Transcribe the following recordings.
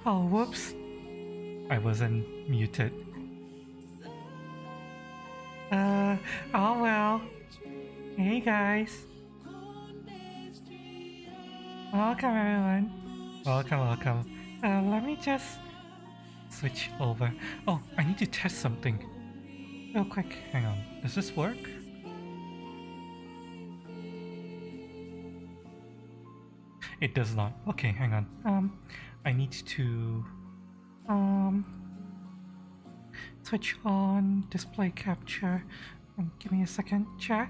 Oh, whoops. I wasn't muted. Oh well. Hey guys. Welcome everyone. Welcome. Let me just switch over. Oh, I need to test something. Real quick, hang on. Does this work? It does not. Okay, hang on. I need to switch on display capture. Give me a second, chat.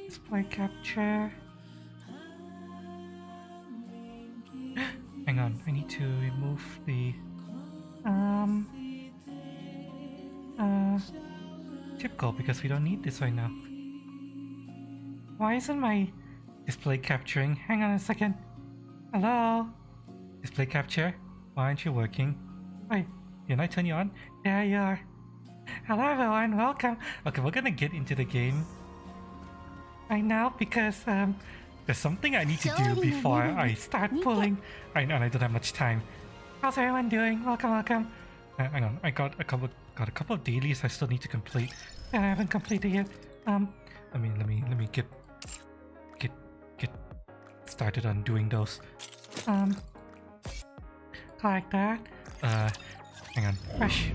Display capture. Hang on, I need to remove the typical because we don't need this right now. Why isn't my display capturing? Hang on a second. Hello? Display capture? Why aren't you working? Wait, didn't I turn you on? There you are. Hello everyone, welcome. Okay, we're gonna get into the game right now because there's something I need to do before I start pulling. I know I don't have much time. How's everyone doing? Welcome. Hang on, I got a couple of dailies I still need to complete that I haven't completed yet. Let me get like that. Hang on. Rush.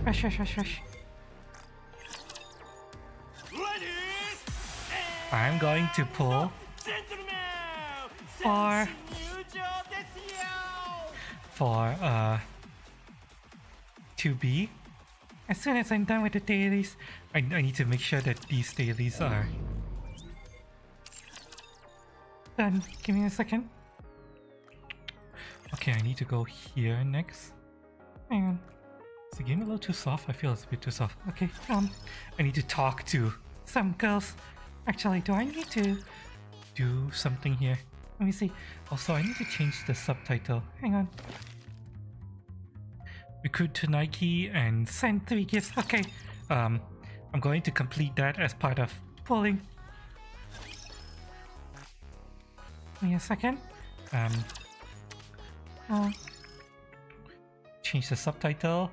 I'm going to pull for 2B. As soon as I'm done with the dailies, I need to make sure that these dailies are done. Give me a second. Okay, I need to go here next. Hang on. Is the game a little too soft? I feel it's a bit too soft. Okay, I need to talk to some girls. Actually, do I need to do something here? Let me see. Also, I need to change the subtitle. Hang on. Recruit to Nikke and send 3 gifts. Okay. I'm going to complete that as part of pulling. Give me a second. Change the subtitle.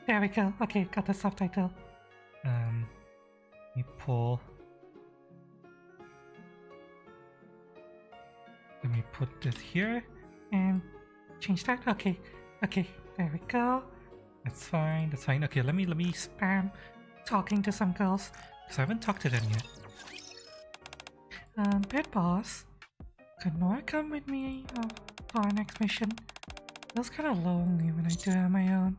There we go. Okay, got the subtitle. Let me pull. Let me put this here and change that. Okay, there we go. That's fine. Okay, let me spam talking to some girls because I haven't talked to them yet. Bed boss, could Nora come with me for our next mission? Feels kind of lonely when I do it on my own.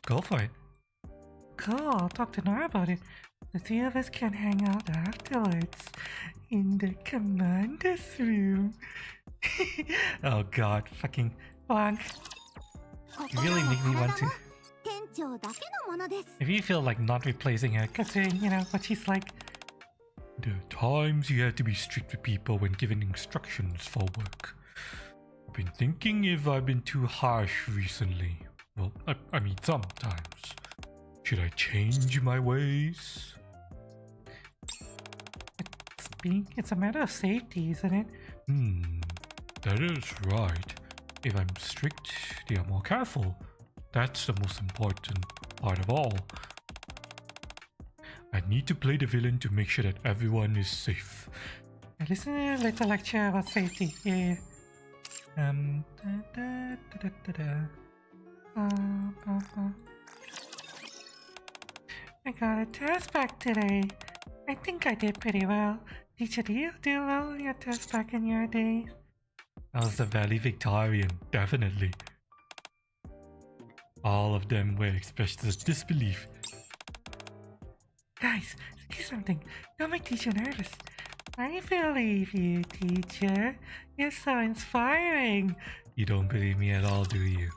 Go for it. Cool, I'll talk to Nora about it. The 3 of us can hang out afterwards in the commander's room. Oh god, fucking blank. You really make me want to. If you feel like not replacing her, considering, you know, what she's like. There are times you have to be strict with people when giving instructions for work. I've been thinking if I've been too harsh recently. Well, I mean sometimes. Should I change my ways? It's a matter of safety, isn't it? That is right. If I'm strict, they are more careful. That's the most important part of all. I need to play the villain to make sure that everyone is safe. I listened to a little lecture about safety. Yeah. I got a test back today. I think I did pretty well. Teacher, do you do well on your test back in your days? I was the Valley Victorian, definitely. All of them were expressions of disbelief. Guys, say something. Don't make teacher nervous. I believe you, teacher. You're so inspiring. You don't believe me at all, do you?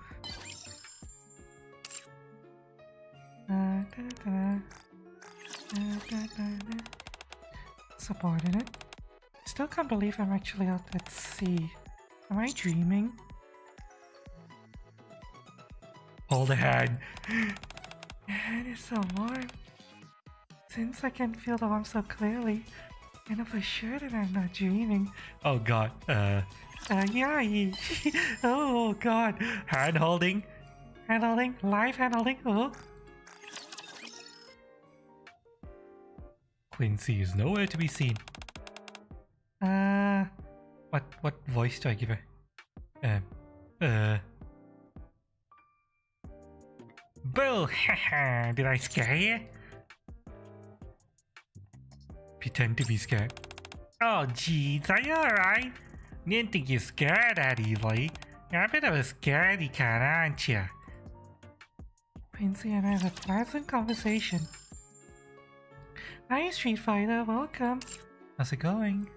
Subordinate. Still can't believe I'm actually out at sea. Am I dreaming? Hold a hand. My hand is so warm. Since I can feel the warmth so clearly, I know for sure that I'm not dreaming. Oh god, yeah. Oh god. Hand holding. Hand holding. Live hand holding. Oh. Quincy is nowhere to be seen. What voice do I give her? Boo! Haha! Did I scare you? Pretend to be scared. Oh jeez, are you alright? Didn't think you're scared that easily. You're a bit of a scaredy cat, aren't you? Quincy and I have a pleasant conversation. Hi, Street Fighter, welcome. How's it going?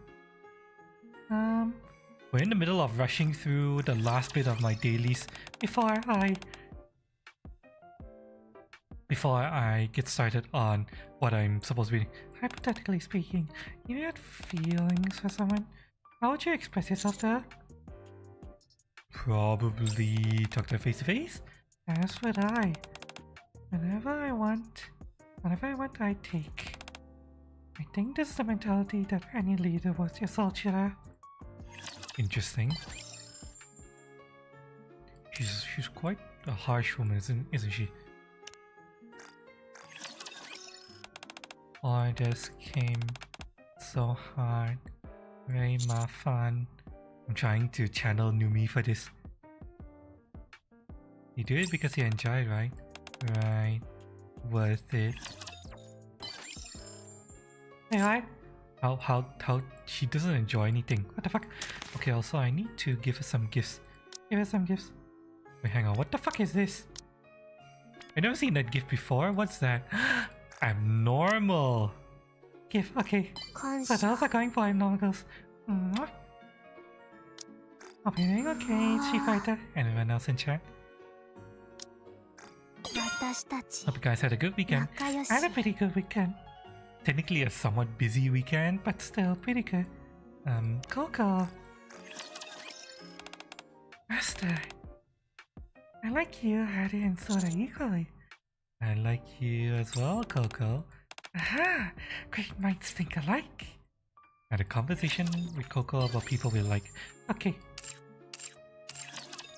We're in the middle of rushing through the last bit of my dailies before I get started on what I'm supposed to be. Hypothetically speaking, you had feelings for someone. How would you express yourself to her? Probably talk to her face to face. As would I. Whenever I want, I take. I think this is the mentality that any leader was your soldier. Interesting. She's quite a harsh woman, isn't she? All this came so hard. Very fun. I'm trying to channel Numi for this. You do it because you enjoy, right? Right. Worth it. Hey, hi. How she doesn't enjoy anything. What the fuck? Okay, also I need to give her some gifts. Give her some gifts. Wait, hang on. What the fuck is this? I've never seen that gift before. What's that? Abnormal. Gift. Okay. So those are going for abnormal girls. Hope you're doing okay, Street Fighter. Anyone else in chat? Hope you guys had a good weekend. I had a pretty good weekend. Technically a somewhat busy weekend, but still pretty good. Coco. Master. I like you, Harry and Soda equally. I like you as well, Coco. Aha! Great minds think alike. I had a conversation with Coco about people we like. Okay.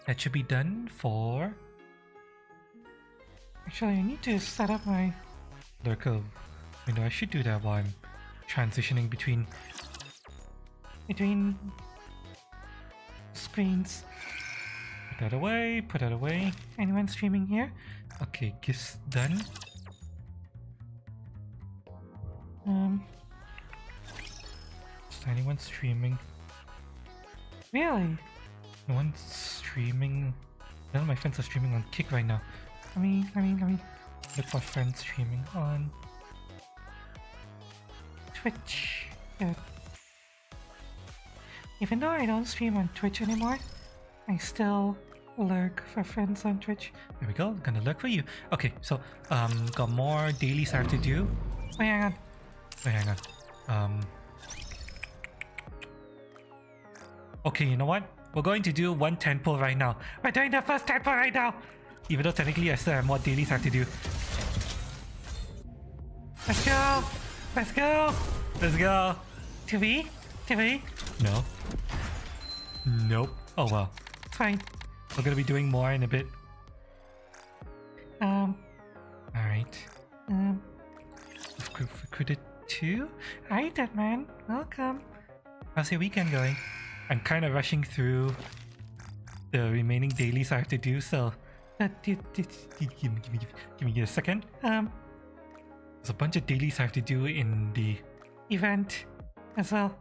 That should be done for... Actually, I need to set up my lurker window. I should do that while I'm transitioning between screens. Put that away, put that away. Anyone streaming here? Okay, gifts done. Is anyone streaming? Really? No one's streaming. None of my friends are streaming on Kick right now. Let me look for friends streaming on Twitch. Good. Even though I don't stream on Twitch anymore, I still lurk for friends on Twitch. There we go. I'm gonna lurk for you. Okay, so got more dailies I have to do. Wait, hang on. Okay, you know what? We're going to do one tempo right now. We're doing the first tempo right now! Even though technically I still have more dailies I have to do. Let's go! Let's go! Let's go! 2v? 2v? No. Nope. Oh well. It's fine. We're gonna be doing more in a bit. Alright. We've recruited 2? Hi, Deadman. Welcome. How's your weekend going? I'm kind of rushing through the remaining dailies I have to do, so give me a second. There's a bunch of dailies I have to do in the event as well.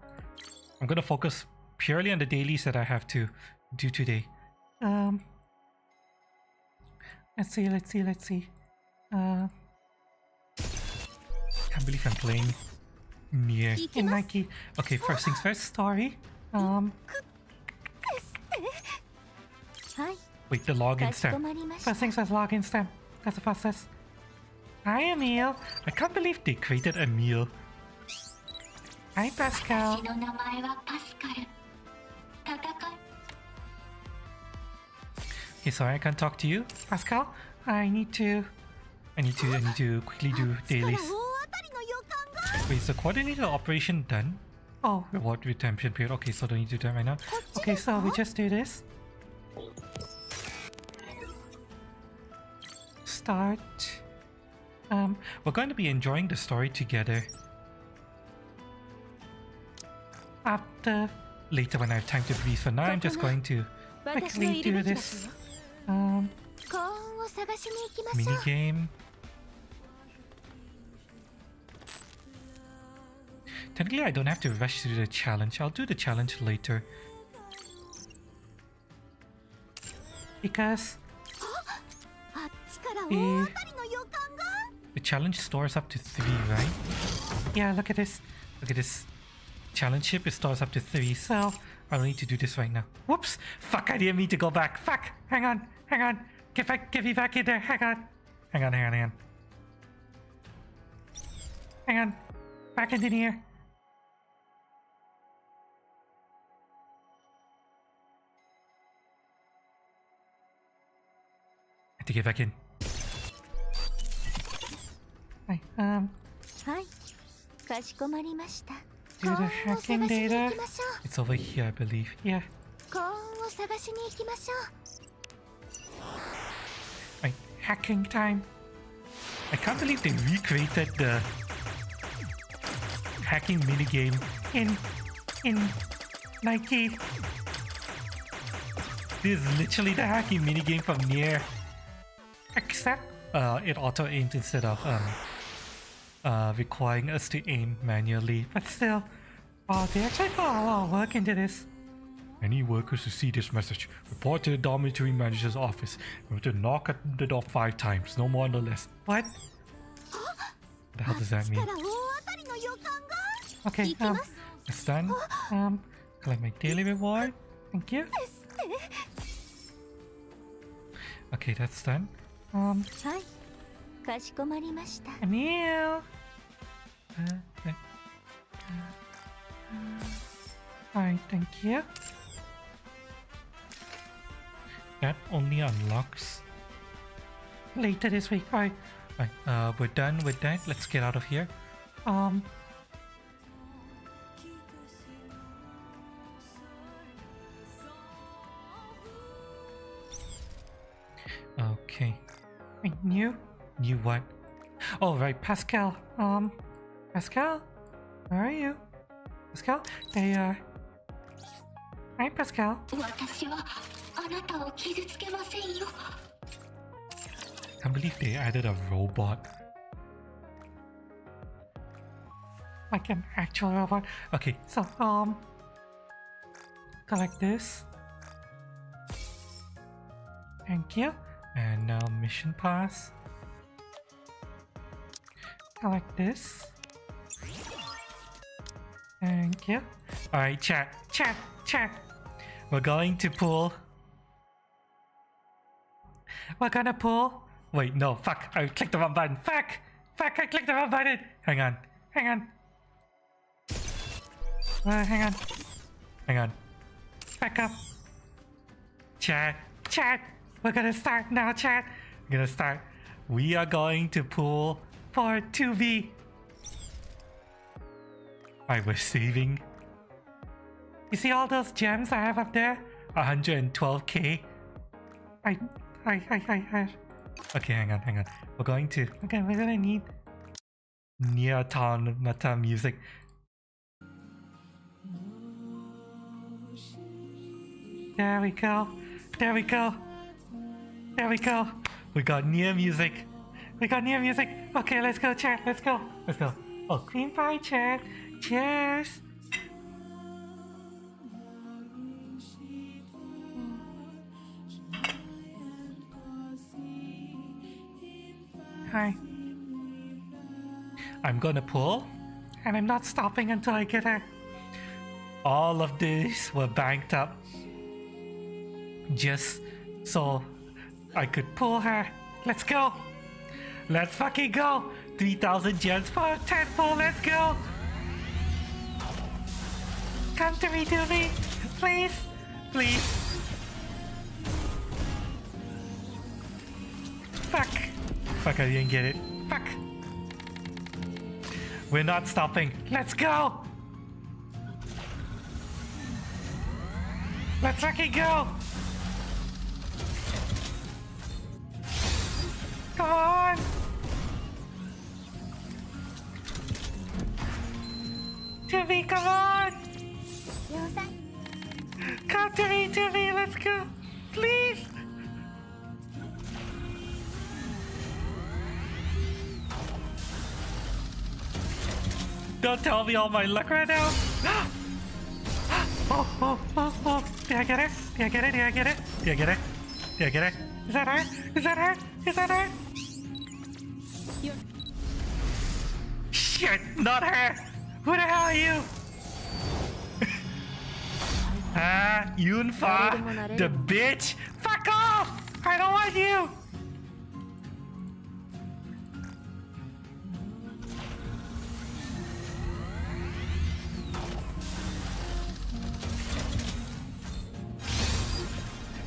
I'm gonna focus purely on the dailies that I have to do today. Let's see. Can't believe I'm playing near in Nikke. Okay, first things first, story. Wait, the login stamp. First things first, login stamp. That's the fastest. Hi, Emil. I can't believe they created Emil. Hi, Pascal. Okay, sorry, I can't talk to you, Pascal. I need to quickly do dailies. Wait, is the coordinator operation done? Oh, reward redemption period. Okay, so don't need to do that right now. Okay, so we just do this. Start. We're going to be enjoying the story together. After later when I have time to breathe. For now, I'm just going to quickly do this. Mini game. Technically, I don't have to rush through the challenge. I'll do the challenge later. Because the challenge stores up to 3, right? Yeah, look at this. Look at this. Challenge ship, it stores up to 3, so I don't need to do this right now. Whoops! Fuck, I didn't mean to go back. Fuck! Hang on. Get me back in there. Hang on. Hang on. Back into here. To get back in. Hi, do the hacking data. It's over here, I believe. Yeah. Right, hacking time. I can't believe they recreated hacking minigame in Nikke. This is literally the hacking minigame from Nier. Except it auto aims instead of requiring us to aim manually. But still, they actually put a lot of work into this. Any workers who see this message, report to the dormitory manager's office. We have to knock at the door 5 times, no more, no less. What? What the hell does that mean? Okay, it's done. Collect my daily reward. Thank you. Okay, that's done. Emil! Alright, thank you. That only unlocks later this week. Alright, we're done with that. Let's get out of here. Okay. Wait, new what? Oh right, Pascal. Pascal? Where are you? Pascal? They Hi, Pascal. Can't believe they added a robot. Like an actual robot. Okay, so collect this. Thank you. And now mission pass. Collect this. Thank you. Alright, chat. We're going to pull. We're gonna pull. Wait, no, fuck. I clicked the wrong button. Fuck, I clicked the wrong button. Hang on. Hang on. Back up. Chat. We're gonna start now, chat. We're gonna start. We are going to pull for 2v. Alright, we're saving. You see all those gems I have up there? 112k. I Okay, hang on. We're gonna need Nier Automata music. There we go. We got Nier music. Okay, let's go, chat. Let's go. Oh, clean pie, chat. Cheers. Hi. I'm gonna pull, and I'm not stopping until I get her. All of these were banked up just so I could pull her. Let's go. Let's fucking go. 3,000 gems for a 10 pull. Let's go. Come to me, please. Fuck, I didn't get it. Fuck. We're not stopping. Let's go. Let's fucking go. Come on. Timmy, come on. Come to me, Timmy. Let's go. Please. Don't tell me all my luck right now. Oh. Did I get it? Is that her? Shit, not her. Who the hell are you? Yunfa, the bitch. Fuck off. I don't want you.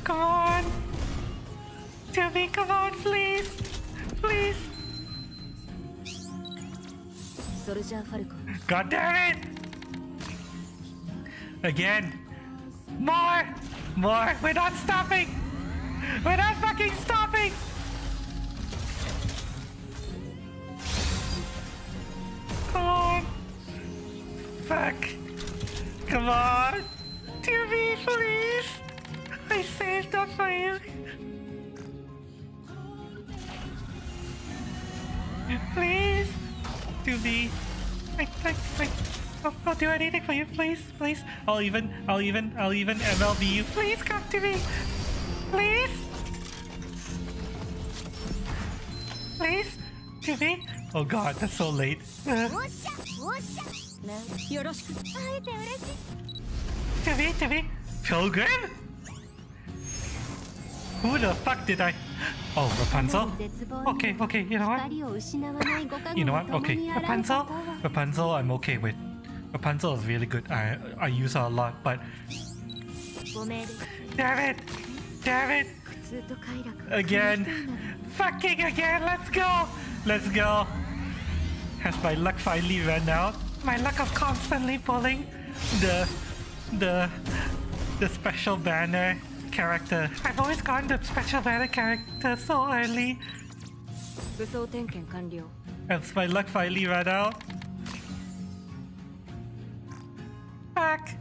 Come on! Timmy, come on, please! God damn it! Again! More! We're not stopping! We're not fucking stopping! Come on! Fuck! Come on! TV, please! I saved up for you! Please! TV! I'll do anything for you, please, please! I'll even MLB you! Please come to me! Please! Please! TV! Oh god, that's so late. TV! Pilgrim? Who the fuck did I... Oh, Rapunzel? Okay, you know what? You know what? Okay, Rapunzel I'm okay with. Rapunzel is really good. I use her a lot, but... Damn it! Again! Fucking again! Let's go! Has my luck finally run out? My luck of constantly pulling the special banner character. I've always gotten the special banner character so early. Has my luck finally run out? Fuck!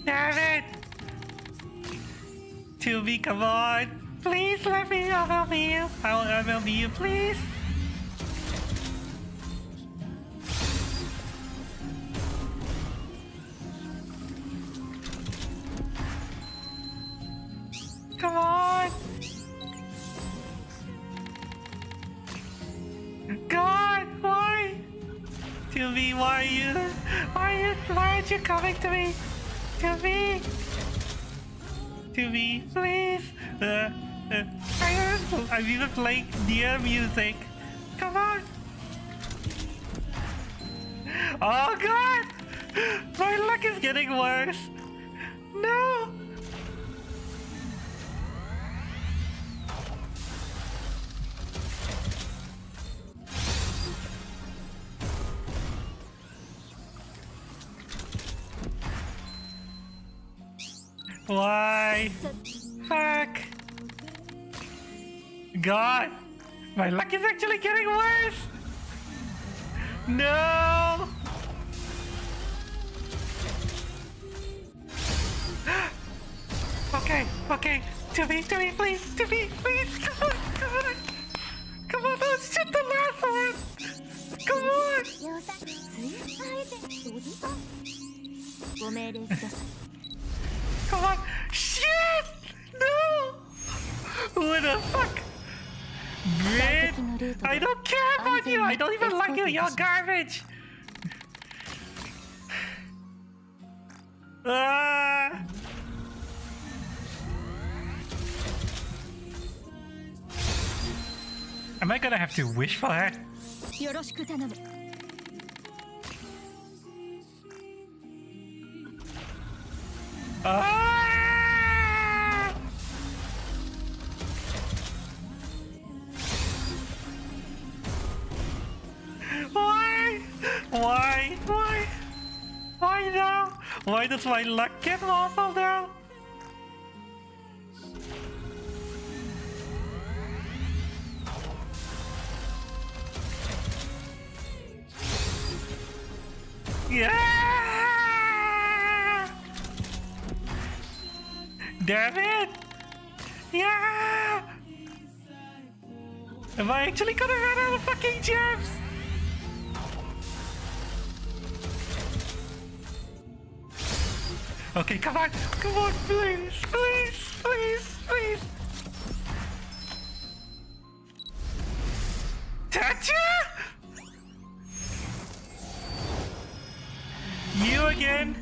Damn it! 2B, come on! Please let me MLB you! I will MLB you, please! Come on! God, why? 2B, why aren't you coming to me? 2B, please. I'm even playing Nikke music. Come on. Oh god, my luck is getting worse. No. Why? Fuck! God! My luck is actually getting worse! No! Okay. To me, please! Come on, let's shit the last one! Come on! Come on! Shit! No! What the fuck? Grid! I don't care about you! I don't even like you! You're garbage! Am I gonna have to wish for her? Why now? Why does my luck get awful now? Yeah! Damn it! Yeah! Am I actually gonna run out of fucking gems? Okay, come on, please. Tatcha? You again?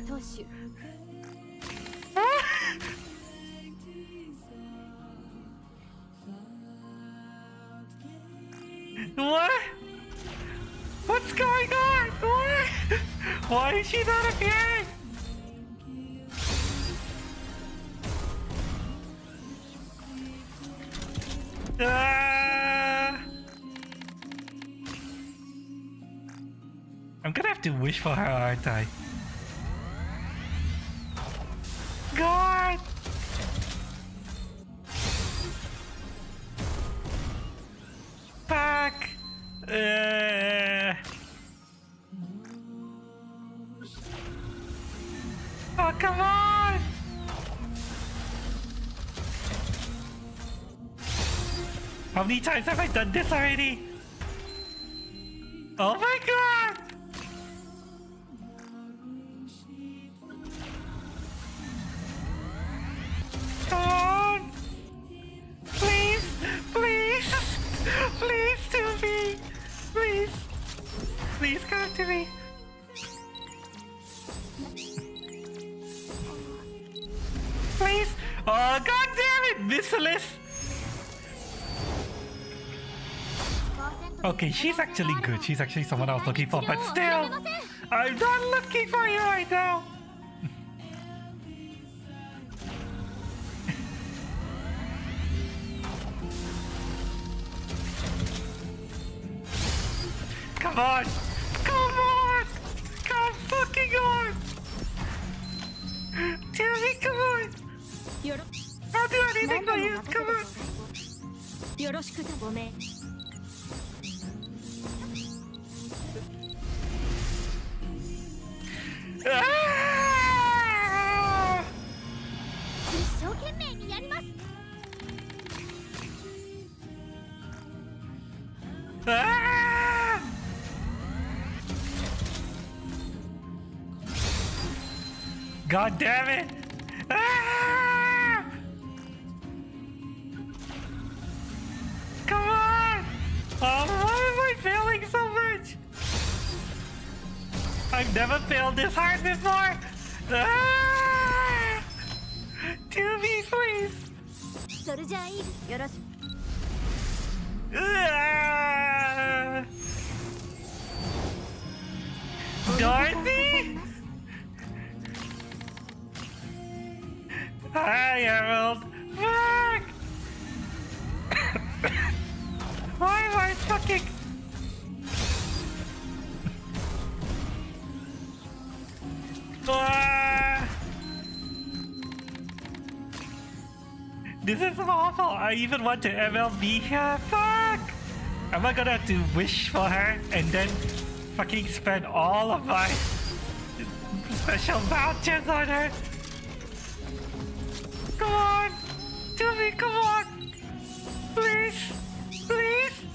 What? What's going on? What? Why is she not appearing? I'm gonna have to wish for her, aren't I? God! Back! Oh, come on! How many times have I done this already? Oh my god! Come on! Please! Please! Please to me! Please! Please come to me! Please! Oh god damn it! Missiless! Okay, she's actually good. She's actually someone I was looking for, but still! I'm not looking for you right now! Come on! Come on! Come fucking on! Tell me, come on! I'll do anything for you, come on! Ah! Ah! God damn it! Ah! Come on! Oh, why am I failing so much? I've never failed this hard before! Ah! To me, please! Ah! Dorothy? Hi, Emerald! Fuck! Why am I fucking... Ah! This is awful! I even want to MLB her! Fuck! Am I gonna have to wish for her and then fucking spend all of my special vouchers on her? Come on! Tell me, come on! Please! Please!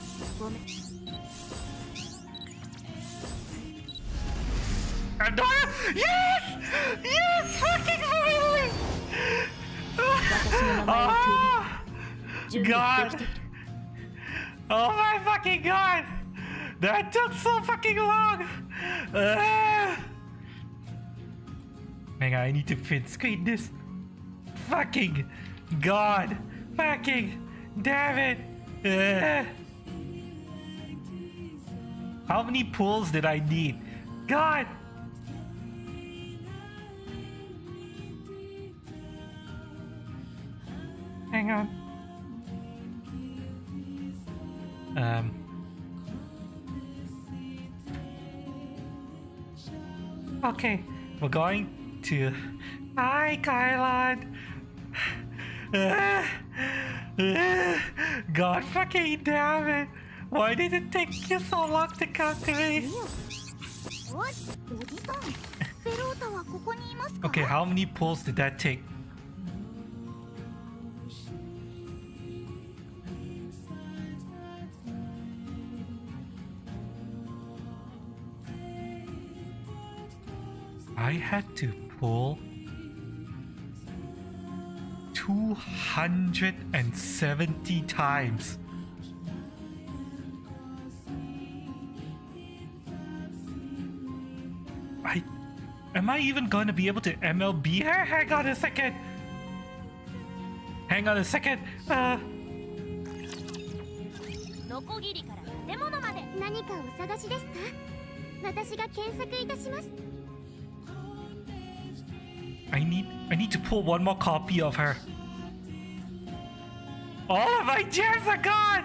I'm not... Yes! Yes! Fucking finally! Oh! God! Oh my fucking god! That took so fucking long! Hang on, I need to print screen this. Fucking god! Fucking damn it! How many pulls did I need? God! Hang on. Okay, we're going to... Hi, Kylon! God fucking damn it! Why did it take you so long to come to me? Okay, how many pulls did that take? I had to pull 270 times. Am I even going to be able to MLB her? Hang on a second. Hang on a second. I need to pull one more copy of her. All of my gems are gone!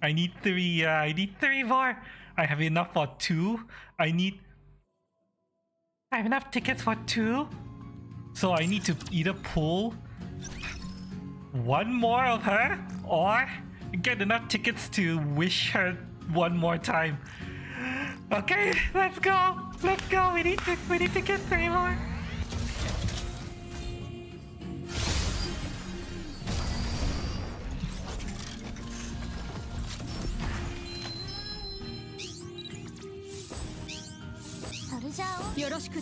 I need 3. I need 3 more. I have enough for 2. I have enough tickets for 2. So I need to either pull 1 more of her or get enough tickets to wish her 1 more time. Okay, let's go. Let's go. We need to get 3 more.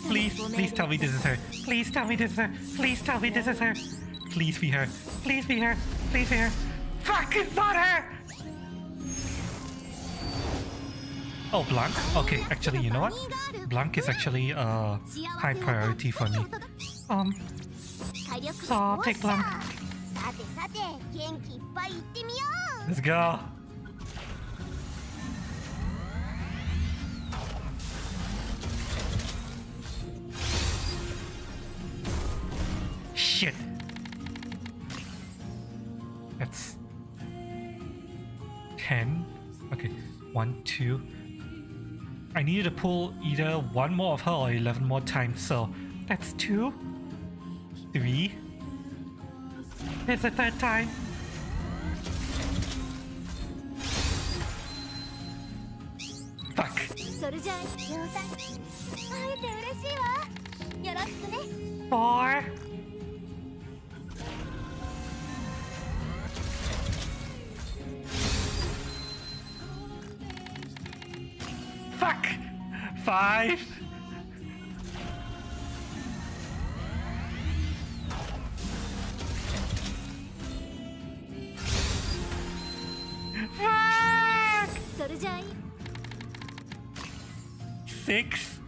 Please tell me this is her. Please tell me this is her. Please tell me this is her. Please be her. Please be her. Please be her. Fuck, it's not her! Oh, Blanc? Okay, actually, you know what? Blanc is actually a high priority for me. So I'll take Blanc. Let's go. Shit. That's 10. Okay, 1, 2. I needed to pull either 1 more of her or 11 more times, so that's 2, 3. There's a 3rd time. Fuck. 4. Fuck! 5. Fuck! 6.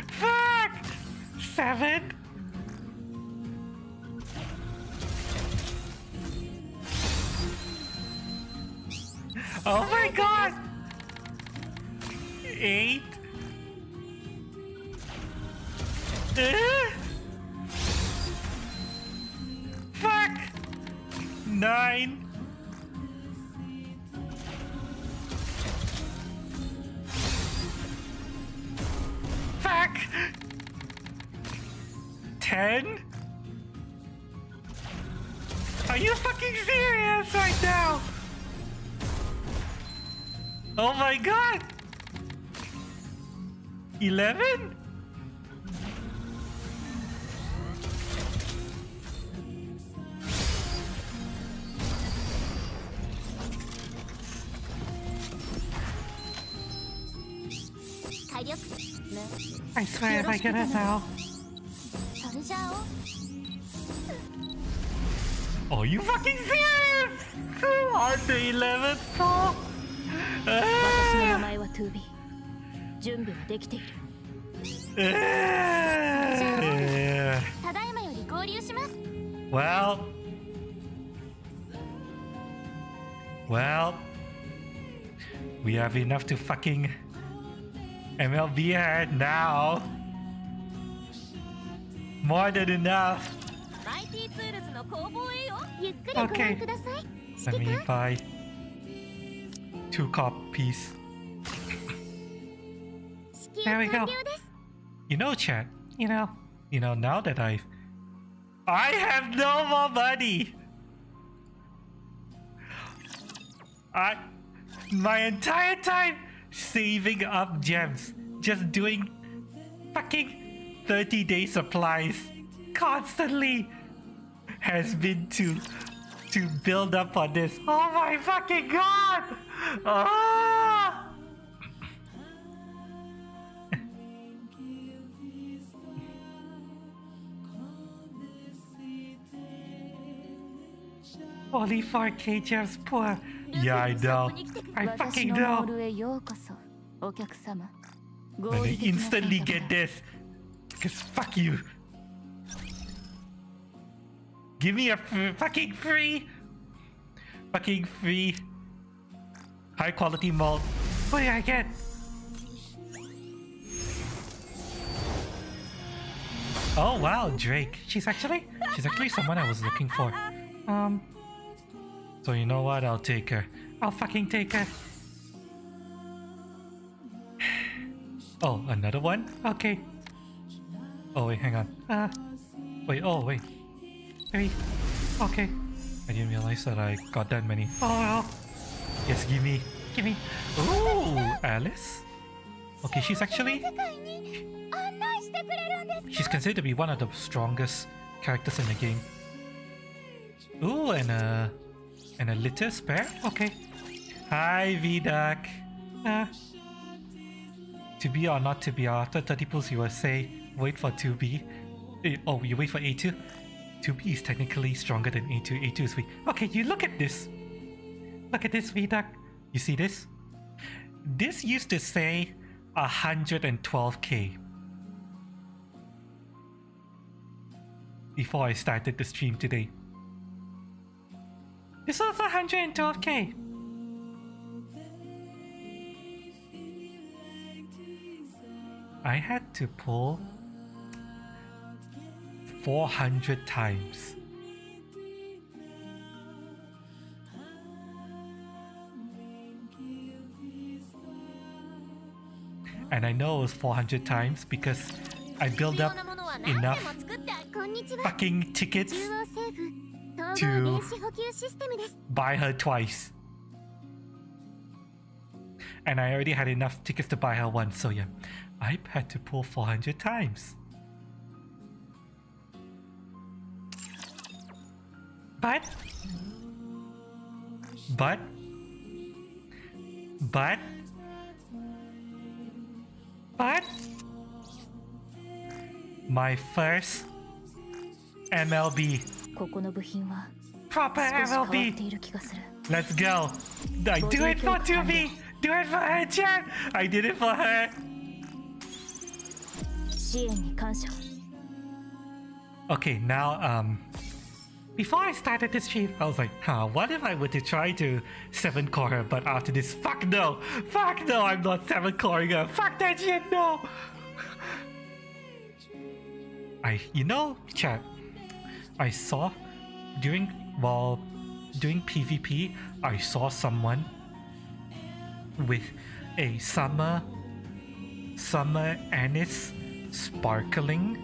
Fuck! 7. Oh my god! 8. Fuck! 9. Fuck! 10. Are you fucking serious right now? Oh my god! 11? I swear if I get it now. Oh, you fucking serious? On the 11th floor? 私の名前はトゥービー。準備はできている。ただいまより合流します。Well, we have enough to fucking MLB her now. More than enough. Okay, let me buy 2 copies. There we go. You know, chat. You know. Now that I have no more money. My entire time saving up gems, just doing fucking 30-day supplies constantly, has been to build up on this. Oh my fucking god! Ah! Only 4K gems poor. Yeah, I know. I fucking know. Let me instantly get this. Because fuck you. Give me a fucking free high quality malt. What do I get? Oh wow, Drake. She's actually someone I was looking for. So you know what? I'll take her. I'll fucking take her. Oh, another one? Okay. Oh wait, hang on. Wait, oh wait. 3. Okay. I didn't realize that I got that many. Oh well. Yes, give me. Ooh, Alice. Okay, she's considered to be one of the strongest characters in the game. Ooh, and a litter spare? Okay. Hi, V-Duck. To be or not to be, after 30 pulls you will say, wait for 2B. Oh, you wait for A2? 2B is technically stronger than A2. A2 is weak. Okay, you look at this. Look at this, V-Duck. You see this? This used to say 112k. Before I started the stream today. This was 112k. I had to pull 400 times. And I know it was 400 times because I built up enough fucking tickets to buy her twice. And I already had enough tickets to buy her once, so yeah. I had to pull 400 times. But my first MLB. Proper MLB. Let's go. I do it for 2B. Do it for her, chat. I did it for her. Okay, now before I started this stream, I was like, what if I were to try to 7-core her? But after this, fuck no, I'm not 7-coring her. Fuck that shit, no. Chat, I saw while doing PvP, I saw someone with a summer anise sparkling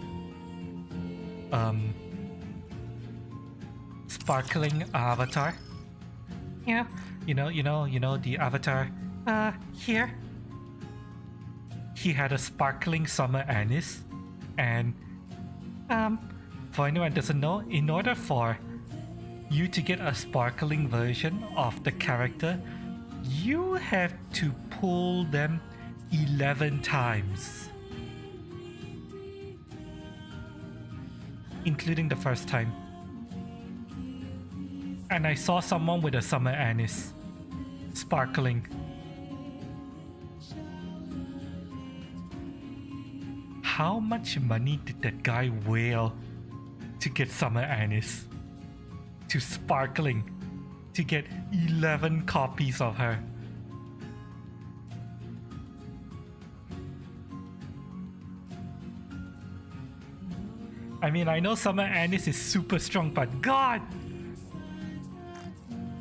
avatar. Yeah, you know the avatar here. He had a sparkling summer anise, and for anyone who doesn't know, in order for you to get a sparkling version of the character, you have to pull them 11 times, including the first time. And I saw someone with a summer anise sparkling. How much money did that guy whale to get summer anise? To sparkling, to get 11 copies of her. I mean, I know summer anise is super strong, but God!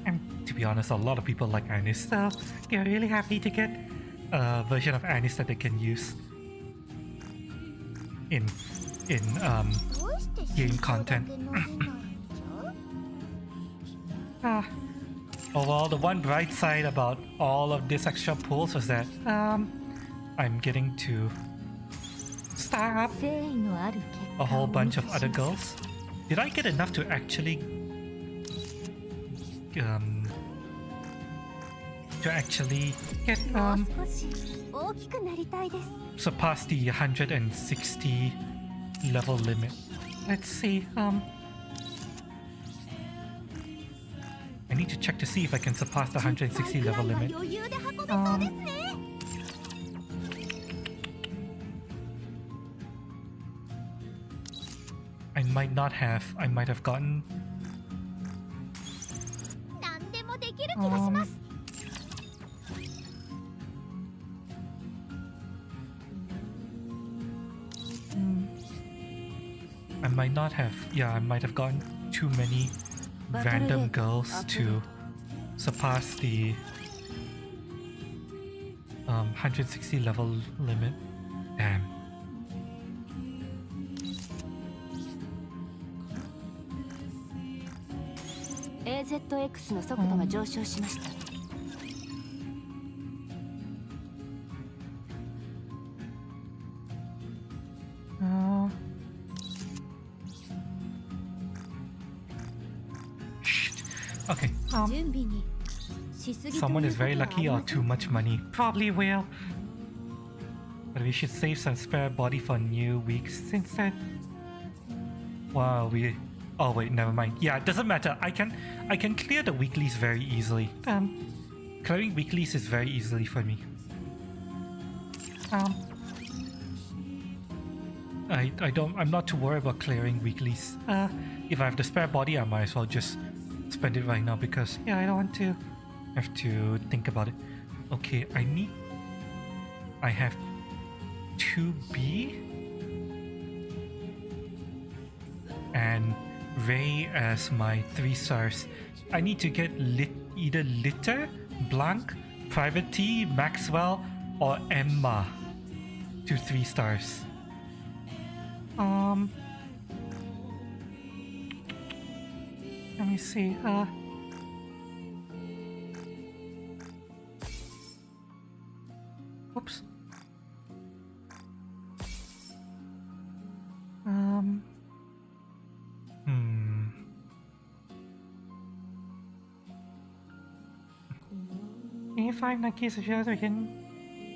And to be honest, a lot of people like anise, so they're really happy to get a version of anise that they can use in game content. Oh well, the one bright side about all of this extra pulls was that I'm getting to star up a whole bunch of other girls. Did I get enough to actually get surpass the 160 level limit? Let's see. I need to check to see if I can surpass the 160 level limit. I might not have. I might have gotten. I might not have. Yeah, I might have gotten too many random girls to surpass the 160 level limit. Damn. AZX の速度が上昇しました。Okay. Someone is very lucky or too much money. Probably will. But we should save some spare body for new weeks instead. Wow, we... Oh wait, never mind. Yeah, it doesn't matter. I can clear the weeklies very easily. Clearing weeklies is very easily for me. I'm not too worried about clearing weeklies. If I have the spare body, I might as well just spend it right now because yeah, I don't want to have to think about it. Okay, I have 2B and Ray as my 3 stars. I need to get either Litter, Blanc, Private T, Maxwell, or Emma to 3 stars. Let me see. Oops. Can you find Nikke so we can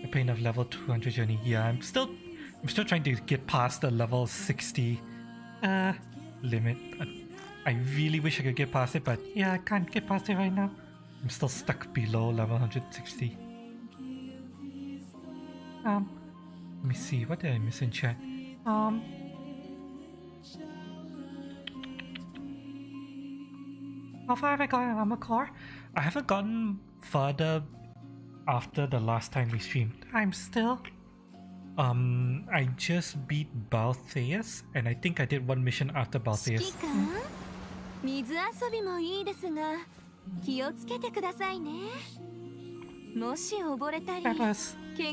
the pain of level 200 journey? Yeah, I'm still trying to get past the level 60 limit. I really wish I could get past it, but yeah, I can't get past it right now. I'm still stuck below level 160. Let me see, what did I miss in chat? How far have I gotten in Armor Core? I haven't gotten further after the last time we streamed. I'm still... I just beat Baltheus, and I think I did one mission after Baltheus. 水遊びもいいですが、気をつけてくださいね。もし溺れたり、怪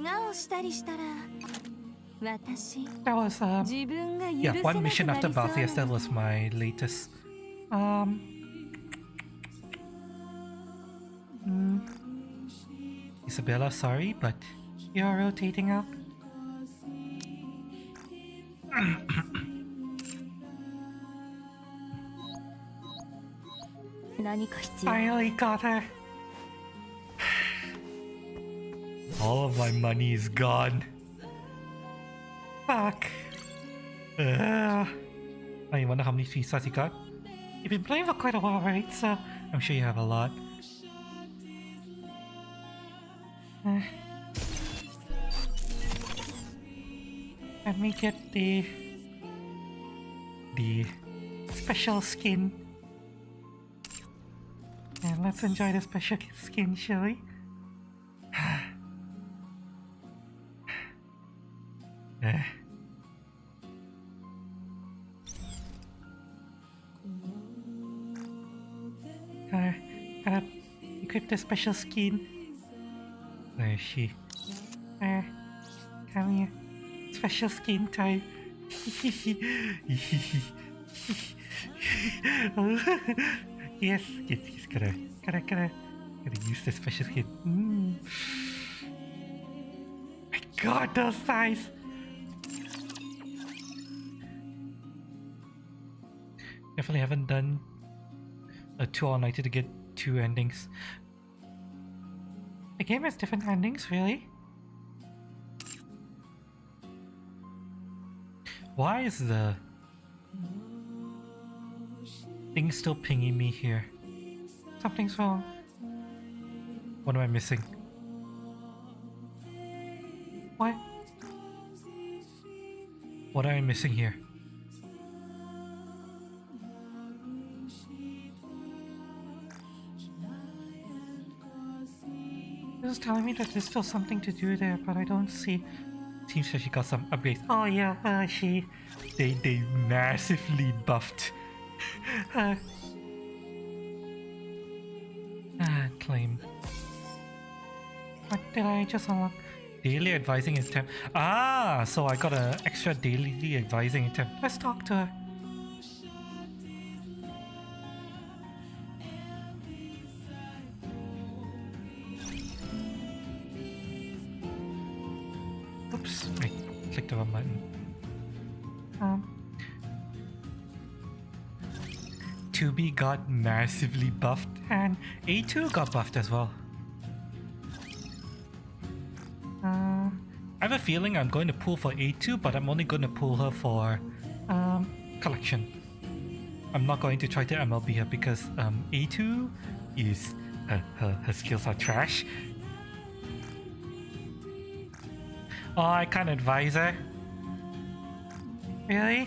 我をしたりしたら、私、自分が許せなくなりそう。Yeah, one mission after Baltheus, that was my latest. Isabella, sorry, but you're rotating out. Finally got her. All of my money is gone. Fuck. I wonder how many 3 stars you got. You've been playing for quite a while, right? So I'm sure you have a lot. Let me get the special skin. And let's enjoy the special skin, shall we? Gotta equip the special skin. Where is she? Come here. Special skin time. Yes, gotta use the special skin. My god, those size! Definitely haven't done a 2 all-nighter to get 2 endings. The game has different endings, really? Why is the thing still pinging me here? Something's wrong. What am I missing? What? What am I missing here? This is telling me that there's still something to do there, but I don't see Seems that she got some upgrades. Oh yeah, they massively buffed her. Claim. What did I just unlock? Daily advising attempt. Ah, so I got an extra daily advising attempt. Let's talk to her. Oops, I clicked the wrong button. 2B got massively buffed and A2 got buffed as well. I have a feeling I'm going to pull for A2, but I'm only going to pull her for collection. I'm not going to try to MLB her because A2 is her skills are trash. Oh, I can't advise her. Really?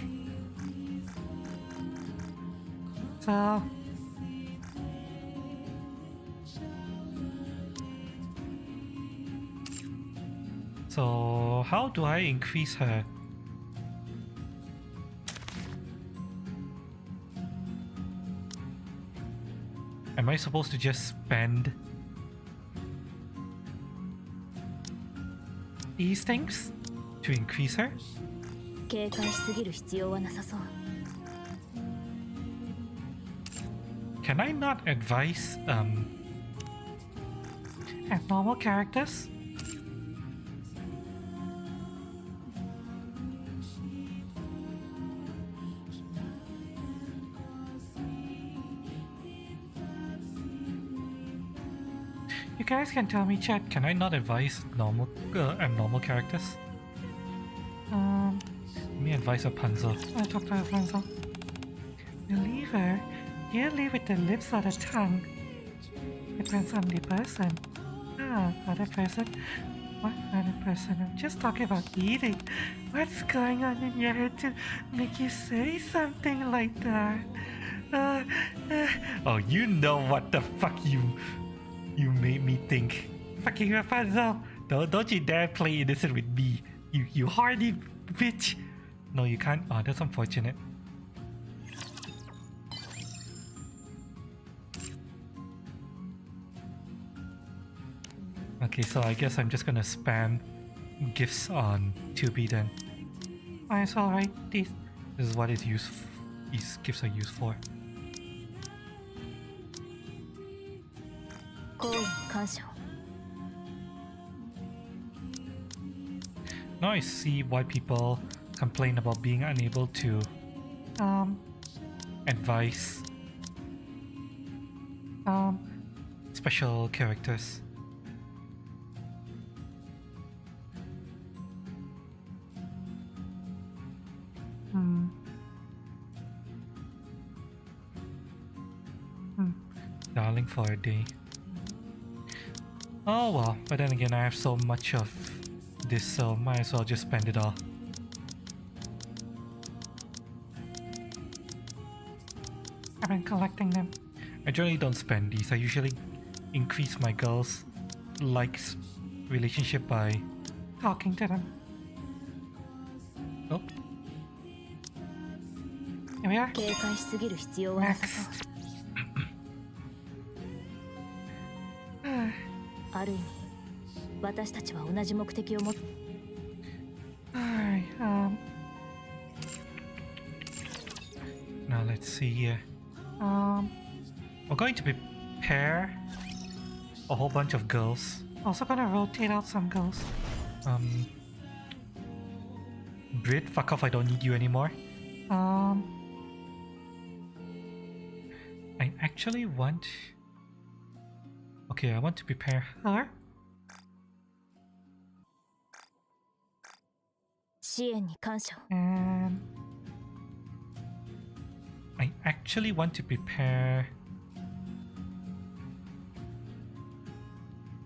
So how do I increase her? Am I supposed to just spend these things to increase her? 警戒しすぎる必要はなさそう。 Can I not advise abnormal characters? You guys can tell me, chat. Can I not advise abnormal characters? Let me advise Rapunzel. I talk to Rapunzel. You leave her. You leave with the lips or the tongue. Depends on the person. Other person. What other person? I'm just talking about eating. What's going on in your head to make you say something like that? Oh, you know what the fuck you made me think. Fucking Rapunzel. Don't you dare play innocent with me. You hardy bitch. No, you can't. Oh, that's unfortunate. Okay, so I guess I'm just gonna spam gifts on 2B then. Might as well, right? This is what it's used. These gifts are used for. Now I see why people complain about being unable to advise special characters. Darling for a day. Oh well, but then again I have so much of this, so might as well just spend it all. I've been collecting them. I generally don't spend these. I usually increase my girls' likes relationship by talking to them. Oh. Here we are. Next. ある意味、私たちは同じ目的を持つ。Alright, now let's see here. We're going to prepare a whole bunch of girls. Also gonna rotate out some girls. Brit, fuck off, I don't need you anymore. I actually want... Okay, I want to prepare her. And I actually want to prepare...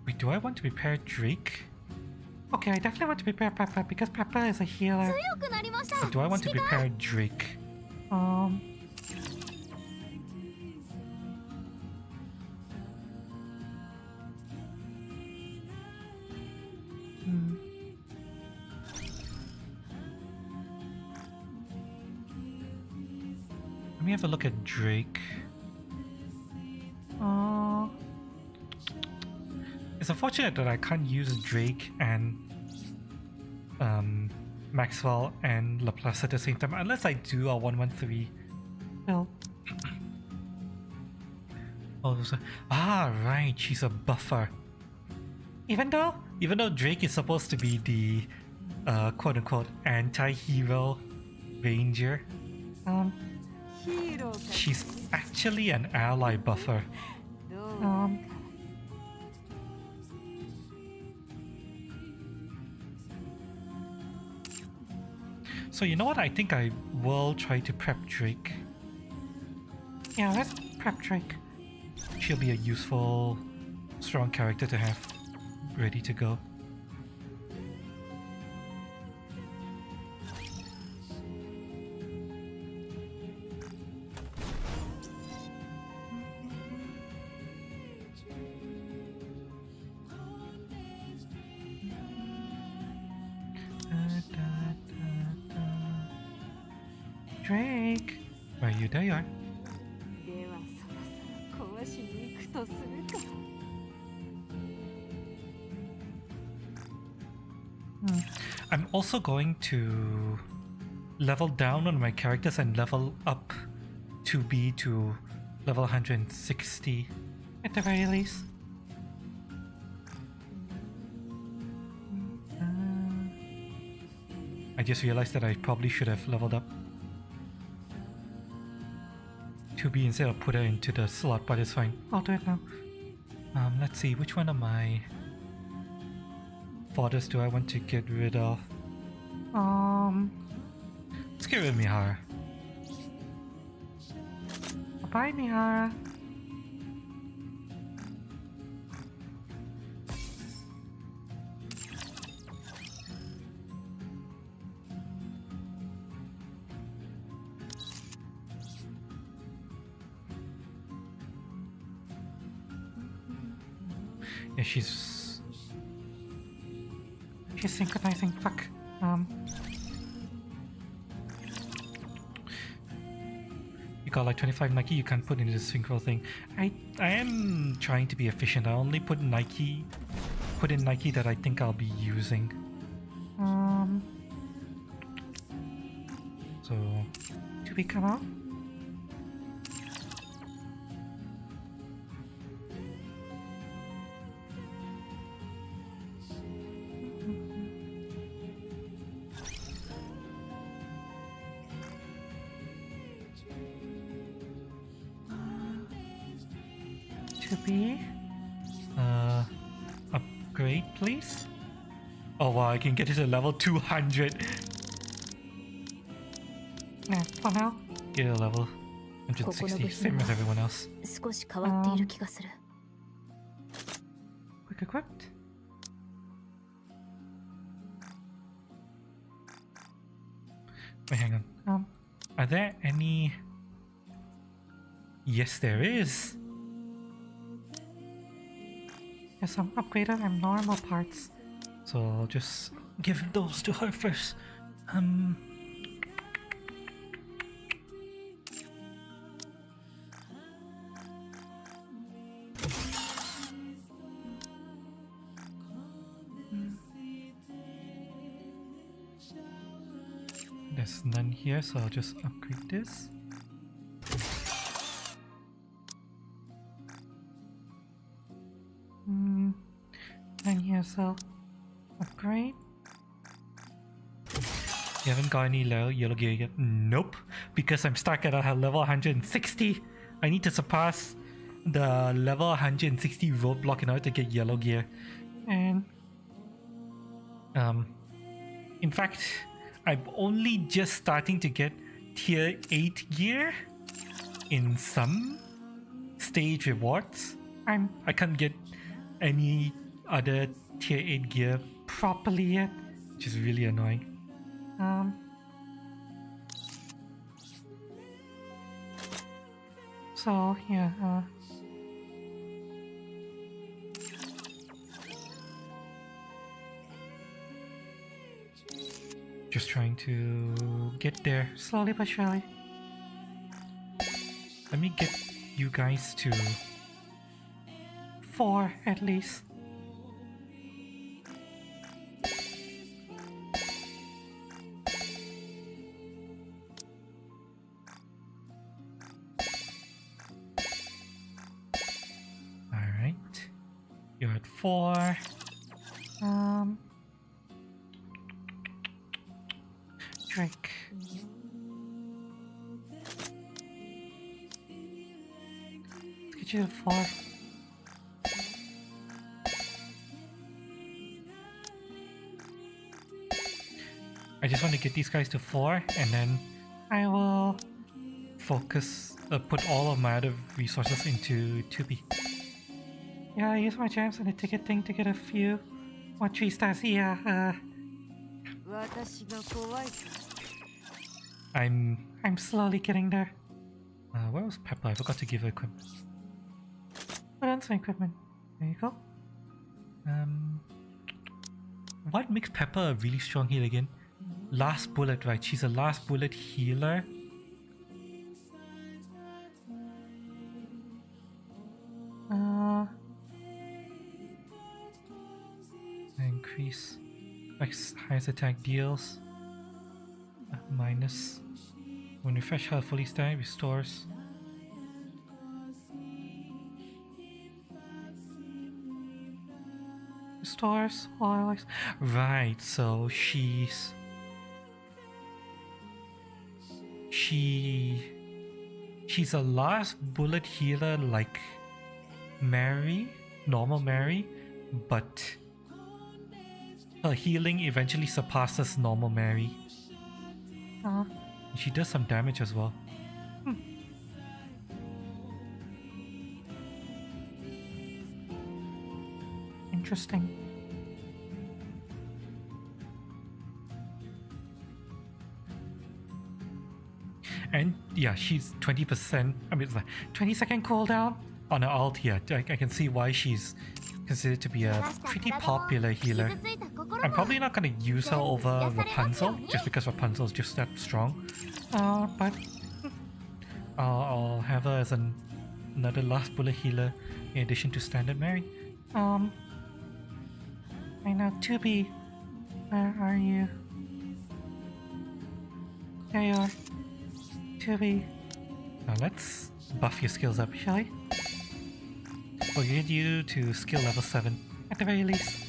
Wait, do I want to prepare Drake? Okay, I definitely want to prepare Peppa because Peppa is a healer. But do I want to prepare Drake? me have a look at Drake. It's unfortunate that I can't use Drake and Maxwell and Laplace at the same time, unless I do a 113 build. Oh, right, she's a buffer. Even though Drake is supposed to be the quote-unquote anti-hero ranger, she's actually an ally buffer. So you know what? I think I will try to prep Drake. Yeah, let's prep Drake. She'll be a useful, strong character to have ready to go. Drake! Where are you? There you are. I'm also going to level down on my characters and level up to be to level 160 at the very least. I just realized that I probably should have leveled up to be instead of put it into the slot, but it's fine. I'll do it now. Let's see, which one of my fathers do I want to get rid of? Let's get rid of Mihara. Bye, Mihara. Yeah, she's synchronizing. Fuck. You got like 25 Nikke, you can't put into the synchro thing. I am trying to be efficient. I only put in Nikke that I think I'll be using. So do we come out? To be upgrade, please. Oh wow, I can get it to level 200. Nah, for now, get it to level 160, same as everyone else. Quick equipped. Wait, hang on. Are there any? Yes, there is. There's some upgraded and normal parts. So I'll just give those to her first. There's none here, so I'll just upgrade this. And here, so upgrade. You haven't got any yellow gear yet? Nope, because I'm stuck at a level 160. I need to surpass the level 160 roadblock in order to get yellow gear. And in fact, I'm only just starting to get tier 8 gear in some stage rewards. I can't get any other tier 8 gear properly yet, which is really annoying. So yeah, just trying to get there slowly but surely. Let me get you guys to 4 at least. Alright. You're at 4. Drake. Let's get you to 4. I just want to get these guys to 4 and then I will focus, put all of my other resources into 2B. Yeah, I use my gems and the ticket thing to get a few more 3 stars. Yeah, I'm slowly getting there. Where was Pepper? I forgot to give her equipment. Put on some equipment. There you go. What makes Pepper a really strong heal again? Last bullet, right? She's a last bullet healer. Increase X highest attack deals. Minus. When refresh health fully stack, restores. Restores all. Right, so she's a last bullet healer like Mary, normal Mary, but her healing eventually surpasses normal Mary. She does some damage as well. Interesting. And yeah, she's 20%. I mean, it's like 20-second cooldown on her ult. Yeah, I can see why she's considered to be a pretty popular healer. I'm probably not going to use her over Rapunzel just because Rapunzel is just that strong. But I'll have her as another last bullet healer in addition to standard Mary. I know 2B. Where are you? There you are. 2B. Now let's buff your skills up, shall we? We'll get you to skill level 7 at the very least.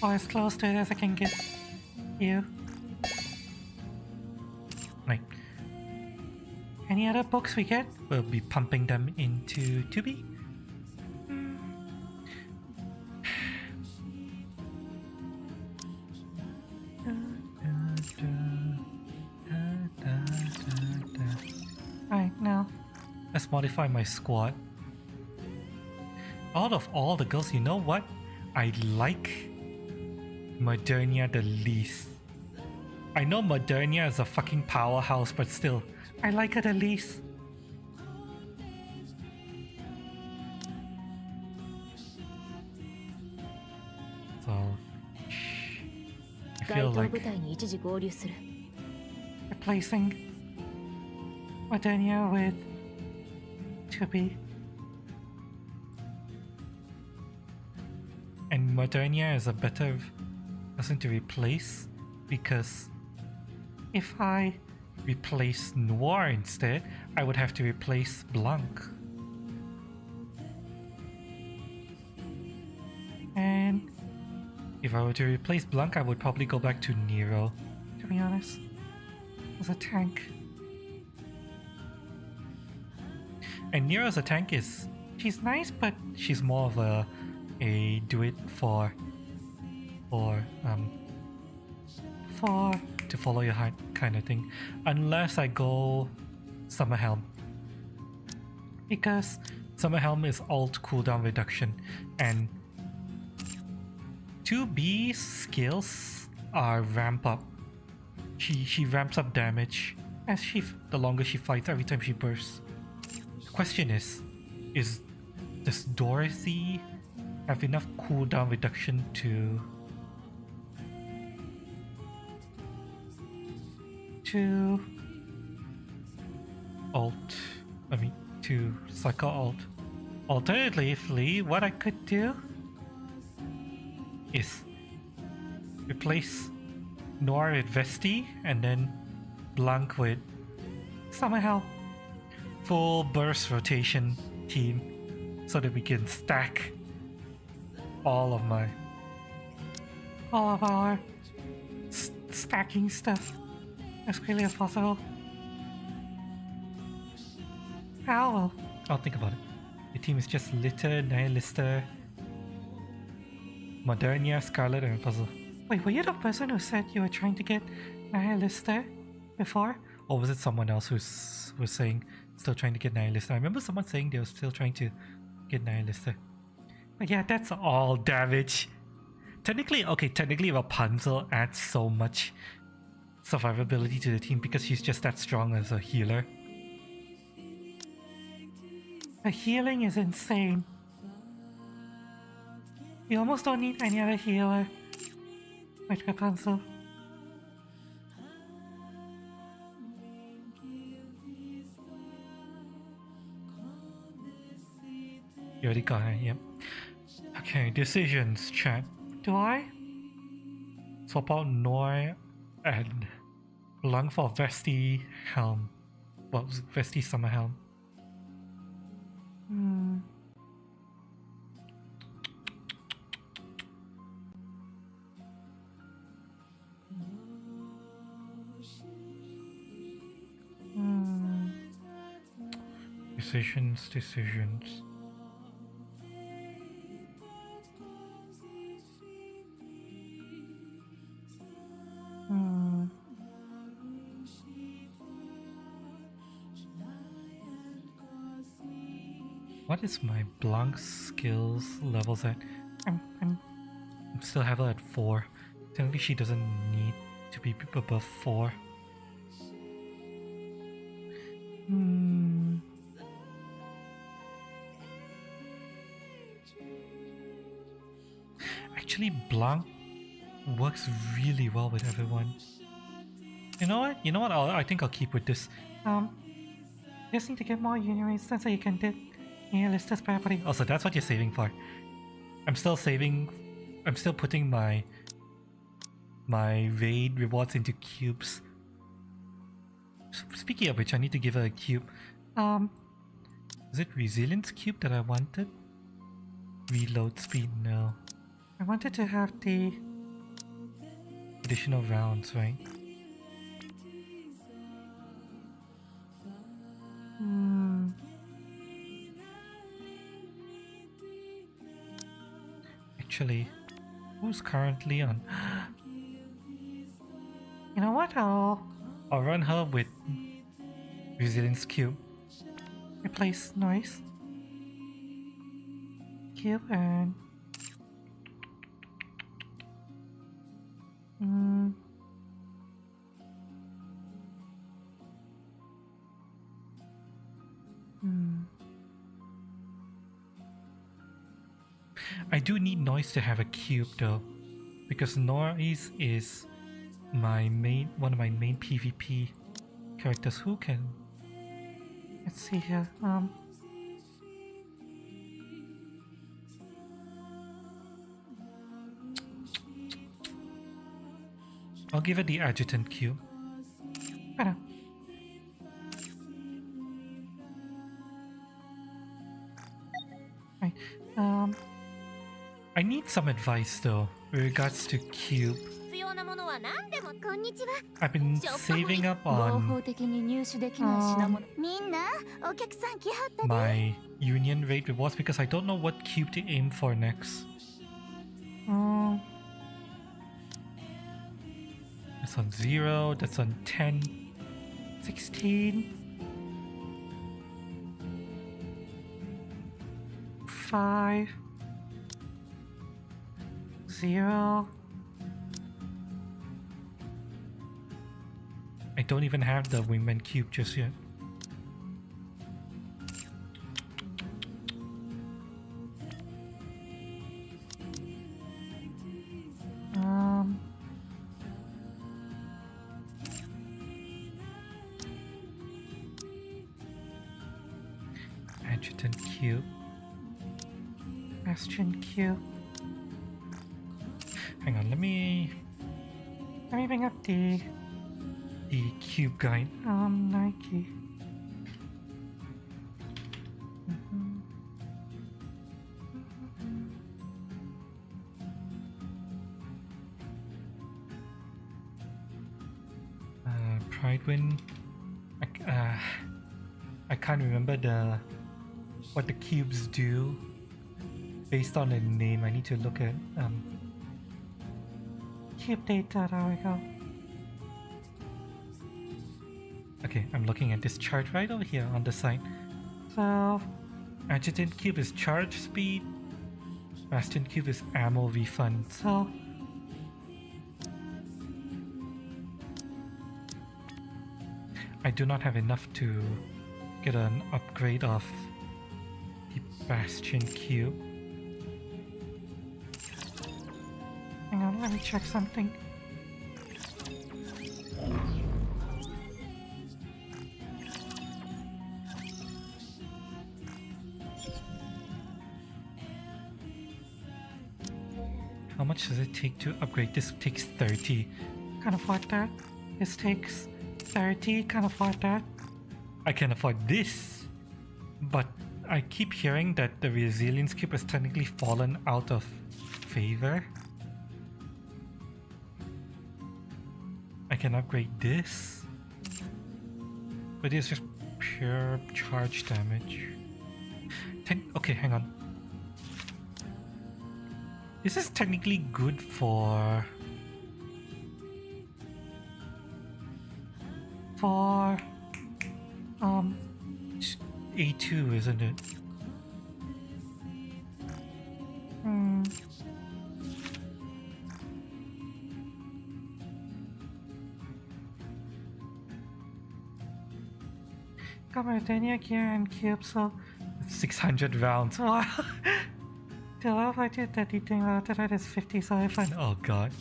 Or as close to it as I can get you. Right. Any other books we get, we'll be pumping them into 2B. Alright, now let's modify my squad. Out of all the girls, you know what? I like Modernia the least. I know Modernia is a fucking powerhouse, but still, I like her the least. So, I feel like replacing Modernia with 2B. And Modernia is a better person to replace because if I replace Noir instead, I would have to replace Blanc. And if I were to replace Blanc, I would probably go back to Nero, to be honest, as a tank. And Nero as a tank she's nice, but she's more of a do it for to follow your heart kind of thing, unless I go Summer Helm, because Summer Helm is alt cooldown reduction and 2B's skills are ramp up. She ramps up damage as the longer she fights, every time she bursts. The question is does Dorothy have enough cooldown reduction to to cycle alt? Alternatively, what I could do is replace Noir with Vesti and then Blanc with Summerhell. Full burst rotation team so that we can stack all of our stacking stuff as quickly as possible. Well, I'll think about it. The team is just Litter, Nihilista, Modernia, Scarlet, and Puzzle. Wait, were you the person who said you were trying to get Nihilista before? Or was it someone else who was saying still trying to get Nihilista? I remember someone saying they were still trying to get Nihilista. But yeah, that's all damage. Technically, Rapunzel adds so much survivability to the team because she's just that strong as a healer. The healing is insane. You almost don't need any other healer like Rapunzel. You already got it, yep. Okay, decisions, chat. Do I swap out Noi and Blanc for Vesti Helm? Well, Vesti Summer Helm. Decisions. What is my Blanc skills levels at? I'm still have her at 4. Technically she doesn't need to be above 4. Actually, Blanc works really well with everyone. You know what? I think I'll keep with this. Just need to get more union resistance so you can do Nihilista's property. Also, that's what you're saving for. I'm still putting my raid rewards into cubes. Speaking of which, I need to give her a cube. Is it resilience cube that I wanted? Reload speed, no. I wanted to have the additional rounds, right? Actually, who's currently on? You know what? I'll run her with resilience cube. Replace noise cube and I do need noise to have a cube though, because noise is one of my main PvP characters who can. Let's see here. I'll give it the adjutant cube. Better. Right. I need some advice though with regards to cube. I've been saving up on my union raid rewards because I don't know what cube to aim for next. That's on 0, that's on 10, 16, 5, 0. I don't even have the wingman cube just yet. Adjutant cube. Bastion cube. Hang on, let me bring up the cube guide. Nikke. Pridewind. I can't remember what the cubes do based on the name. I need to look at cube data. There we go. Okay, I'm looking at this chart right over here on the side. So, Adjutant cube is charge speed. Bastion cube is ammo refund. So, I do not have enough to get an upgrade of the Bastion cube. Hang on, let me check something. How much does it take to upgrade? This takes 30. Can't afford that. This takes 30. Can't afford that. I can afford this. But I keep hearing that the resilience cube has technically fallen out of favor. I can upgrade this. But it's just pure charge damage. Okay, hang on. This is technically good for A2, isn't it? Got my Dania gear and cube, so 600 rounds. Wow. The love I did that eating out that is 50, so I find. Oh god.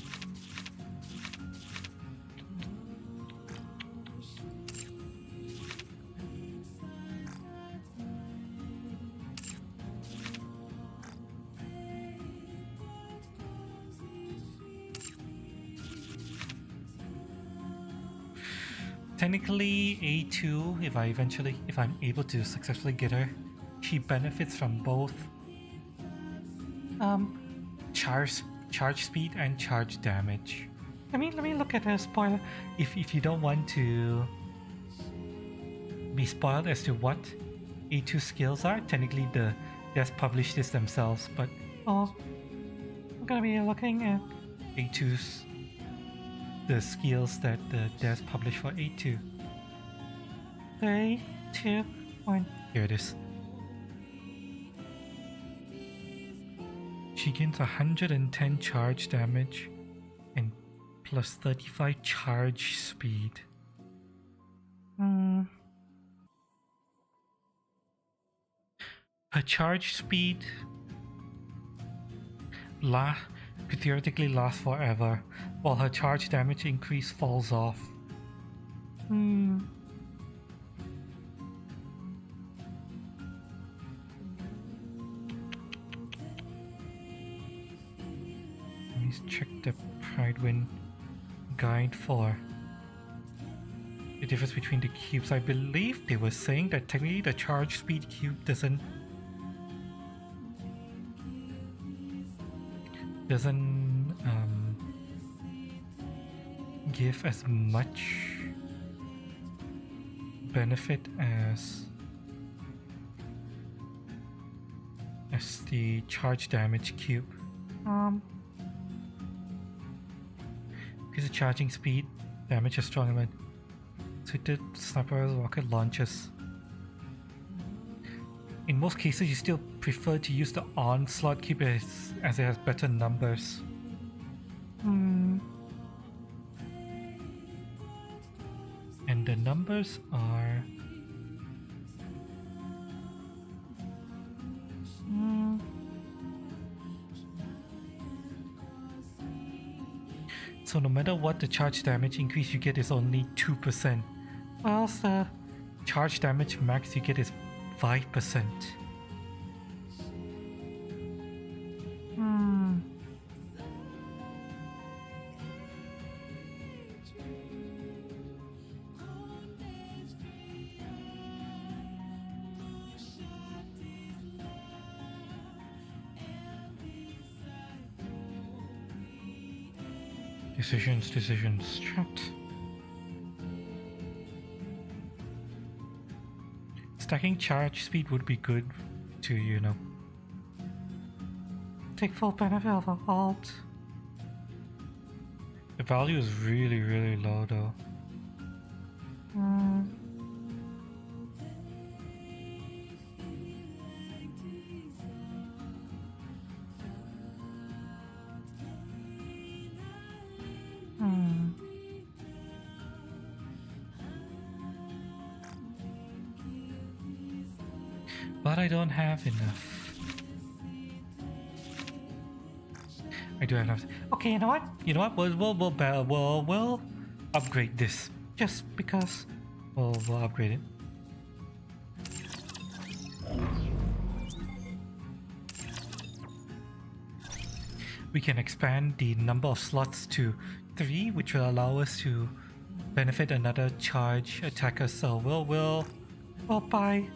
Technically, A2, if I'm able to successfully get her, she benefits from both charge speed and charge damage. Let me look at her spoiler. If you don't want to be spoiled as to what A2 skills are, technically they just publish this themselves, but I'm gonna be looking at A2's the skills that the devs publish for A2. 3, 2, 1. Here it is. She gains 110 charge damage and plus 35 charge speed. Her charge speed could theoretically last forever, while her charge damage increase falls off. Let me check the Pridewind guide for the difference between the cubes. I believe they were saying that technically the charge speed cube doesn't give as much benefit as the charge damage cube. Because the charging speed, damage is strong element. Suited snipers, rocket launchers. In most cases, you still prefer to use the onslaught cube as it has better numbers. Let And the numbers are... So no matter what the charge damage increase you get is only 2%. Whilst the charge damage max you get is 5%. Decisions, chat. Stacking charge speed would be good to, you know, take full benefit of a halt. The value is really, really low though. But I don't have enough. I do have enough. Okay, you know what? We'll upgrade this just because. We'll upgrade it. We can expand the number of slots to 3, which will allow us to benefit another charge attacker. So we'll buy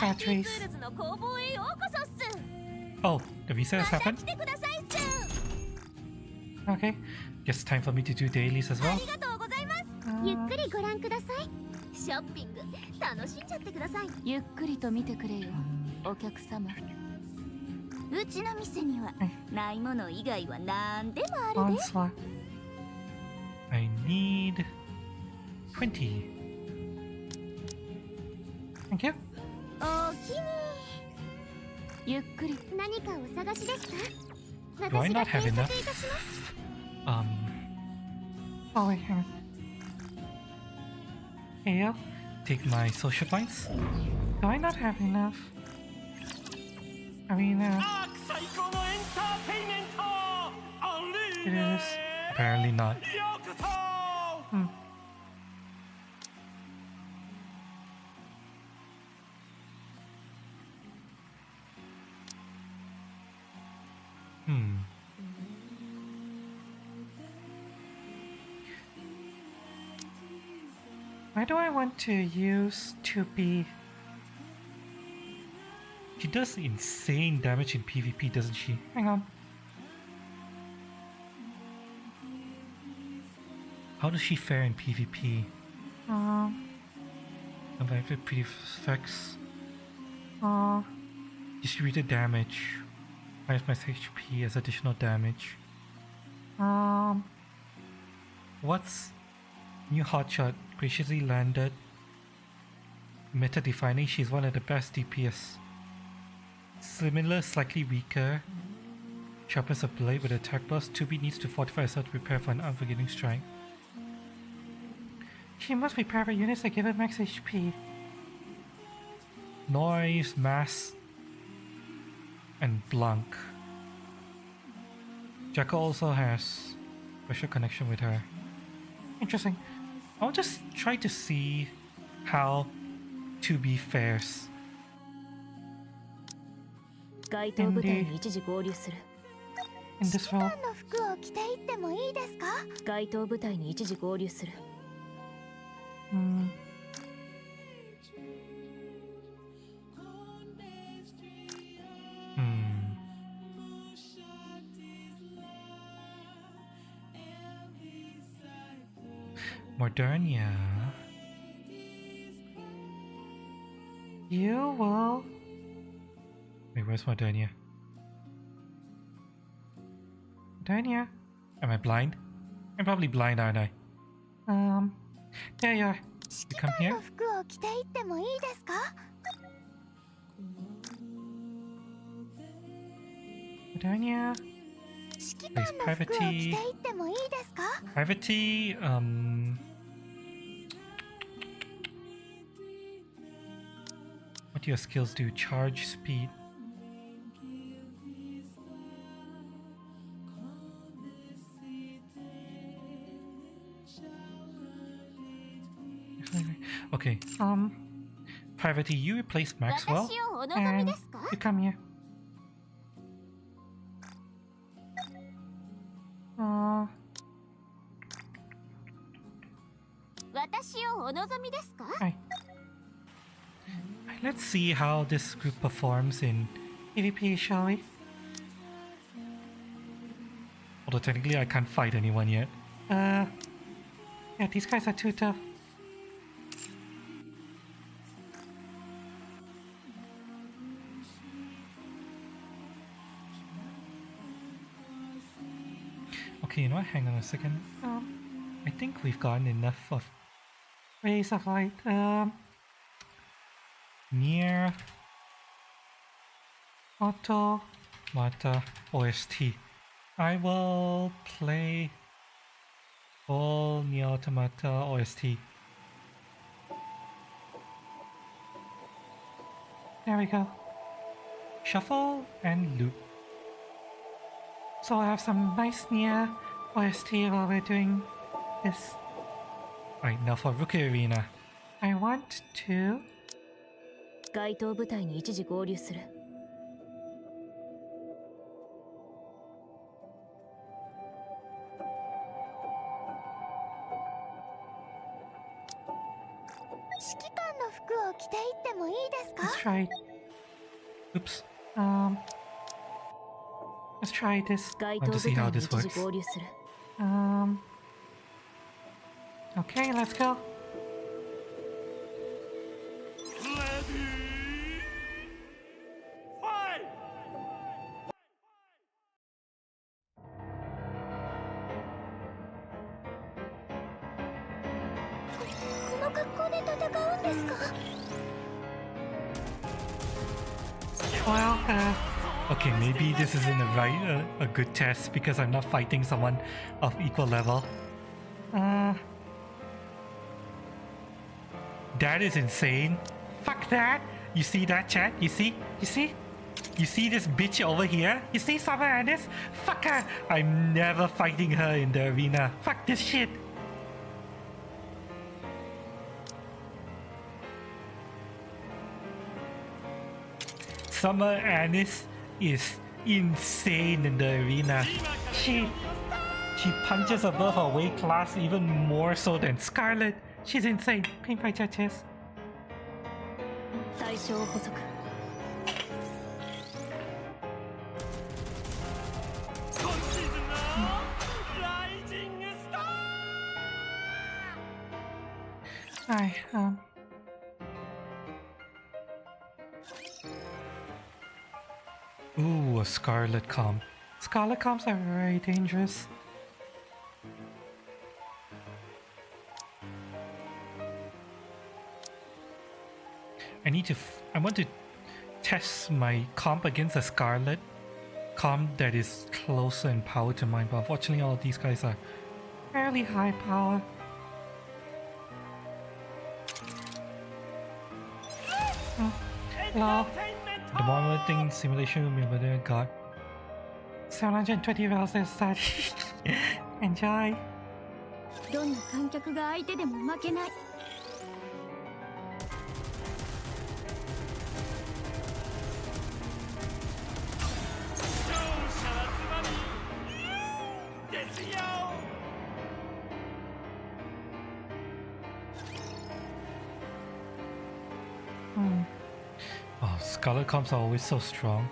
batteries. Oh, the reset has happened? Okay, guess time for me to do dailies as well. ゆっくりご覧ください。ショッピング楽しんじゃってください。ゆっくりと見てくれよ、お客様。うちの店にはないもの以外は何でもあるで。I need 20. Thank you. おおきに。ゆっくり。何かお探しですか？ Do I not have enough? Oh wait, hang on. Here, take my social points. Do I not have enough? I mean, it is apparently not. Why do I want to use 2B? She does insane damage in PvP, doesn't she? Hang on. How does she fare in PvP? Evacuate prefix. Distributed damage. Minus my HP as additional damage. What's new hotshot? Graciously landed. Meta defining, she's one of the best DPS. Similar, slightly weaker. Sharpness of blade with attack burst. 2B needs to fortify herself to prepare for an unforgiving strike. She must prepare for units that give her max HP. Noise, mass, and blank. Jacko also has special connection with her. Interesting. I'll just try to see how 2B fares. In this role. Modernia. You will... Wait, where's Modernia? Modernia? Am I blind? I'm probably blind, aren't I? There you are. You come here? Modernia? Place private tea. Private tea, what do your skills do? Charge speed. Okay, private tea, you replace Maxwell, and you come here. Hi. Let's see how this group performs in PvP, shall we? Although technically I can't fight anyone yet. Yeah, these guys are too tough. Okay, you know what? Hang on a second. I think we've gotten enough of Rays of Light. Near Automata OST. I will play all Nier Automata OST. There we go. Shuffle and loop. So I have some nice Nier OST while we're doing this. Right, now for Rookie Arena. I want to... 該当部隊に一時合流する。指揮官の服を着ていってもいいですか？ Let's try. Oops. Let's try this. I 該 want 当 to 部 see 隊 how に this 一時 works. 合流する。Okay, let's go. Well, okay, maybe this isn't a good test because I'm not fighting someone of equal level. That is insane. Fuck that. You see that, chat? You see? You see? You see this bitch over here? You see Summer Anis? Fuck her. I'm never fighting her in the arena. Fuck this shit. Summer Anis is insane in the arena. She punches above her weight class even more so than Scarlet. She's insane. Paint by judges. 対象補足。Hi, Ooh, a Scarlet Comp. Scarlet Comps are very dangerous. I want to test my comp against a Scarlet comp that is closer in power to mine, but unfortunately all of these guys are fairly high power. Hello. The monitoring simulation room over there got 720 rounds to start. Enjoy. どんな観客が相手でも負けない。Oh, Scarlet comps are always so strong.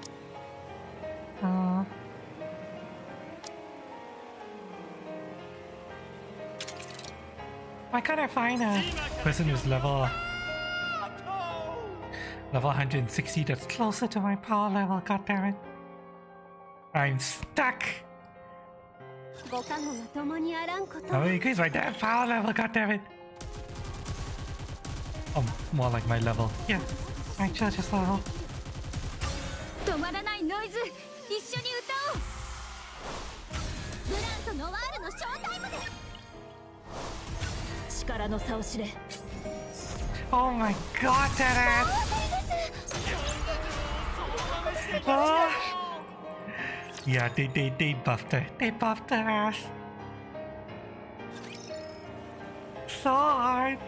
Why can't I find a person who's level 160 that's closer to my power level? God damn it! I'm stuck. ご加護が共にあらんこと。 How do you increase my damn power level? God damn it! Oh, more like my level. Yeah, my church's level. 止まらないノイズ、一緒に歌おう。Oh my god, that ass! Oh. Yeah, they buffed her. They buffed her ass. So hard.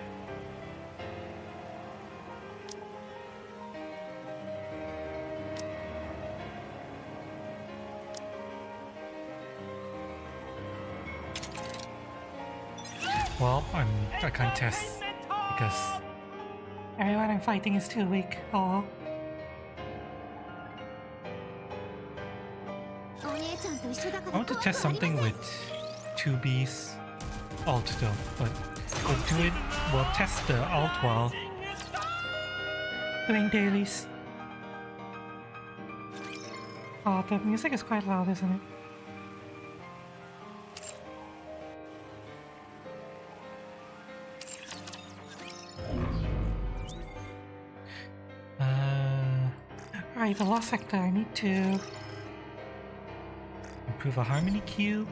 Well, I can't test because everyone I'm fighting is too weak. Oh. I want to test something with 2B's alt though, but we'll test the alt while doing dailies. Oh, the music is quite loud, isn't it? Right, the last sector I need to improve a harmony cube.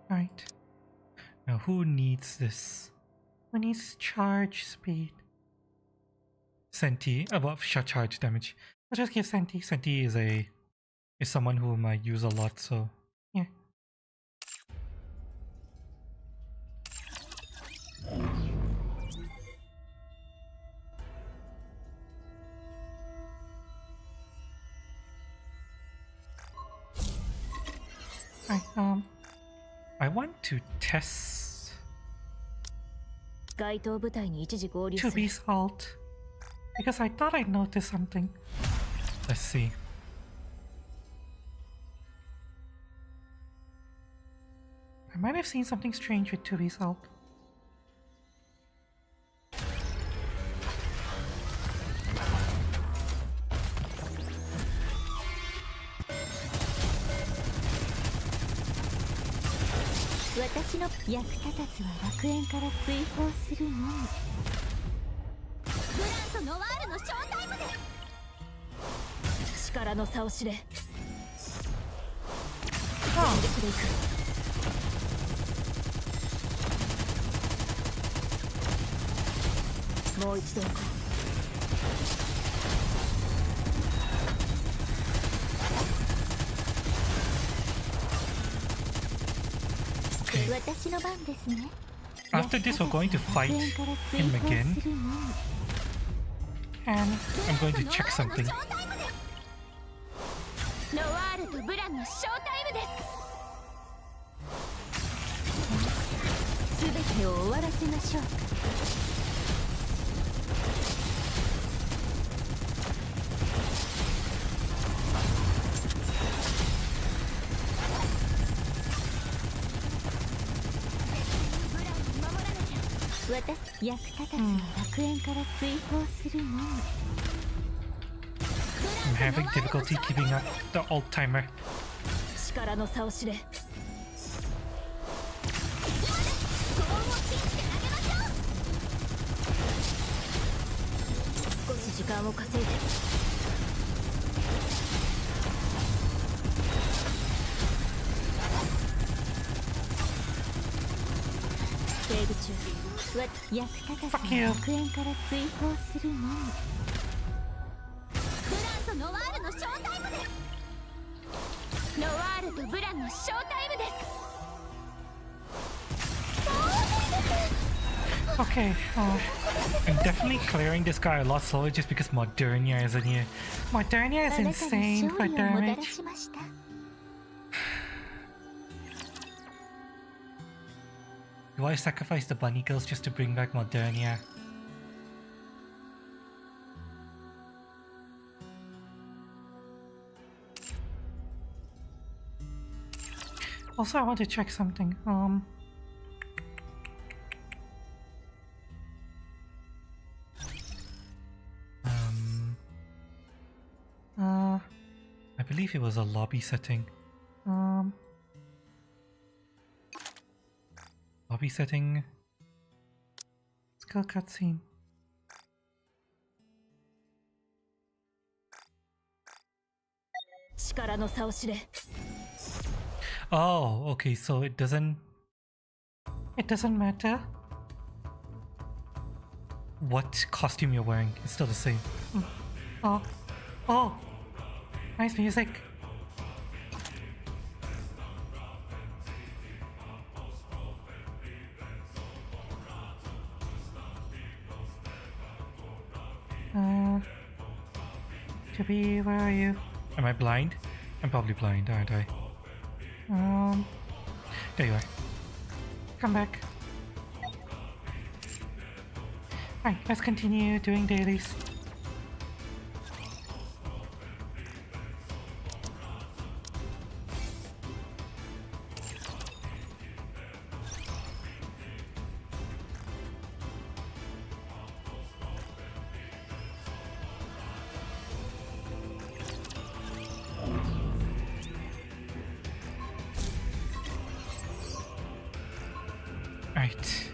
Right. Now who needs this? Who needs charge speed? Senti above charge damage. I'll just give Senti. Senti is someone whom I use a lot, so yeah. Right, I want to test 該当部隊に一時合流する 2B's alt because I thought I noticed something. Let's see. I might have seen something strange with 2B's alt. After this, we're going to fight him again, and I'm going to check something. I'm having difficulty keeping up the alt timer. Fuck you. Okay, I'm definitely clearing this guy a lot slower just because Modernia isn't here. Modernia is insane for damage. Do I sacrifice the bunny girls just to bring back Modernia? Also, I want to check something. I believe it was a lobby setting. Lobby setting. Skill cutscene. Oh, okay, so it doesn't matter what costume you're wearing, it's still the same. Oh, oh, nice music. Chibi, where are you? Am I blind? I'm probably blind, aren't I? There you are. Come back. Alright, let's continue doing dailies. Alright.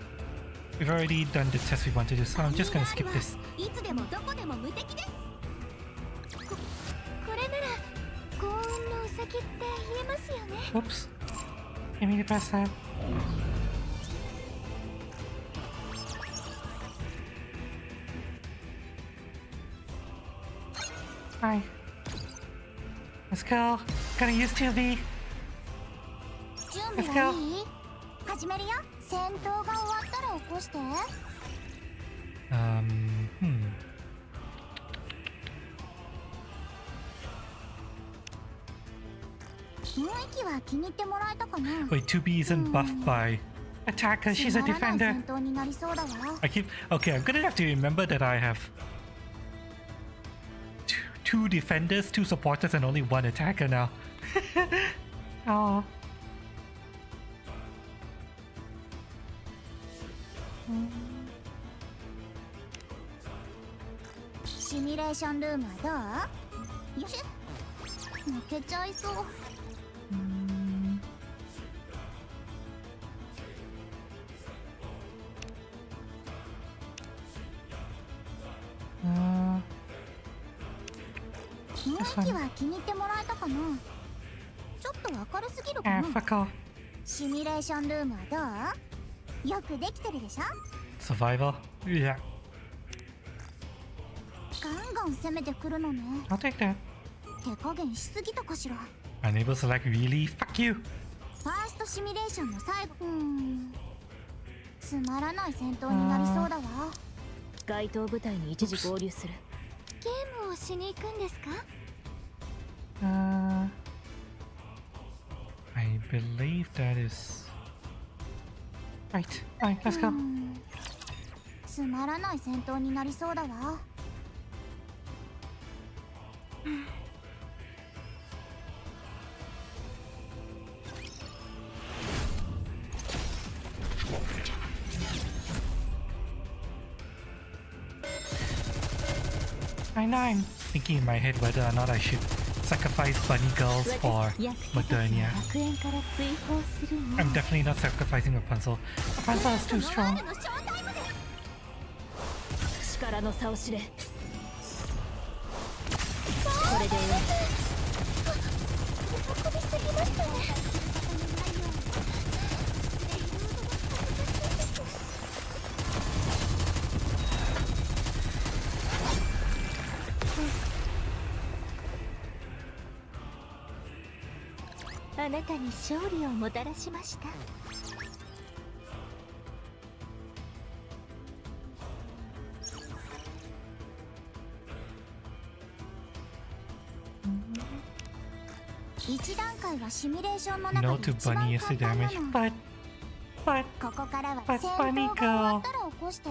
We've already done the test we want to do, so I'm just gonna skip this. いつでもどこでも無敵です。これなら幸運のウサギって言えますよね。 Whoops. Give me the press that. Hi. Let's go. Gonna use 2B. 準備はいい？始めるよ。戦闘が終わったら起こして。雰囲気は気に入ってもらえたかな。 Wait, 2B isn't buffed by attacker, she's a つまらない defender. 戦闘になりそうだわ。 I keep... Okay, I'm gonna have to remember that I have two defenders, 2 supporters, and only 1 attacker now. Oh. シミュレーションルームはどう？よし、負けちゃいそう。雰囲気は気に入ってもらえたかな。ちょっと明るすぎるか Ah, な。 fuck off. シミュレーションルームはどう？よくできてるでしょ。 Survival? Yeah. ガンガン攻めてくるのね。 I'll take that. 手加減しすぎたかしら。 Unable to select, really? Fuck you! ファーストシミュレーションの最後。つまらない戦闘になりそうだわ。該当部隊に一時合流する。ゲームをしに行くんですか？ I believe that is... Right, alright, let's go. つまらない戦闘になりそうだわ。I know I'm thinking in my head whether or not I should sacrifice bunny girls for Modernia. I'm definitely not sacrificing Rapunzel. Rapunzel is too strong. 力の差を知れ。これで喜びすぎましたね。あなたに勝利をもたらしました。一段階はシミュレーションの中 No で to 一番 bunny 簡 is the 単な damage, の。 but ここからは but 戦闘 bunny が終わ girl. ったら起こして。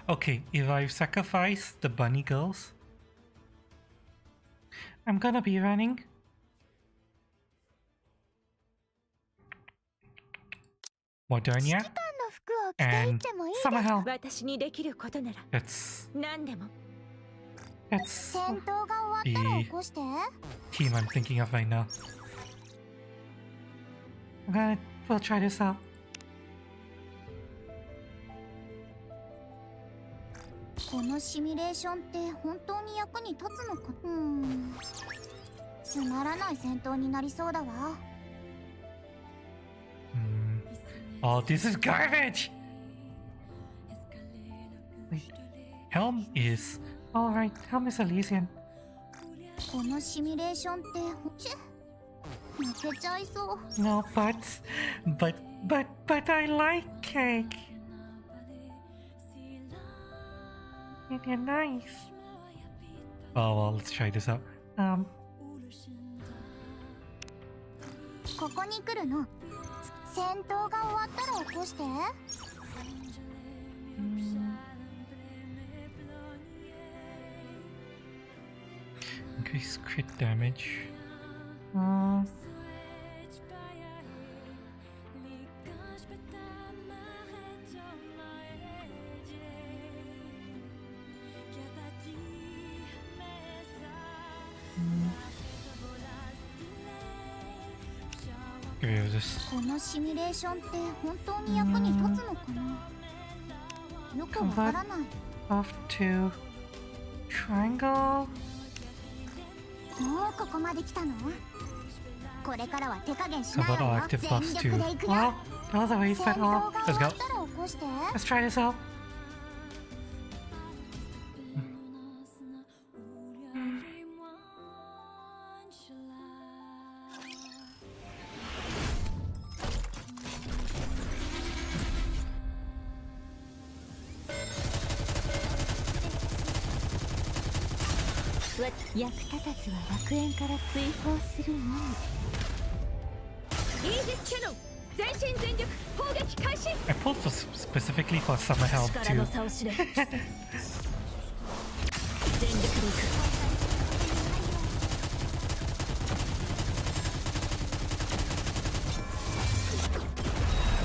Okay, if I sacrifice the bunny girls, I'm gonna be running. Modernia 指揮官の服を着ていっ and てもいいですか？ Summerhill. 私にできることなら That's 何でも。 戦闘が終わったら起こして。 team I'm thinking of right now. We'll try this out. このシミュレーションって本当に役に立つのか。つまらない戦闘になりそうだわ。Oh, this is garbage! Wait, Helm is... Alright, Helm is Elysian. このシミュレーションって負けちゃいそう。 No, but I like cake. You're nice. Oh well, let's try this out. ここに来るの。戦闘が終わったら起こして。Increase crit damage. Get rid of this. このシミュレーションって本当に役に立つのかな。よくわからない。 Off to triangle. もうここまで来たの？これからは手加減しない How わ about よ。 active 全 buffs 力 too? でいくよ。 Oh, all the way 戦 but 闘が oh, 終 let's わ go. ったら起こして。 Let's try this out.「役立たずは楽園から追放するのみ」「イージスキャノン全身全力砲撃開始」 I pulled specifically for summer help 力の too. 差を知れ全力でいく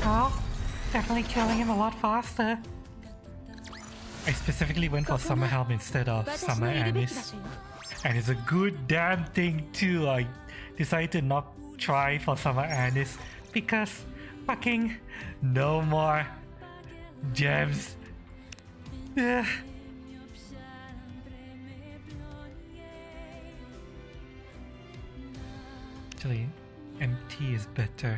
Oh, definitely killing him a lot faster. I specifically went for summer helm instead of 私 summer のいるべき場 Anis. 所よ And it's a good damn thing too. I decided to not try for summer Anis because fucking no more gems. Ugh. Actually, MT is better.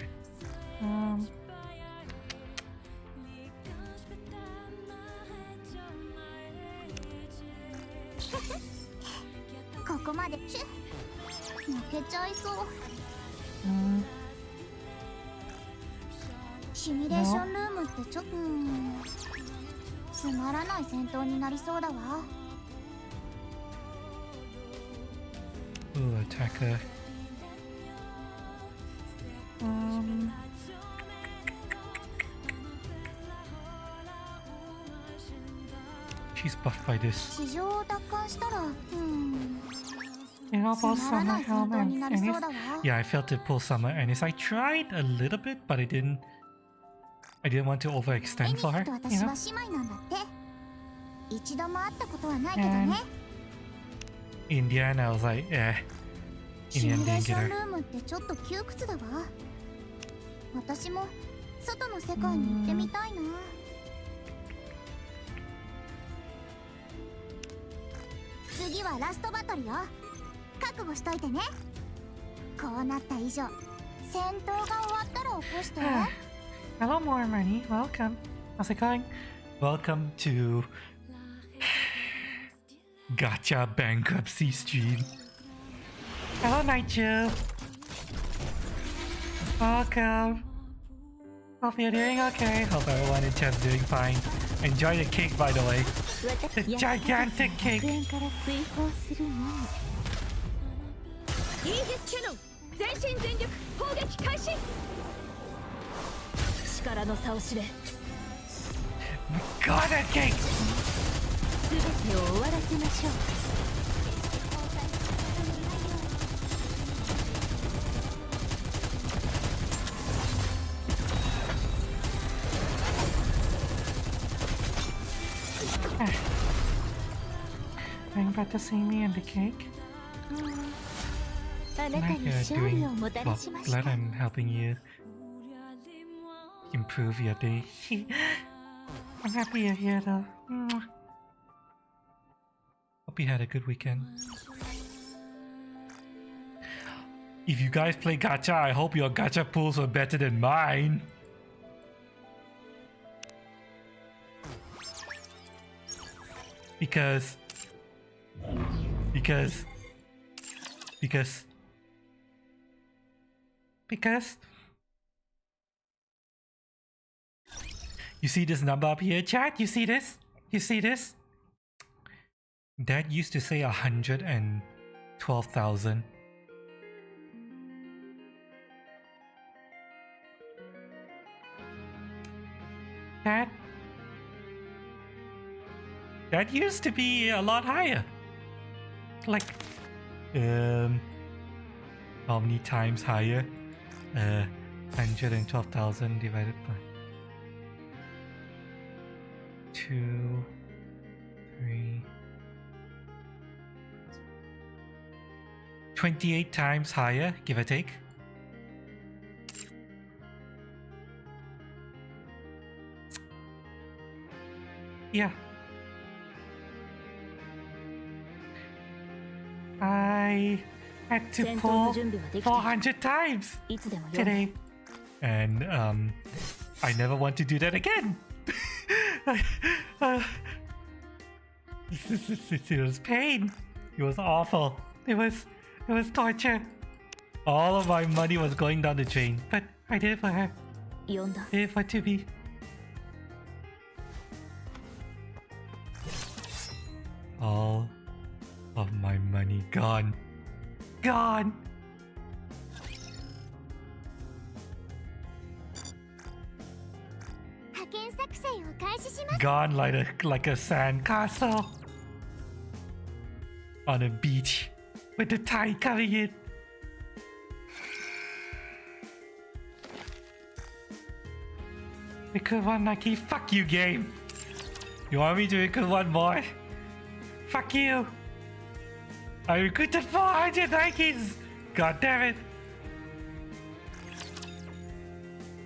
ここまで。負けちゃいそう。シミュレーションルームってちょっとつまらない戦闘になりそうだわ。 Ooh, attacker. She's buffed by this. 地上を奪還したら、You know, both つまらな summer い戦 helm 闘に and なりそう Anis. だわ。 Yeah, I failed to pull summer Anis. I tried a little bit, but I didn't want to エ overextend ニ for ッ her. クと You 私 know. は姉妹なんだって。一度も会ったことはないけどね。 In the end, I was like, eh. シ In ミ the ュ end, レー didn't シ get ョン her. ルームってちょっと窮屈だわ。私も外の世界に行ってみたいな。次はラストバトルよ。覚悟しといてね。こうなった以上、戦闘が終わったら起こして。 Hello, more money. Welcome. How's it going? Welcome to Gacha Bankruptcy Stream. Hello, Nigel. Welcome. Hope you're doing okay. Hope everyone in chat's doing fine. Enjoy the cake, by the way. The gigantic 楽 cake. 園から追放するのみイージスキャノン全身全力砲撃開始力の差を知れ Got a cake. 全てを終わらせましょう Are you about to see me and the cake? あなた Like に you're 勝利を doing. もた Well, らしまし glad た I'm helping you improve your day. I'm happy you're here though. Hope you had a good weekend. If you guys play gacha, I hope your gacha pulls are better than mine. Because you see this number up here, chat? You see this? You see this? That used to say 112,000. That used to be a lot higher. Like, how many times higher? 112,000 divided by 2, 3, 28 times higher, give or take. Yeah. I had to pull 400 times today. And I never want to do that again. It was pain. It was awful. It was torture. All of my money was going down the drain, but I did it for her. Did it for Tubi. All of my money gone. Gone! Gone like a sand castle on a beach with the tide coming in. Recruit one Nikke. Fuck you, game. You want me to recruit one more? Fuck you. I recruited 400 Nikkes. God damn it.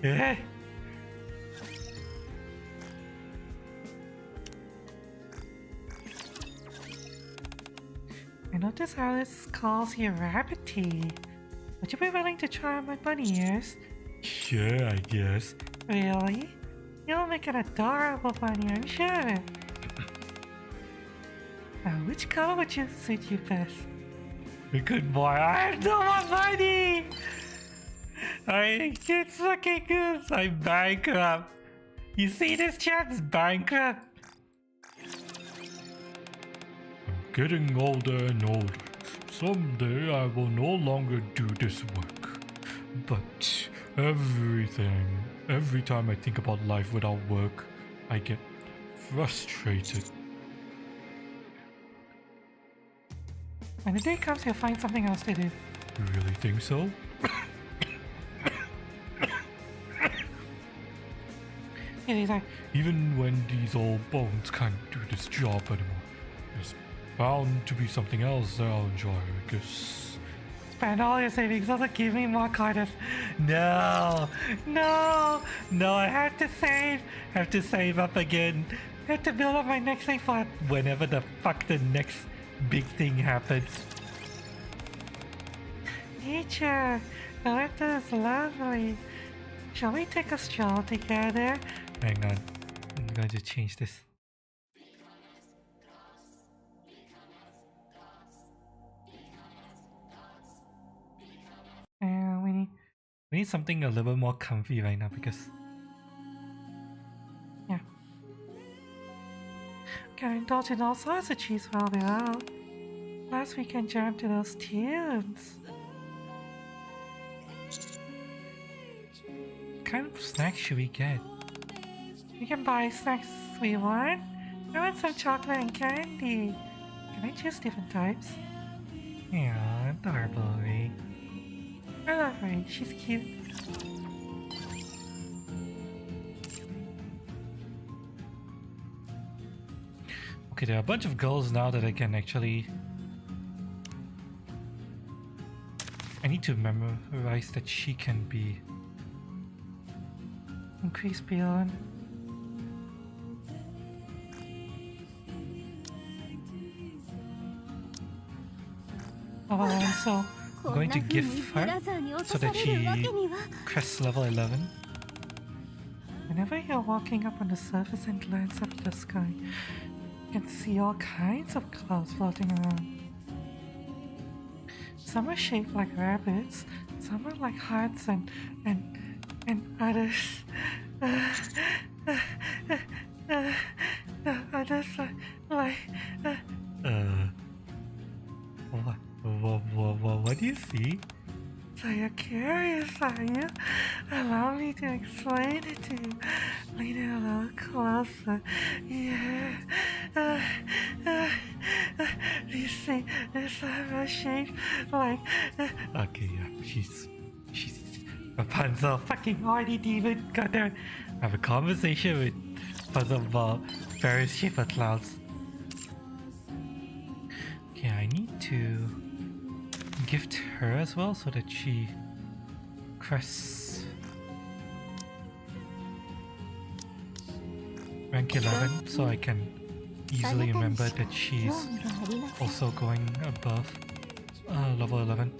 Yeah. I notice Alice calls you Rabbity. Would you be willing to try on my bunny ears? Sure, I guess. Really? You'll make an adorable bunny, I'm sure. Now, which color would you suit you best? Good boy, I have no more money! It's fucking good. I'm bankrupt. You see this, chat? It's bankrupt. I'm getting older and older. Someday I will no longer do this work. But every time I think about life without work, I get frustrated. When the day comes, you'll find something else to do. You really think so? Even when these old bones can't do this job anymore, there's bound to be something else that I'll enjoy, I guess. Spend all your savings, doesn't give me more quarters. No, I have to save up again. I have to build up my next thing for whenever the fuck the next big thing happens. Nature, the weather is lovely. Shall we take a stroll together? Hang on, I'm going to change this. We need something a little bit more comfy right now because yeah. Can indulge in all sorts of cheese while we're out. Plus we can jam to those tunes. What kind of snacks should we get? We can buy snacks we want. I want some chocolate and candy. Can I choose different types? Yeah, adorable Ray. I love Ray, she's cute. Okay, there are a bunch of girls now that I can actually... I need to memorize that she can be... increased beyond. level 11, so I'm going to gift her so that she crests level 11. Whenever you're walking up on the surface and glance up at the sky, you can see all kinds of clouds floating around. Some are shaped like rabbits, some are like hearts, and others, others like. What do you see? So you're curious, are you? Allow me to explain it to you. Lean in a little closer. Yeah. You see, this are shaped like. Okay, yeah, she's Rapunzel, fucking horny demon. Goddamn. I have a conversation with Rapunzel about various shape of clouds. Okay, I need to gift her as well so that she crests rank 11 so I can easily remember that she's also going above level 11.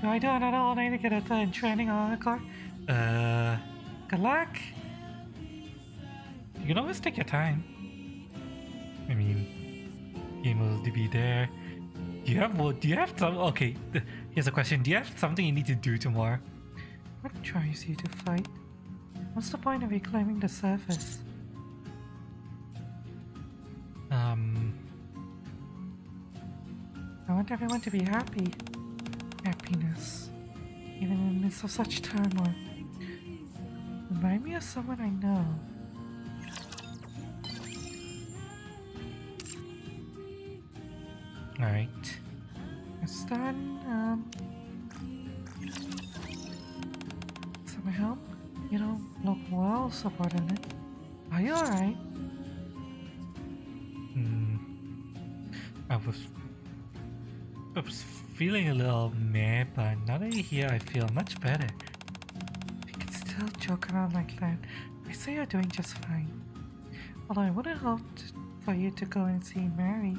Do I do another all-night to get it in training on the car? Good luck! You can always take your time. I mean, game will be there. Do you have some? Okay, here's a question. Do you have something you need to do tomorrow? What drives you to fight? What's the point of reclaiming the surface? I want everyone to be happy. Happiness. Even in the midst of such turmoil. Remind me of someone I know. Alright. It's done. Some help? You don't look well, subordinate. Are you alright? I was feeling a little meh, but now that you're here, I feel much better. You can still joke around like that. I say you're doing just fine. Although I would have hoped for you to go and see Mary.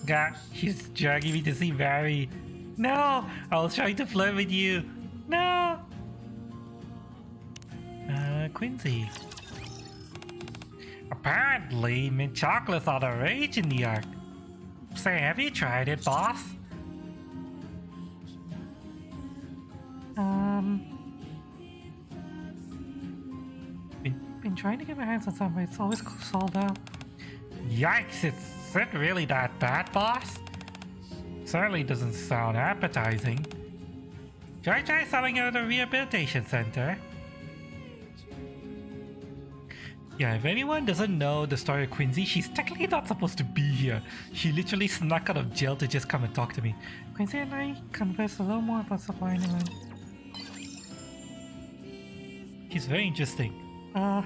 God, she's dragging me to see Mary. No! I was trying to flirt with you. No! Quincy. Apparently, mint chocolates are the rage in New York. Say, have you tried it, boss? Been trying to get my hands on some, but it's always sold out. Yikes, is it really that bad, boss? Certainly doesn't sound appetizing. Try selling it at a rehabilitation center. Yeah, if anyone doesn't know the story of Quincy, she's technically not supposed to be here. She literally snuck out of jail to just come and talk to me. Quincy and I conversed a little more about supply and demand. She's very interesting. I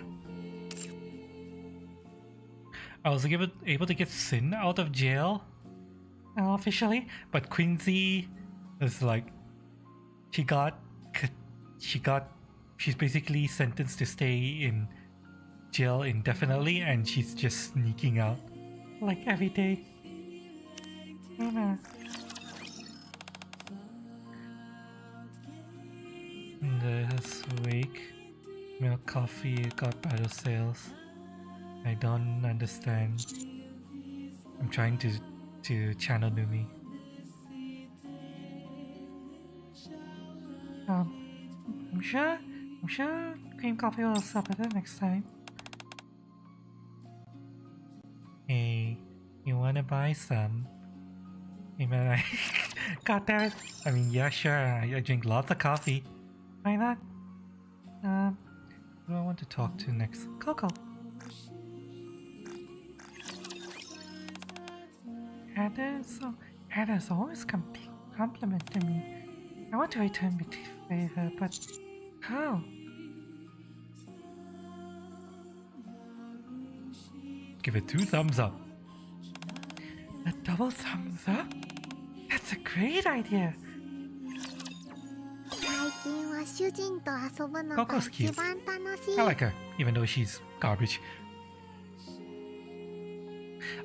was able to get Sin out of jail officially, but Quincy is like, she's basically sentenced to stay in jail indefinitely, and she's just sneaking out like every day. This week, milk coffee got better sales. I don't understand. I'm trying to channel Numi. I'm sure cream coffee will sell better next time. Hey, you wanna buy some? Hey man, God damn it. I mean, yeah, sure, I drink lots of coffee. Why not? Who do I want to talk to next? Coco. Heather's always complimenting me. I want to return the favor, but how? Give it 2 thumbs up. A double thumbs up? That's a great idea. Coco's cute. I like her, even though she's garbage.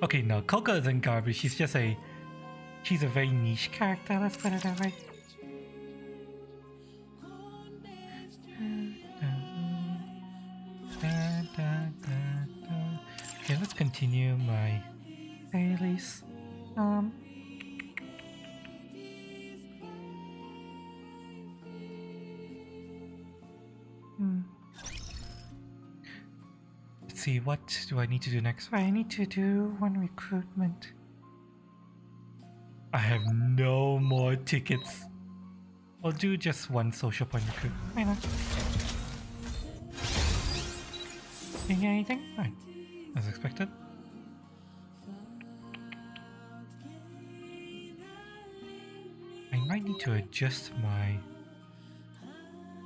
Okay, no, Coco isn't garbage. She's a very niche character. Let's put it that way. Okay, let's continue my dailies. Let's see, what do I need to do next? I need to do one recruitment. I have no more tickets. I'll do just one social point recruit. Why not? Didn't get anything? Fine. As expected. I might need to adjust my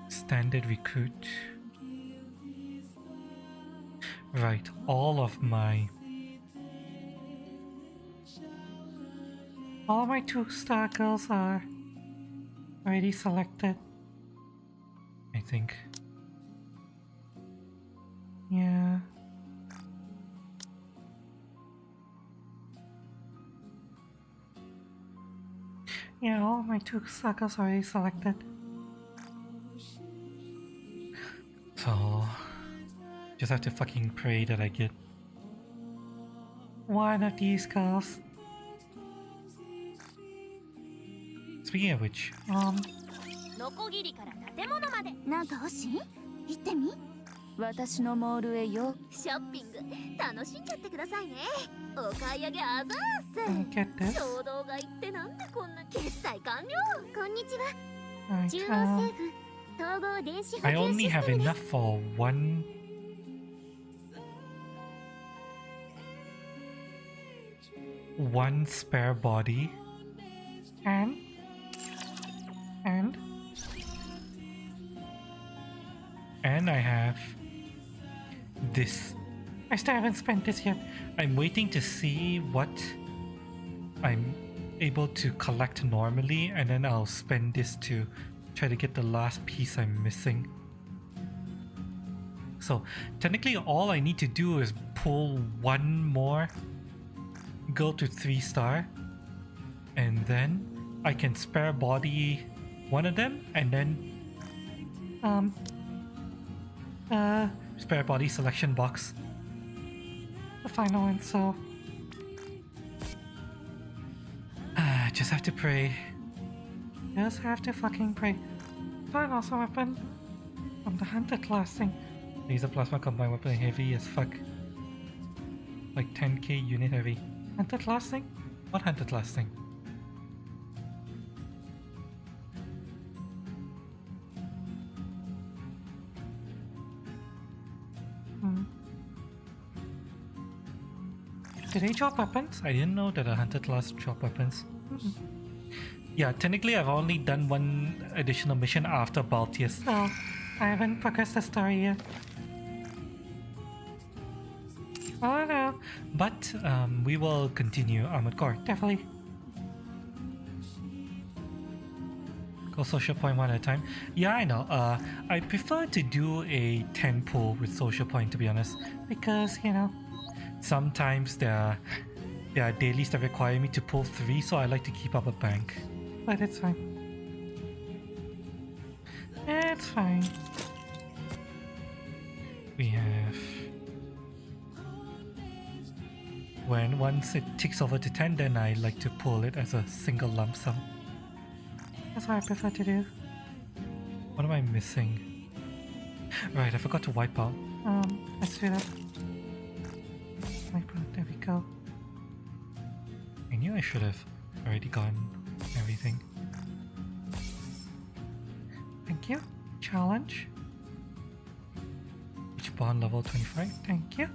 standard recruit. Right, all my 2-star girls are already selected, I think. Yeah. Yeah, all my 2-star girls are already selected. So just have to fucking pray that I get one of these girls. Speaking of which, ノコギリから建物までなんか欲しい？行ってみ？私のモールへよショッピング楽しんじゃってくださいね。お買い上げあざー get す this. 衝動買いってなんでこんな決済完了。こんにちは。 Right, 中央政府統合電子補 I 給 only シス have テムで enough す。 for one spare body and I have this. I still haven't spent this yet. I'm waiting to see what I'm able to collect normally, and then I'll spend this to try to get the last piece I'm missing. So technically all I need to do is pull one more girl to 3-star, and then I can spare body one of them, and then spare body selection box the final one. So just have to pray. Just have to fucking pray. Find also weapon from the hunter class thing. Laser plasma combined weapon heavy as fuck. Like 10k unit heavy. Hunter class thing? What hunter class thing? Did they drop weapons? I didn't know that a hunter class drop weapons. Yeah, technically I've only done one additional mission after Baltius, so I haven't progressed the story yet. Oh no. But we will continue Armored Core, definitely. Go social point one at a time. Yeah, I know. I prefer to do a 10 pull with social point, to be honest, because, you know, sometimes there are dailies that require me to pull 3, so I like to keep up a bank. But it's fine. It's fine. We have... once it ticks over to 10, then I like to pull it as a single lump sum. That's what I prefer to do. What am I missing? Right, I forgot to wipe out. Let's do that. Wipe out, there we go. I knew I should have already gotten everything. Thank you. Challenge. Each bond level 25. Thank you.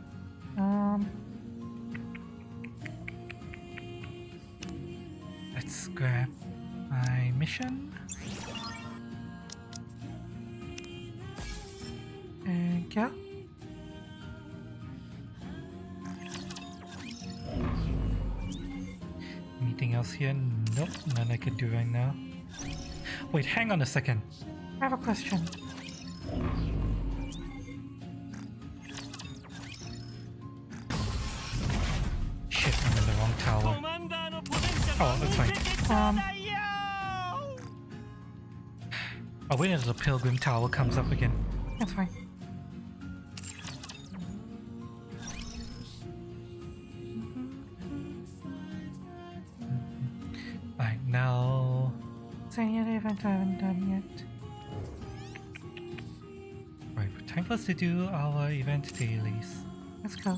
Let's grab my mission. Thank you. Anything else here? Nope, none I can do right now. Wait, hang on a second. I have a question. Shit. Oh, that's fine. I'll wait until the Pilgrim Tower comes up again. That's fine. Right, now... Senior event I haven't done yet. Right, time for us to do our event dailies. Let's go.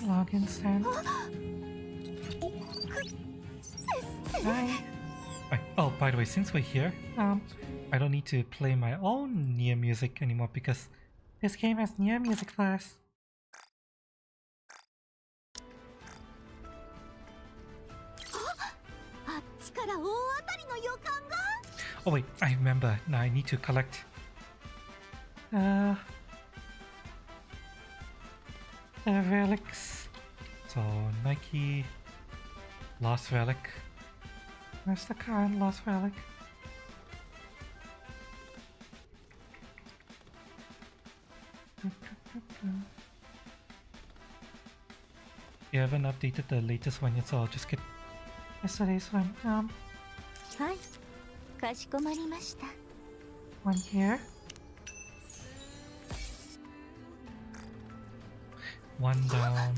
Login stand. Hi. Right. Oh, by the way, since we're here, I don't need to play my own Nier music anymore because this game has Nier music for us. Oh wait, I remember. Now I need to collect the relics. So Nikke, Lost Relic. Where's the current Lost Relic? You haven't updated the latest one yet, so I'll just get yesterday's one. One here. One down.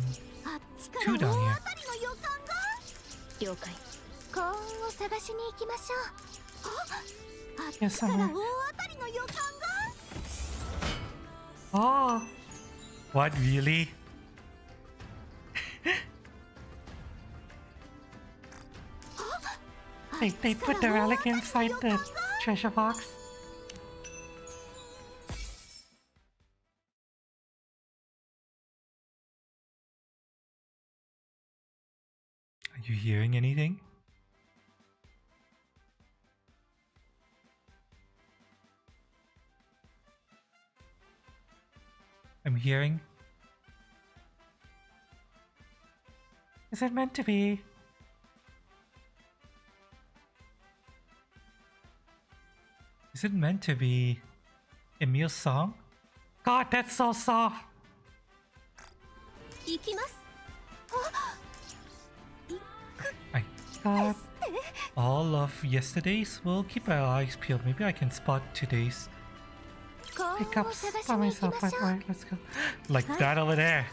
Two down here. Yes, somewhere. Oh! What, really? They put the relic inside the treasure box? Are you hearing anything? I'm hearing. Is it meant to be? Is it meant to be Emil's song? God, that's so soft! I got all of yesterday's. We'll keep our eyes peeled. Maybe I can spot today's pickups by myself. Right, let's go. Like that over there.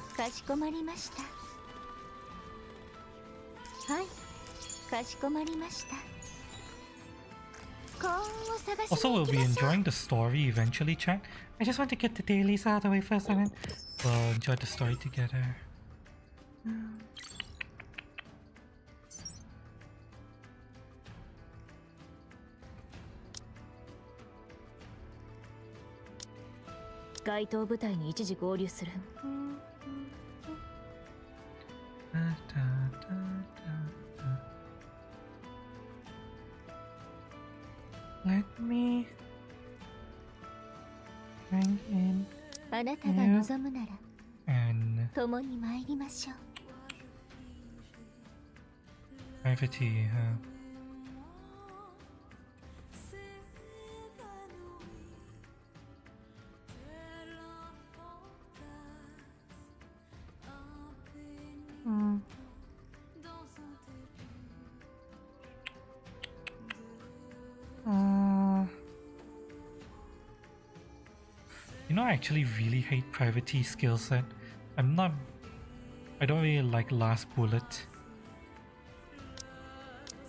Also, we'll be enjoying the story eventually, chat. I just want to get the dailies out of the way first and then we'll enjoy the story together. Let me bring in you and gravity, huh? You know, I actually really hate Private's skill set. I don't really like Last Bullet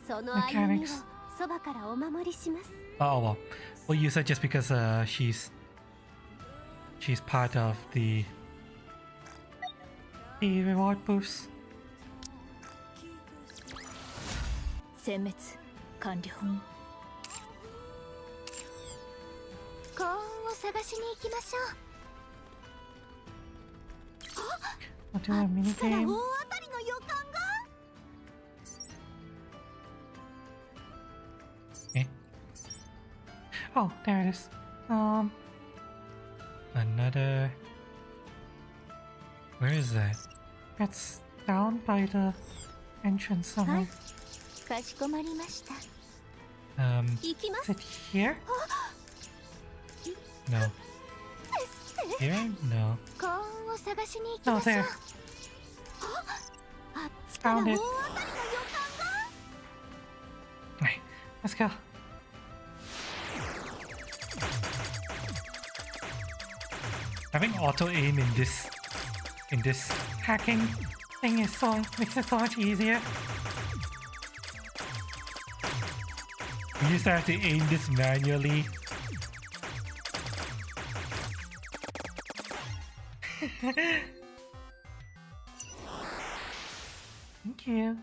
mechanics. Oh well, we'll use her just because she's part of the reward boosts. I'll do a mini game. Eh? Oh, there it is. Another. Where is that? That's down by the entrance somewhere. かしこまりました。 Is it here? No. Here? No. 幸運を探しに行きま No, しょう。 there. あっちから大 Found 当たり it. の予感が。 Right, let's go. Having auto aim in this hacking thing is makes it so much easier. We used to have to aim this manually. Thank you.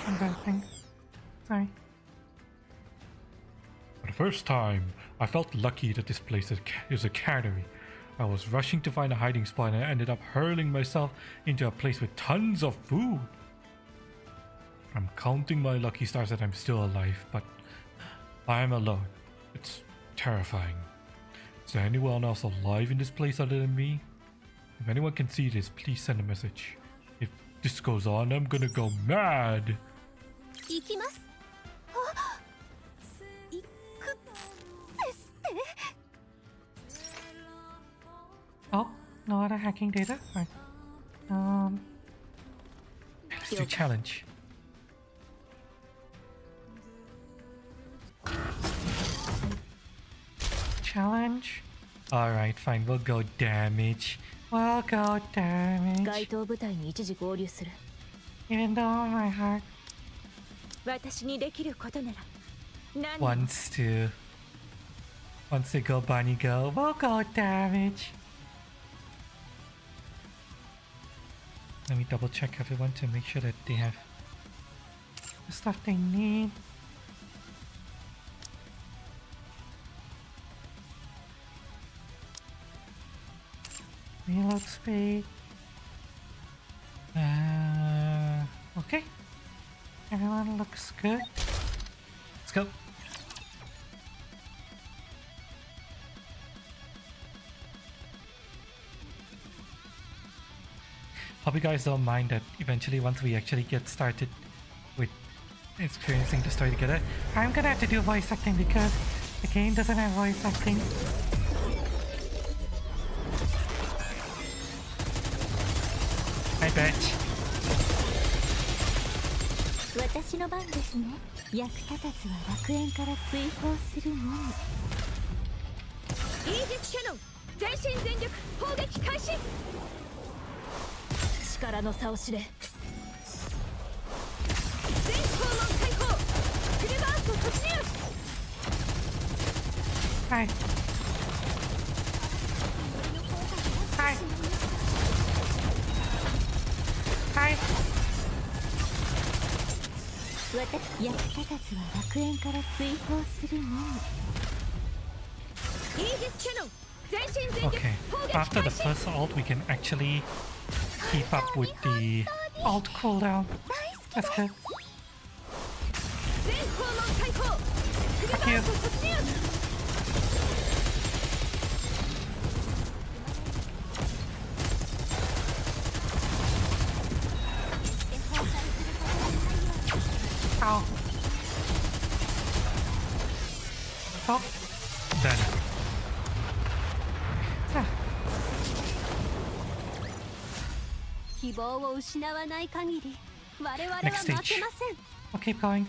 One bad thing. Sorry. For the first time, I felt lucky that this place is a cannery. I was rushing to find a hiding spot and I ended up hurling myself into a place with tons of food. I'm counting my lucky stars that I'm still alive, but I am alone. It's terrifying. Is there anyone else alive in this place other than me? If anyone can see this, please send a message. If this goes on, I'm gonna go mad. 行きます。あ、行くですって。 Oh, no other hacking data? Fine. Let's do challenge. Challenge? Alright, fine, we'll go damage. We'll go 該 damage. 当部隊に一時合流する。 Even though my heart 私にできることなら何 wants to go bunny go, we'll go damage. Let me double check everyone to make sure that they have the stuff they need. Reload speed. Okay. Everyone looks good. Let's go. Hope you guys don't mind that eventually once we actually get started with experiencing the story together, I'm gonna have to do voice acting because the game doesn't have voice acting. I bet. 私の番ですね。役立たずは楽園から追放するのみ。イージスキャノン全身全力砲撃開始。力の差を知れ。全訪問開放。クレバース突入。Hi. Hi. Hi. 私役立たずは楽園から追放するのみ。イージスキャノン全身全力 Okay. 砲撃 After the 開始。 first ult, we can actually keep up with the ult cooldown. That's good. 全訪問開放。クレバ Fuck you. ース突入。 Ow. Oh. Done. Ah. 希望を失わない限り我々は Next 負け stage. ません。 I'll keep going.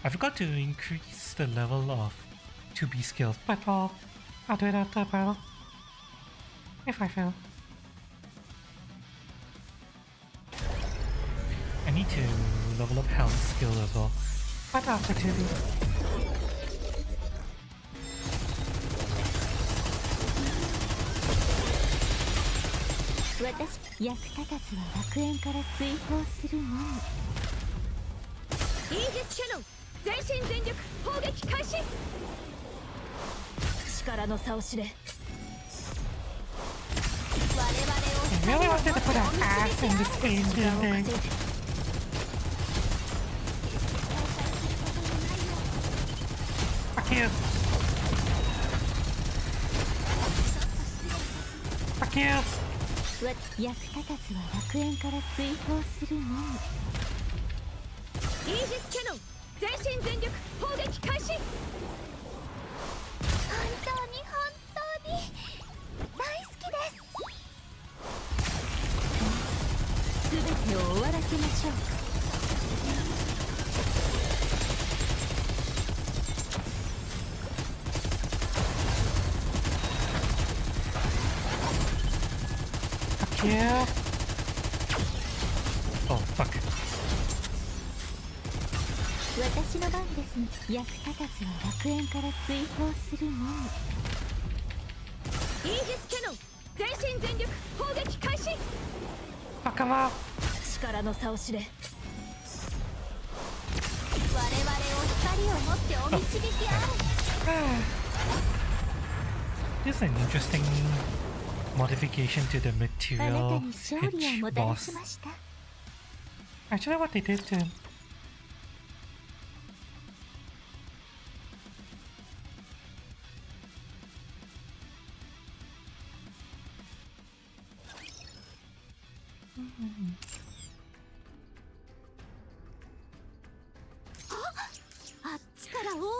I forgot to increase the level of 2B skills, but I'll do it after battle. If I fail. I need to level up health skill as well, but after 2B. 私役立たずは楽園から追放するのみ。イージスキャノン全身全力砲撃開始。力の差を知れ。 I really wanted to put an ass in this game, didn't they? Fuck you. Fuck you! 役立たずは楽園から追放するのみ。イージスキャノン全身全力砲撃開始。本当に大好きです。全てを終わらせましょう。Yeah. Oh, fuck. 私の番ですね。役立たずは楽園から追放するのみ。イージスキャノン全身全力砲撃開始。 Fuck him up. 力の差を知れ。我々を光を持ってお導きあれ。This is an interesting modification to the あなた material に勝利を hitch もたら boss. しました。 Actually, what they did to him.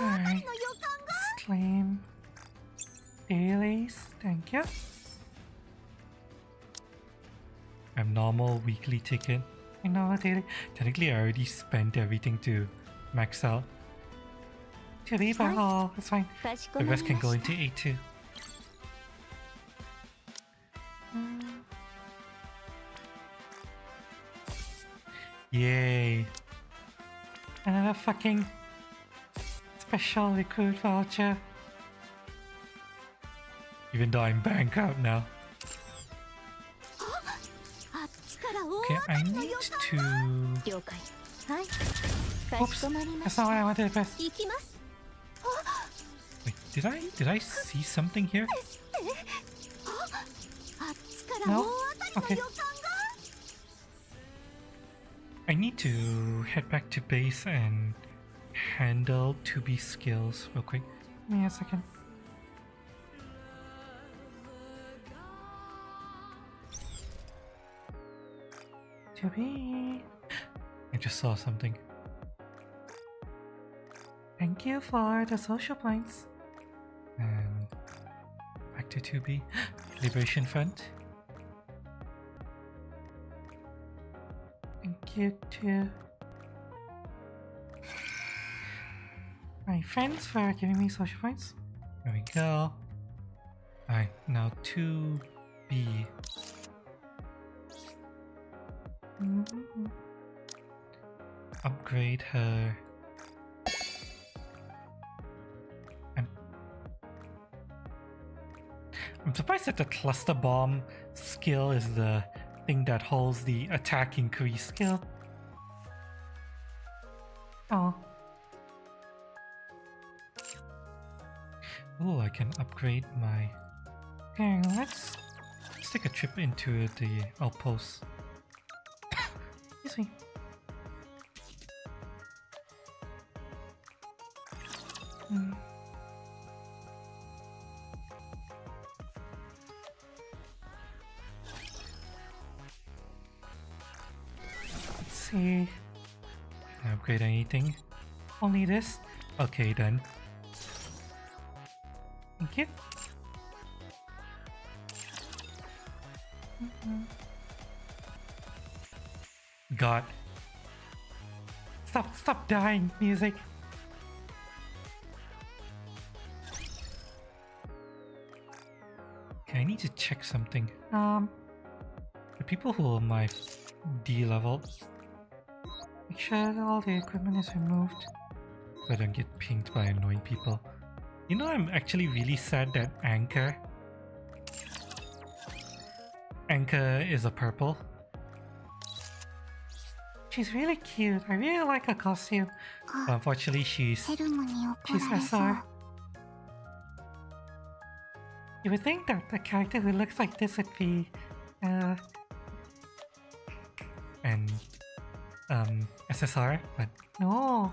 Alright. Claim dailies. Thank you. I'm normal weekly ticket. I know daily. Technically, I already spent everything to max out. Chili, but oh, it's fine. かしこ The まり rest can ま go した。 into A2. Yay. Another fucking special recruit voucher. Even though I'm bankrupt now. Okay, I need to... 了解。はい。か Oops, しこまりま that's した。 not what I wanted to press. 行きます。 Wait, did I see something here? あっちから大 No? 当たり Okay. の予感が。 I need to head back to base and handle 2B skills real quick. Give me a second. B. I just saw something. Thank you for the social points. And back to 2B. Liberation Front. Thank you to my friends for giving me social points. There we go. Alright, now 2B. Upgrade her. I'm surprised that the cluster bomb skill is the thing that holds the attack increase skill. Oh. Oh, I can upgrade my... Okay, let's take a trip into the outpost. Excuse me. Let's see. Can I upgrade anything? Only this? Okay then. Thank you. God. Stop dying, music. Okay, I need to check something. The people who are my D level, make sure that all the equipment is removed so I don't get pinged by annoying people. You know, I'm actually really sad that Anchor is a purple. She's really cute. I really like her costume. But unfortunately, she's ヘルムに怒られそう SR. You would think that a character who looks like this would be an SSR, but no.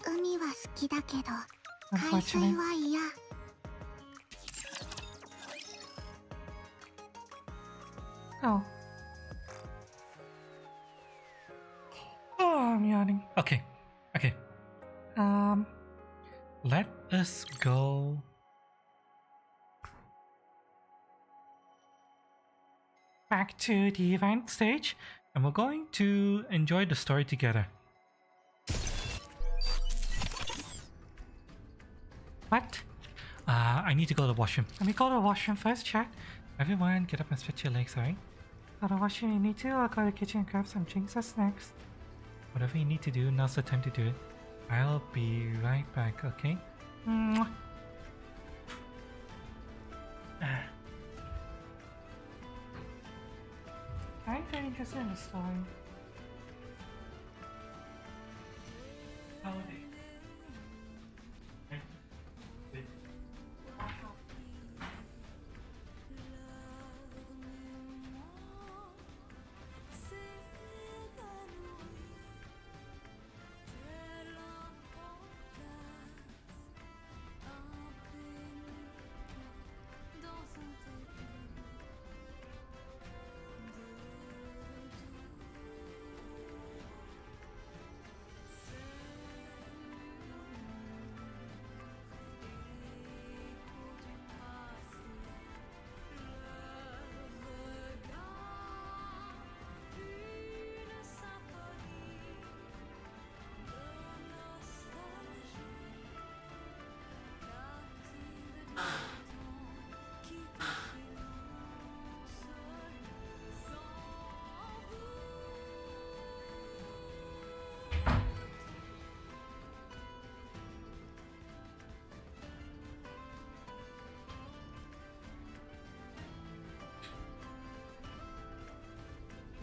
海は好きだけど海水 Unfortunately. は嫌。Oh. Oh, I'm yawning. Okay. Okay. Let us go. Back to the event stage, and we're going to enjoy the story together. What? I need to go to the washroom. Let me go to the washroom first, chat. Everyone, get up and stretch your legs, alright? Go to the washroom you need to. I'll go to the kitchen and grab some drinks or snacks. Whatever you need to do, now's the time to do it. I'll be right back, okay? Mwah. I'm very interested in the story. Holiday.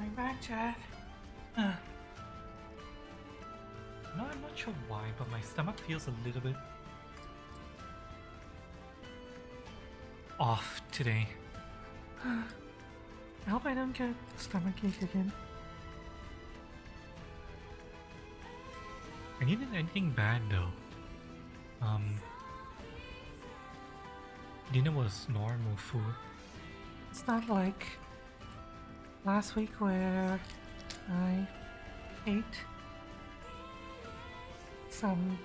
I'm back, Chad. No, I'm not sure why, but my stomach feels a little bit off today. I hope I don't get stomachache again. I didn't eat anything bad though. Dinner was normal food. It's not like last week where I ate some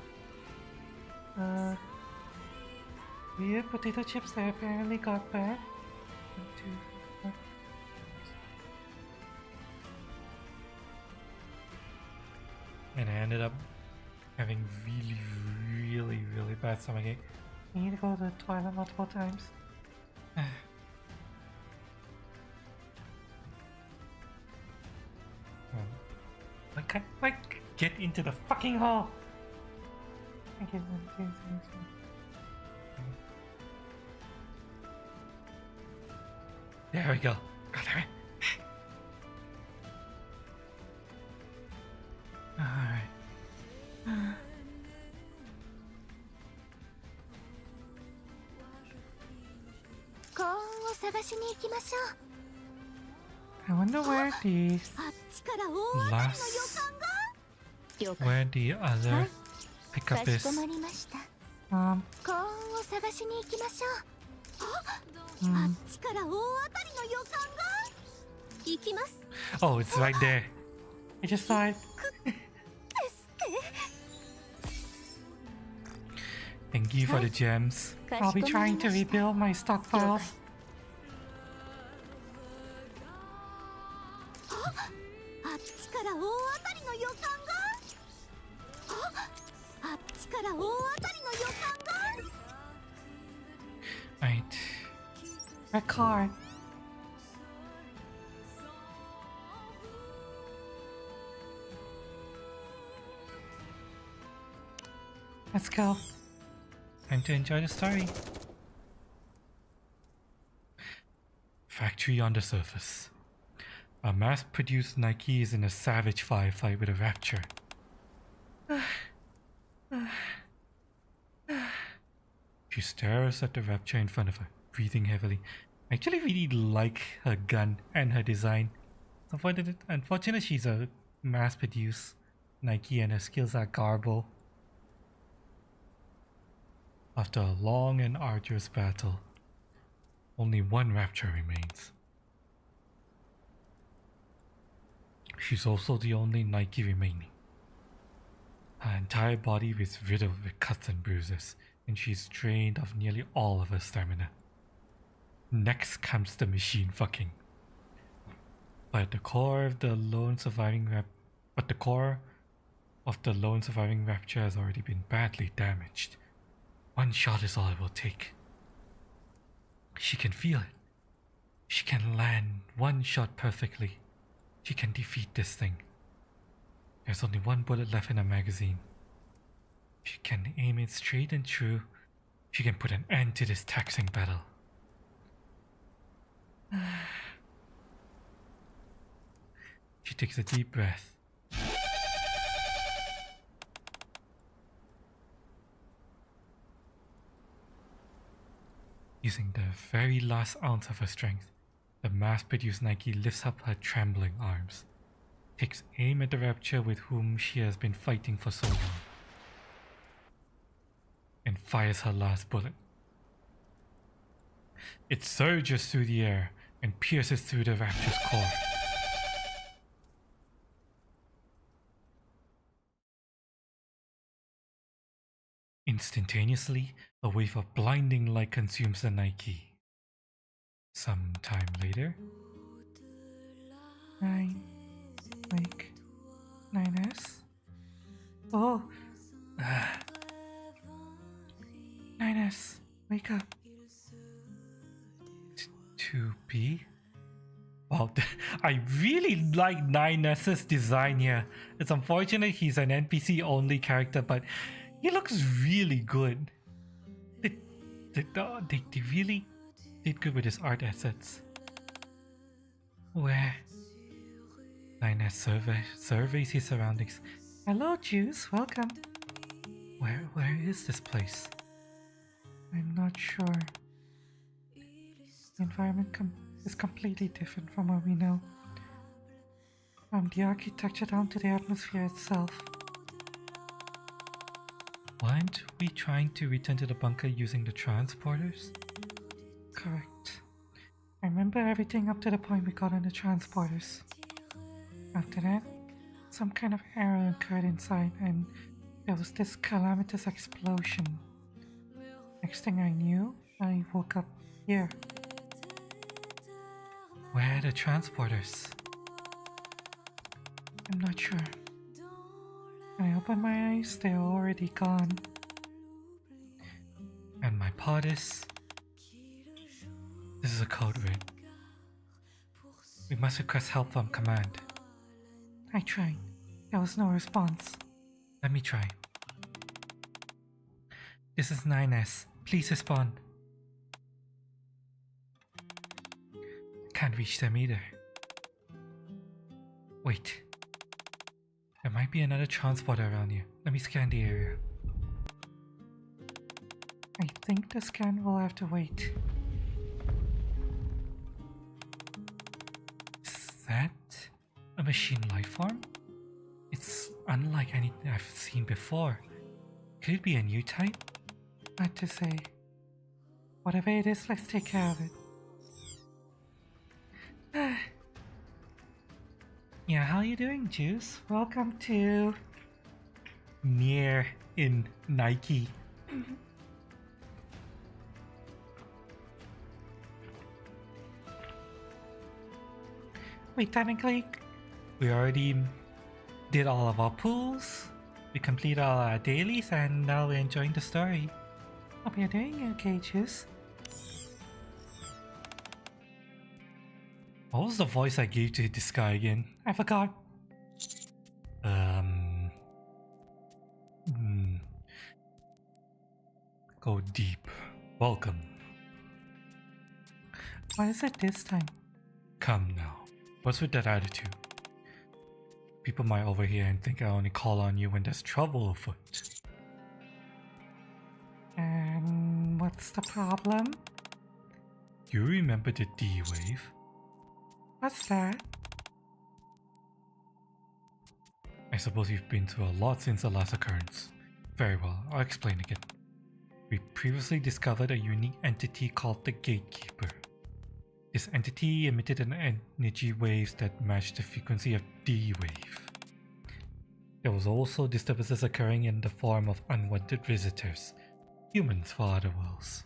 weird potato chips that apparently got bad. And I ended up having really bad stomachache. I need to go to the toilet multiple times. I can't get into the fucking hole. There we go. Got there. Alright. I wonder where the where the other pickup is. Oh, it's right there. I just saw it. Thank you for the gems. I'll be trying to rebuild my stockpiles. Right. Red card. Let's go. Time to enjoy the story. Factory on the surface. A mass-produced Nikke is in a savage firefight with a rapture. She stares at the rapture in front of her, breathing heavily. I actually really like her gun and her design. Unfortunately, she's a mass-produced Nikke and her skills are garble. After a long and arduous battle, only one rapture remains. She's also the only Nikke remaining. Her entire body is riddled with cuts and bruises, and she's drained of nearly all of her stamina. Next comes the machine fucking. But the core of the lone surviving rapture has already been badly damaged. One shot is all it will take. She can feel it. She can land one shot perfectly. She can defeat this thing. There's only one bullet left in her magazine. She can aim it straight and true. She can put an end to this taxing battle. She takes a deep breath. Using the very last ounce of her strength, the mass-produced Nikke lifts up her trembling arms, takes aim at the rapture with whom she has been fighting for so long, and fires her last bullet. It surges through the air and pierces through the rapture's core. Instantaneously, a wave of blinding light consumes the Nikke. Some time later, 9S. Oh, 9S, wake up. 2B. Wow, I really like 9S's design here. It's unfortunate he's an NPC only character, but he looks really good. They really did good with his art assets. Where? 9S surveys his surroundings. Hello, Juice. Welcome. Where is this place? I'm not sure. The environment is completely different from what we know. From the architecture down to the atmosphere itself. Weren't we trying to return to the bunker using the transporters? Correct. I remember everything up to the point we got on the transporters. After that, some kind of error occurred inside and there was this calamitous explosion. Next thing I knew, I woke up here. Where are the transporters? I'm not sure. When I opened my eyes, they're already gone. And my pod is... This is a code red. We must request help from command. I tried. There was no response. Let me try. This is 9S. Please respond. Can't reach them either. Wait. There might be another transporter around here. Let me scan the area. I think the scan will have to wait. Is that a machine life form? It's unlike anything I've seen before. Could it be a new type? Hard to say. Whatever it is, let's take care of it. Yeah, how you doing, Juice? Welcome to Nier in Nikke. Wait, technically, we already did all of our pulls. We completed all our dailies, and now we're enjoying the story. Hope you're doing okay, Juice. What was the voice I gave to this guy again? I forgot. Go deep. Welcome. What is it this time? Come now. What's with that attitude? People might overhear and think I only call on you when there's trouble afoot. And what's the problem? You remember the D-Wave? What's that? I suppose you've been through a lot since the last occurrence. Very well, I'll explain again. We previously discovered a unique entity called the Gatekeeper. This entity emitted an energy waves that matched the frequency of D wave. There was also disturbances occurring in the form of unwanted visitors, humans for other worlds.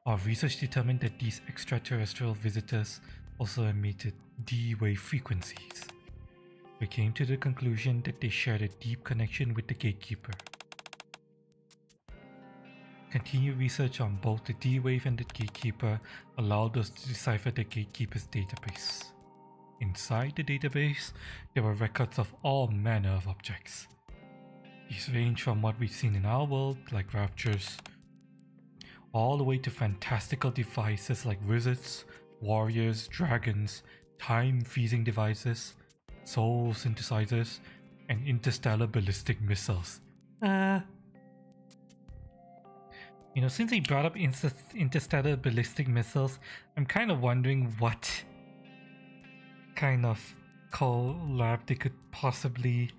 Our research determined that these extraterrestrial visitors also emitted D wave frequencies. We came to the conclusion that they shared a deep connection with the Gatekeeper. Continued research on both the D-Wave and the Gatekeeper allowed us to decipher the Gatekeeper's database. Inside the database, there were records of all manner of objects. These range from what we've seen in our world, like raptures, all the way to fantastical devices like wizards, warriors, dragons, time-freezing devices, soul synthesizers, and interstellar ballistic missiles. Since he brought up interstellar ballistic missiles, I'm kind of wondering what kind of collab they could possibly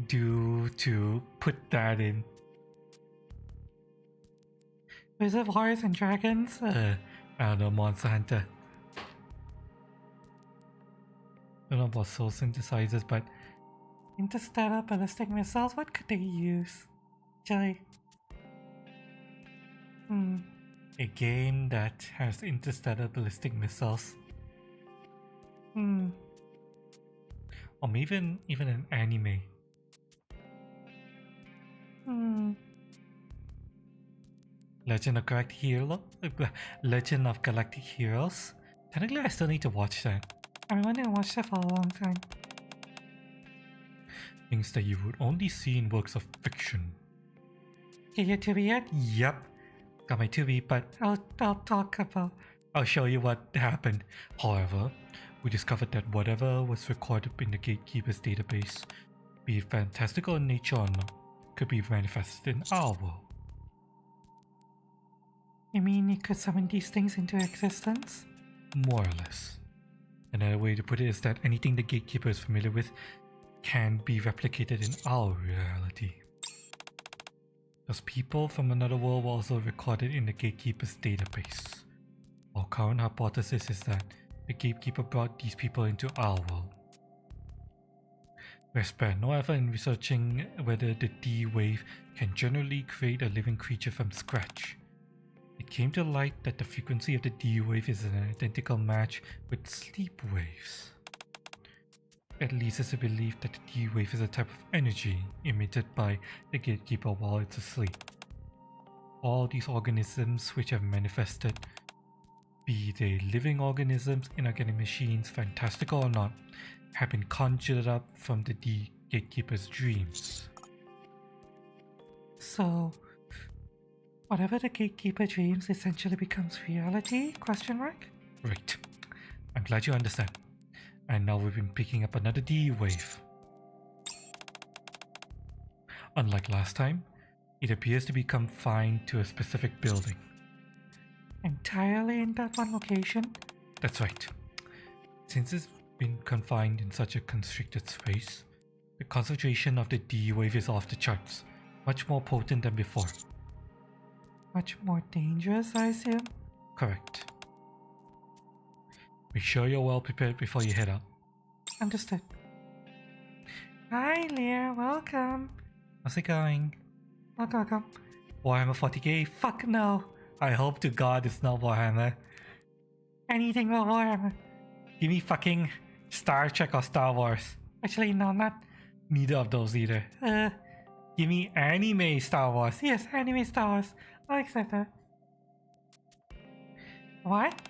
do to put that in. Reservoirs and dragons? I don't know, Monster Hunter. I don't know about soul synthesizers, but interstellar ballistic missiles, what could they use? Actually, a game that has interstellar ballistic missiles. Or maybe even an anime. Legend of Galactic Heroes? Technically, I still need to watch that. I've been wanting to watch that for a long time. Things that you would only see in works of fiction. Get your Tubi yet? Yep. Got my Tubi, but I'll show you what happened. However, we discovered that whatever was recorded in the Gatekeeper's database, be it fantastical in nature or not, could be manifested in our world. You mean it could summon these things into existence? More or less. Another way to put it is that anything the Gatekeeper is familiar with can be replicated in our reality. Those people from another world were also recorded in the Gatekeeper's database. Our current hypothesis is that the Gatekeeper brought these people into our world. We have spared no effort in researching whether the D-Wave can generally create a living creature from scratch. It came to light that the frequency of the D-Wave is an identical match with sleep waves. It leads us to believe that the D-Wave is a type of energy emitted by the Gatekeeper while it's asleep. All these organisms which have manifested, be they living organisms, inorganic machines, fantastical or not, have been conjured up from the Gatekeeper's dreams. So, whatever the Gatekeeper dreams essentially becomes reality? Right. I'm glad you understand. And now we've been picking up another D-Wave. Unlike last time, it appears to be confined to a specific building. Entirely in that one location? That's right. Since it's been confined in such a constricted space, the concentration of the D-Wave is off the charts, much more potent than before. Much more dangerous, I assume? Correct. Make sure you're well prepared before you head out. Understood. Hi Lear, welcome. How's it going? Welcome. Warhammer 40k? Fuck no. I hope to God it's not Warhammer. Anything but Warhammer. Give me fucking Star Trek or Star Wars. Actually, no, not neither of those either. Give me anime Star Wars. Yes, anime Star Wars. I'll accept that. What?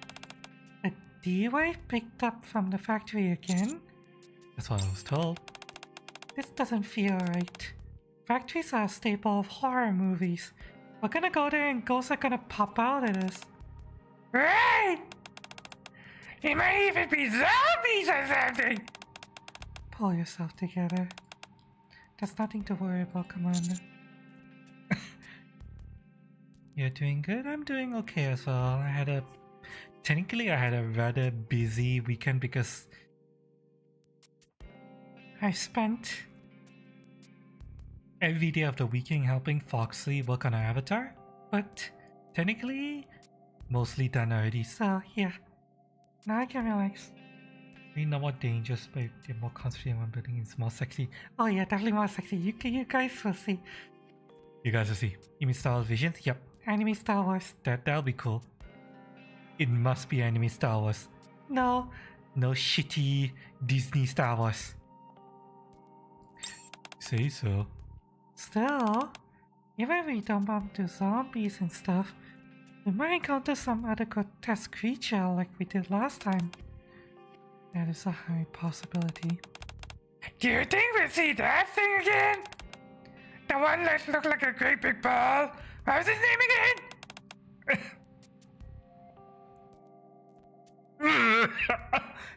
A D-Wave picked up from the factory again? That's what I was told. This doesn't feel right. Factories are a staple of horror movies. We're gonna go there and ghosts are gonna pop out at us. Right! It might even be zombies or something! Pull yourself together. There's nothing to worry about, Commander. You're doing good? I'm doing okay as well. Technically I had a rather busy weekend because I spent every day of the weekend helping Foxley work on her avatar, but technically mostly done already. So yeah, now I can relax. Maybe no more dangerous, but they're more concentrated on building. It's more sexy. Oh yeah, definitely more sexy. You guys will see. You guys will see. You mean Star Wars Visions? Yep. Anime Star Wars. That'll be cool. It must be anime Star Wars. No shitty Disney Star Wars. Say so. Still, even if we don't bump into zombies and stuff, we might encounter some other grotesque creature like we did last time. That is a high possibility. Do you think we'll see that thing again? The one that looked like a great big ball? What was his name again?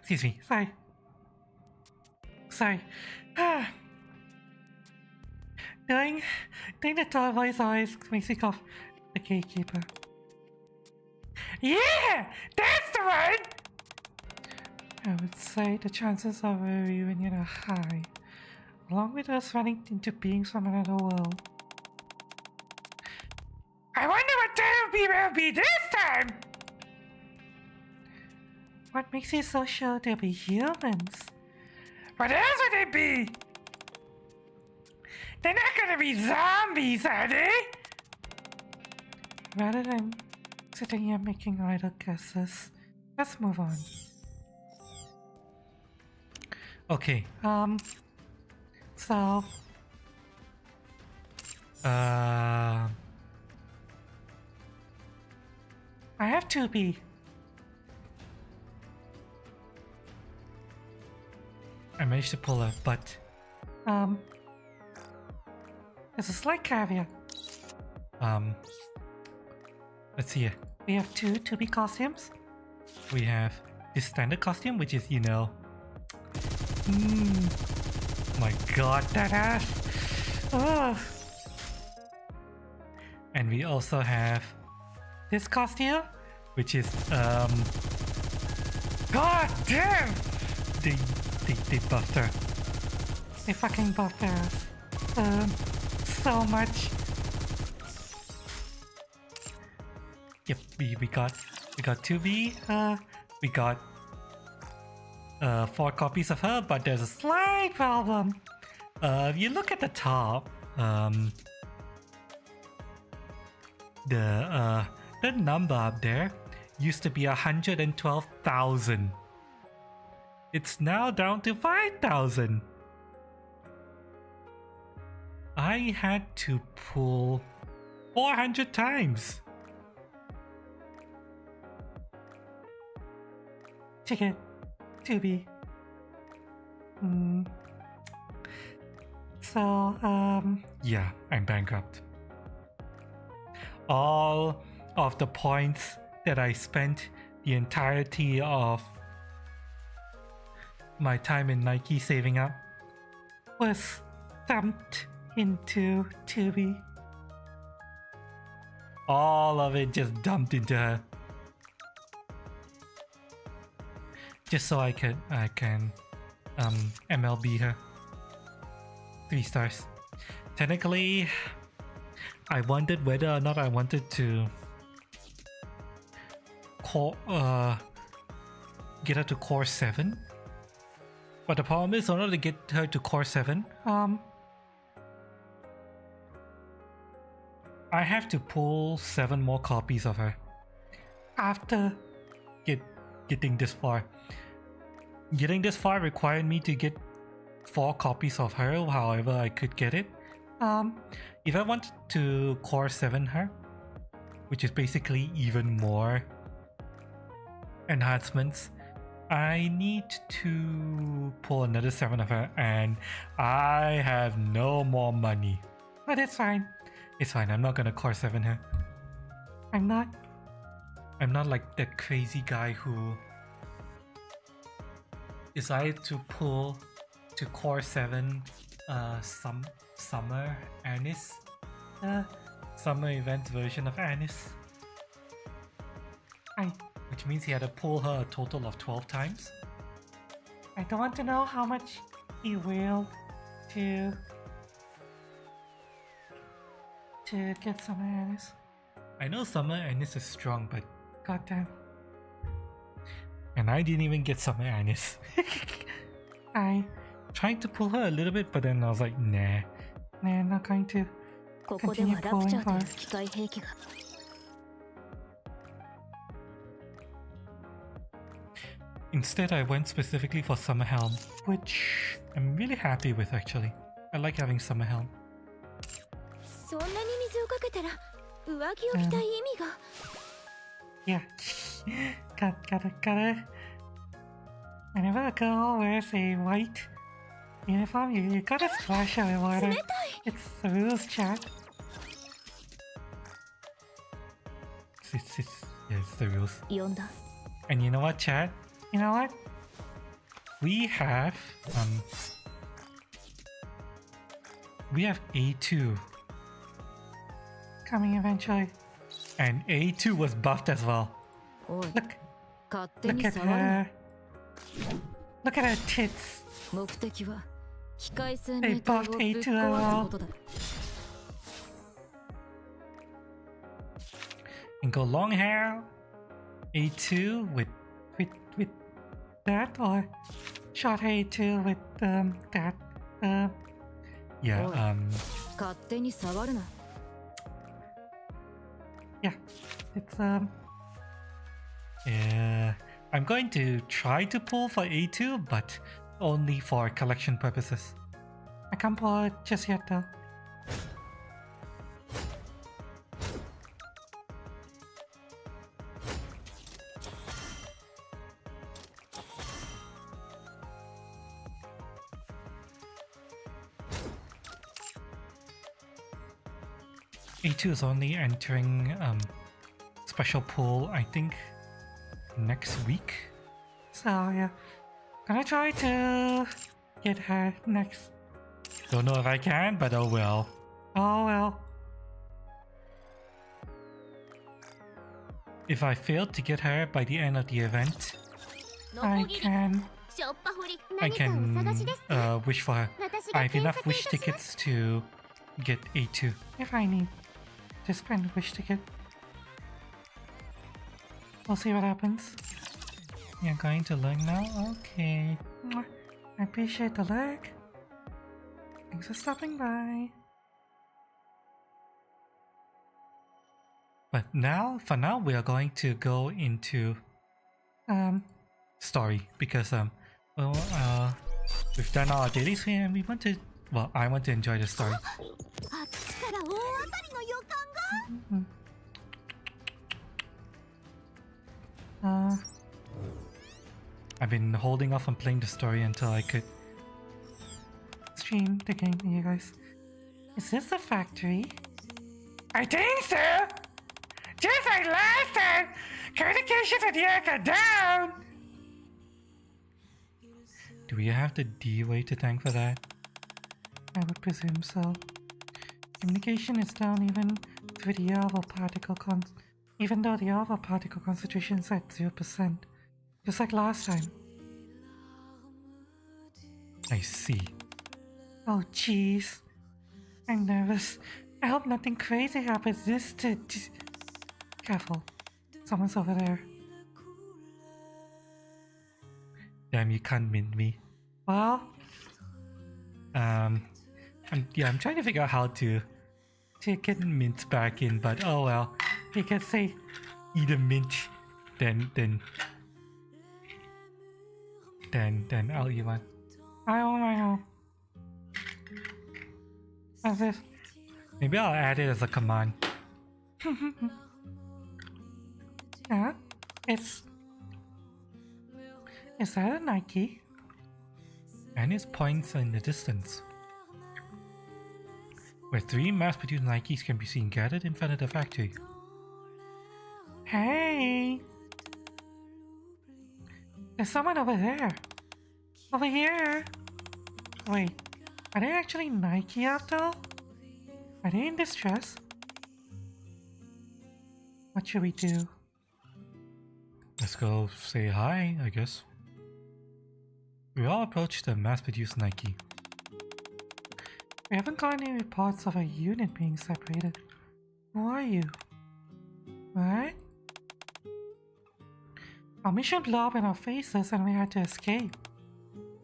Excuse me. Sorry. Doing the tall voice always makes me cough. The gatekeeper. Yeah! That's the one! I would say the chances of a reunion are high, along with us running into beings from another world. I wonder what time will be this time! What makes you so sure they'll be humans? What else would they be? They're not gonna be zombies, are they? Rather than sitting here making idle guesses, let's move on. Okay, so... I have to be. I managed to pull her, but... there's a slight caveat. Let's see here. We have two 2B costumes. We have this standard costume, which is, you know... my god, that ass! Ugh. And we also have this costume, which is, god damn! They buffed her. They fucking buffed her ass. So much. Yep, we got 2B. We got 4 copies of her, but there's a slight problem. If you look at the top, the number up there used to be 112,000. It's now down to 5,000. I had to pull 400 times. Check it. 2B. So, yeah, I'm bankrupt. All of the points that I spent the entirety of my time in Nikke saving up was dumped into 2B. All of it just dumped into her. Just so I can MLB her. 3 stars. Technically, I wondered whether or not I wanted to get her to core 7. But the problem is, in order to get her to core 7, I have to pull 7 more copies of her after getting this far. Getting this far required me to get 4 copies of her, however I could get it. If I wanted to core 7 her, which is basically even more enhancements, I need to pull another 7 of her, and I have no more money. But it's fine. It's fine. I'm not gonna core 7 her. I'm not like that crazy guy who decided to pull to core 7 summer Anis, summer event version of Anis. Which means he had to pull her a total of 12 times. I don't want to know how much he willed to get summer Anis. I know summer Anis is strong, but Goddamn. And I didn't even get Summer Anis. I tried to pull her a little bit, but then I was like, nah, I'm not going to continue pulling her. Instead, I went specifically for Summer Helm, which I'm really happy with actually. I like having Summer Helm. Yeah. Gotta. Whenever a girl wears a white uniform, you gotta splash her with water. It's the rules, chat. It's the rules. And you know what, chat? You know what? We have A2 coming eventually. And A2 was buffed as well. Look at her. Look at her tits. They buffed A2 as well. And go long hair. A2 with that, or short hair A2 with that. Yeah. Yeah, it's I'm going to try to pull for A2, but only for collection purposes. I can't pull it just yet though. A2 is only entering special pool, I think, next week. So yeah, gonna try to get her next. Don't know if I can, but oh well. Oh well. If I fail to get her by the end of the event, I can wish for her. I have enough wish tickets to get A2 if I need to spend a wish ticket. We'll see what happens. You're going to learn now? Okay. I appreciate the leg. Thanks for stopping by. But now, for now, we are going to go into story because we've done our dailies here and we want to. Well, I want to enjoy the story. I've been holding off on playing the story until I could stream the game to you guys. Is this the factory? I think so! Just like last time! Communications at the Earth are down! Do we have the D-Way to thank for that? I would presume so. Communication is down even though the Alpha particle concentration is at 0%. Just like last time. I see. Oh jeez. I'm nervous. I hope nothing crazy happens this to... Careful. Someone's over there. Damn, you can't mint me. Well... I'm trying to figure out how to get mint back in, but oh well. You can say either mint, then I'll eat one. I know. What's this? Maybe I'll add it as a command. Yeah, is that a Nikke? And its points in the distance, where 3 mass-produced Nikkes can be seen gathered in front of the factory. Hey! There's someone over there! Over here! Wait, are they actually Nikke after all? Are they in distress? What should we do? Let's go say hi, I guess. We all approach the mass-produced Nikke. We haven't got any reports of a unit being separated. Who are you? What? Our mission blew up in our faces and we had to escape.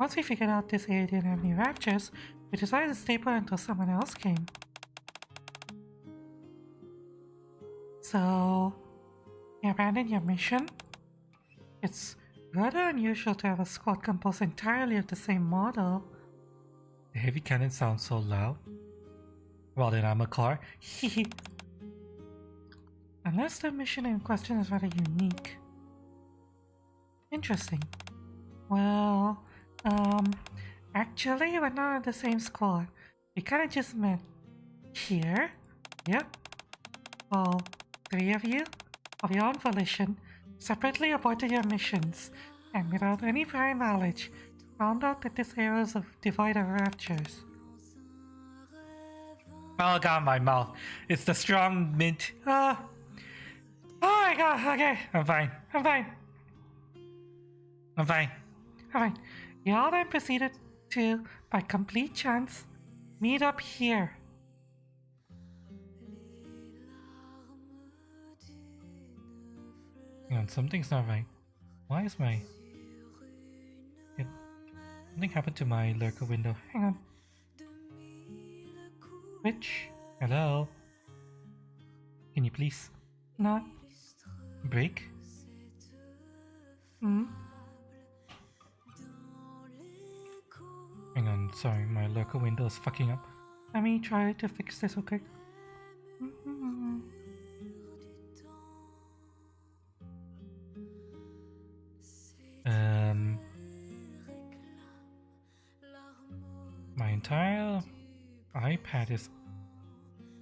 Once we figured out this area didn't have any raptures, we decided to stay put until someone else came. So, you abandoned your mission? It's rather unusual to have a squad composed entirely of the same model. The heavy cannon sounds so loud. Well then, I'm a car. Unless the mission in question is rather unique. Interesting. Well, actually, we're not in the same squad. We kinda just met. Here? Yep. All three of you, of your own volition, separately aborted your missions, and without any prior knowledge, found out that this area is devoid of raptures. Oh god, my mouth. It's the strong mint. Oh my god, okay. I'm fine. Alright. You all then proceeded to, by complete chance, meet up here. Hang on, something's not right. Why is my... Something happened to my lurker window. Hang on. Which? Hello? Can you please not break? Hang on, sorry, my lurker window is fucking up. Let me try to fix this, okay? My entire iPad is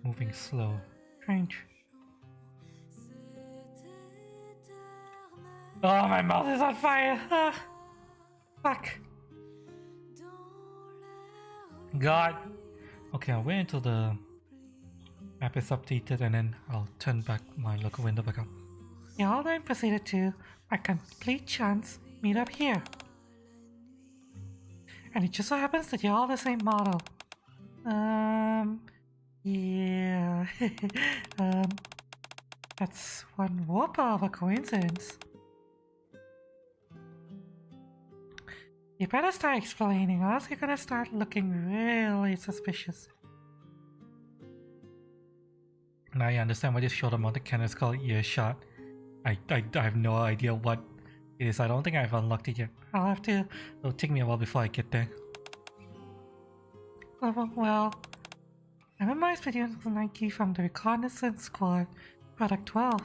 moving slow. Strange. Oh, my mouth is on fire! Ah, fuck. God. Okay, I'll wait until the map is updated and then I'll turn back my local window back up. Y'all then proceeded to, by complete chance, meet up here. And it just so happens that you're all the same model. Yeah. That's one whoop of a coincidence. You better start explaining, or else you're gonna start looking really suspicious. Now you understand why this short amount of cannon is called earshot. I have no idea what it is. I don't think I've unlocked it yet. I'll have to... It'll take me a while before I get there. Well... I memorized videos of Nikke from the Reconnaissance Squad, Product 12.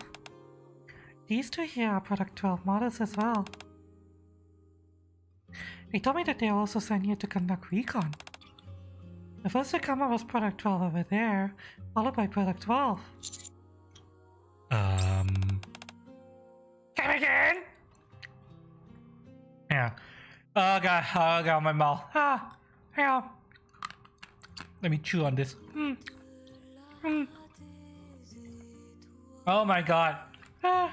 These two here are Product 12 models as well. They told me that they also sent you to conduct recon. The first to come up was Product 12 over there, followed by Product 12. Come again? Yeah. Oh god, my mouth. Hang on. Let me chew on this. Oh my god. Fuck.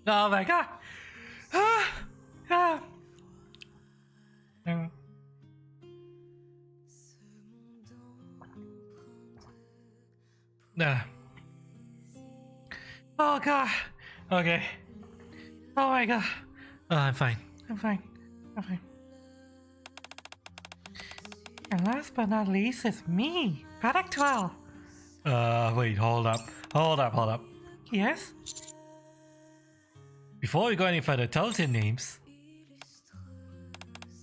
Oh my god. Oh god. Okay. Oh my god. Oh, I'm fine. And last but not least is me, Product 12. Wait, hold up. Yes? Before we go any further, tell us your names.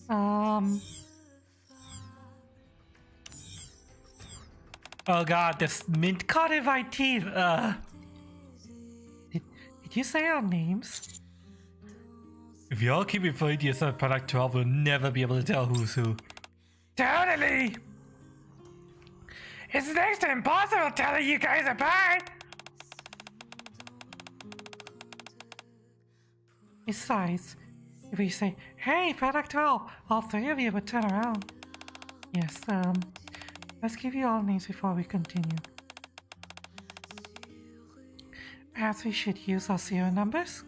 Oh god, this mint caught in my teeth. Did you say our names? If y'all keep referring to yourself Product 12, we'll never be able to tell who's who. Totally! It's next to impossible telling you guys apart! Besides, if we say, hey, Product 12, all three of you would turn around. Yes, let's give you all names before we continue. Perhaps we should use our serial numbers?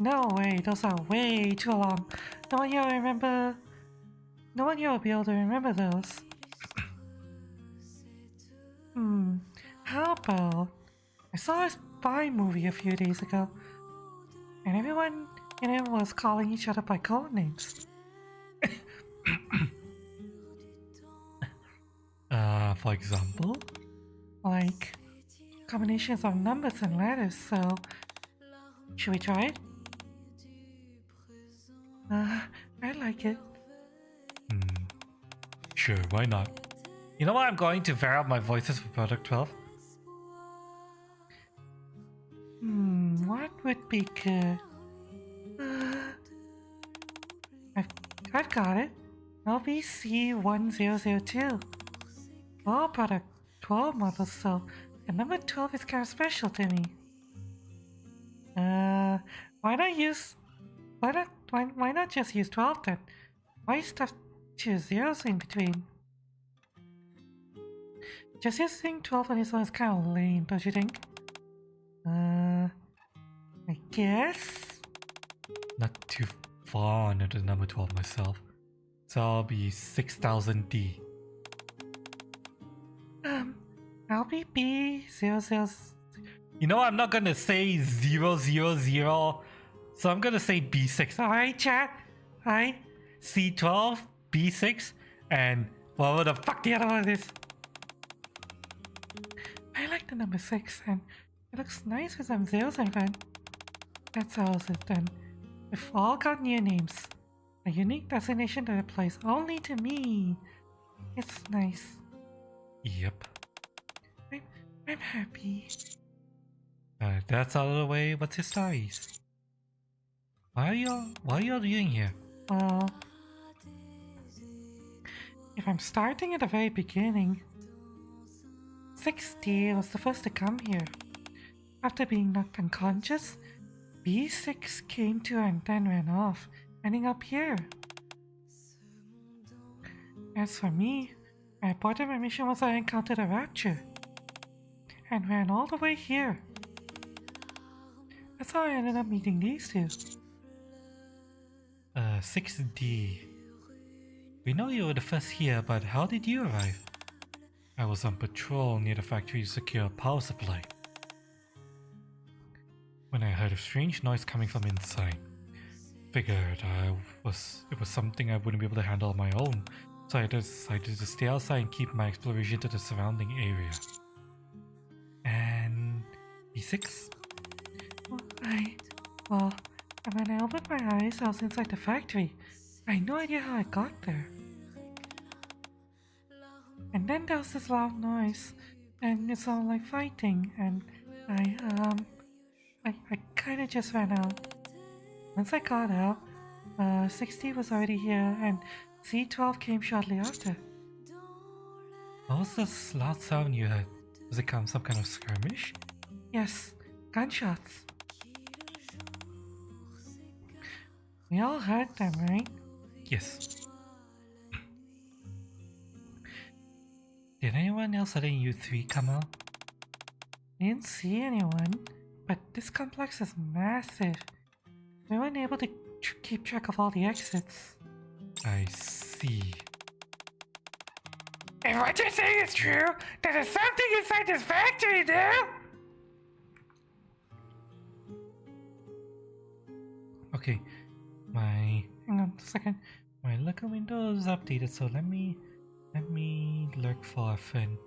No way, those are way too long. No one here will be able to remember those. How about I saw a spy movie a few days ago, and everyone in it was calling each other by code names. For example, like combinations of numbers and letters, so should we try it? I like it. Sure, why not? You know what? I'm going to vary up my voices for product 12. What would be good? I've got it. LBC1002. All product 12 models, so the number 12 is kind of special to me. Why not just use 12 then? Why stuff two zeros in between? Just using 12 on its own is kind of lame, don't you think? I guess? Not too far under the number 12 myself. So I'll be 6000D. I'll be B00. You know, I'm not gonna say 000, so I'm gonna say B6. Alright, chat? Alright? C12, B6, and whatever the fuck the other one is. I like the number 6, and it looks nice with some zeros in front. That's how it's done. We've all got new names. A unique designation that applies only to me. It's nice. Yep. I'm happy. That's out of the way. What's your stories? What are y'all doing here? Well, if I'm starting at the very beginning, 6D was the first to come here. After being knocked unconscious, B6 came to and then ran off, ending up here. As for me, I reported my mission once I encountered a rapture, and ran all the way here. That's how I ended up meeting these two. 6D. We know you were the first here, but how did you arrive? I was on patrol near the factory to secure a power supply when I heard a strange noise coming from inside. Figured it was something I wouldn't be able to handle on my own, so I decided to stay outside and keep my exploration to the surrounding area. And B6? Well, when I opened my eyes, I was inside the factory. I had no idea how I got there. And then there was this loud noise, and it sounded like fighting, and I kinda just ran out. Once I got out, 60 was already here, and C12 came shortly after. What was this loud sound you heard? Was it some kind of skirmish? Yes, gunshots. We all heard them, right? Yes. Did anyone else other than you three come out? I didn't see anyone, but this complex is massive. We weren't able to keep track of all the exits. I see. If what you're saying is true, then there's something inside this factory there! Okay, hang on a second. My lurker window is updated, so let me lurk for a friend.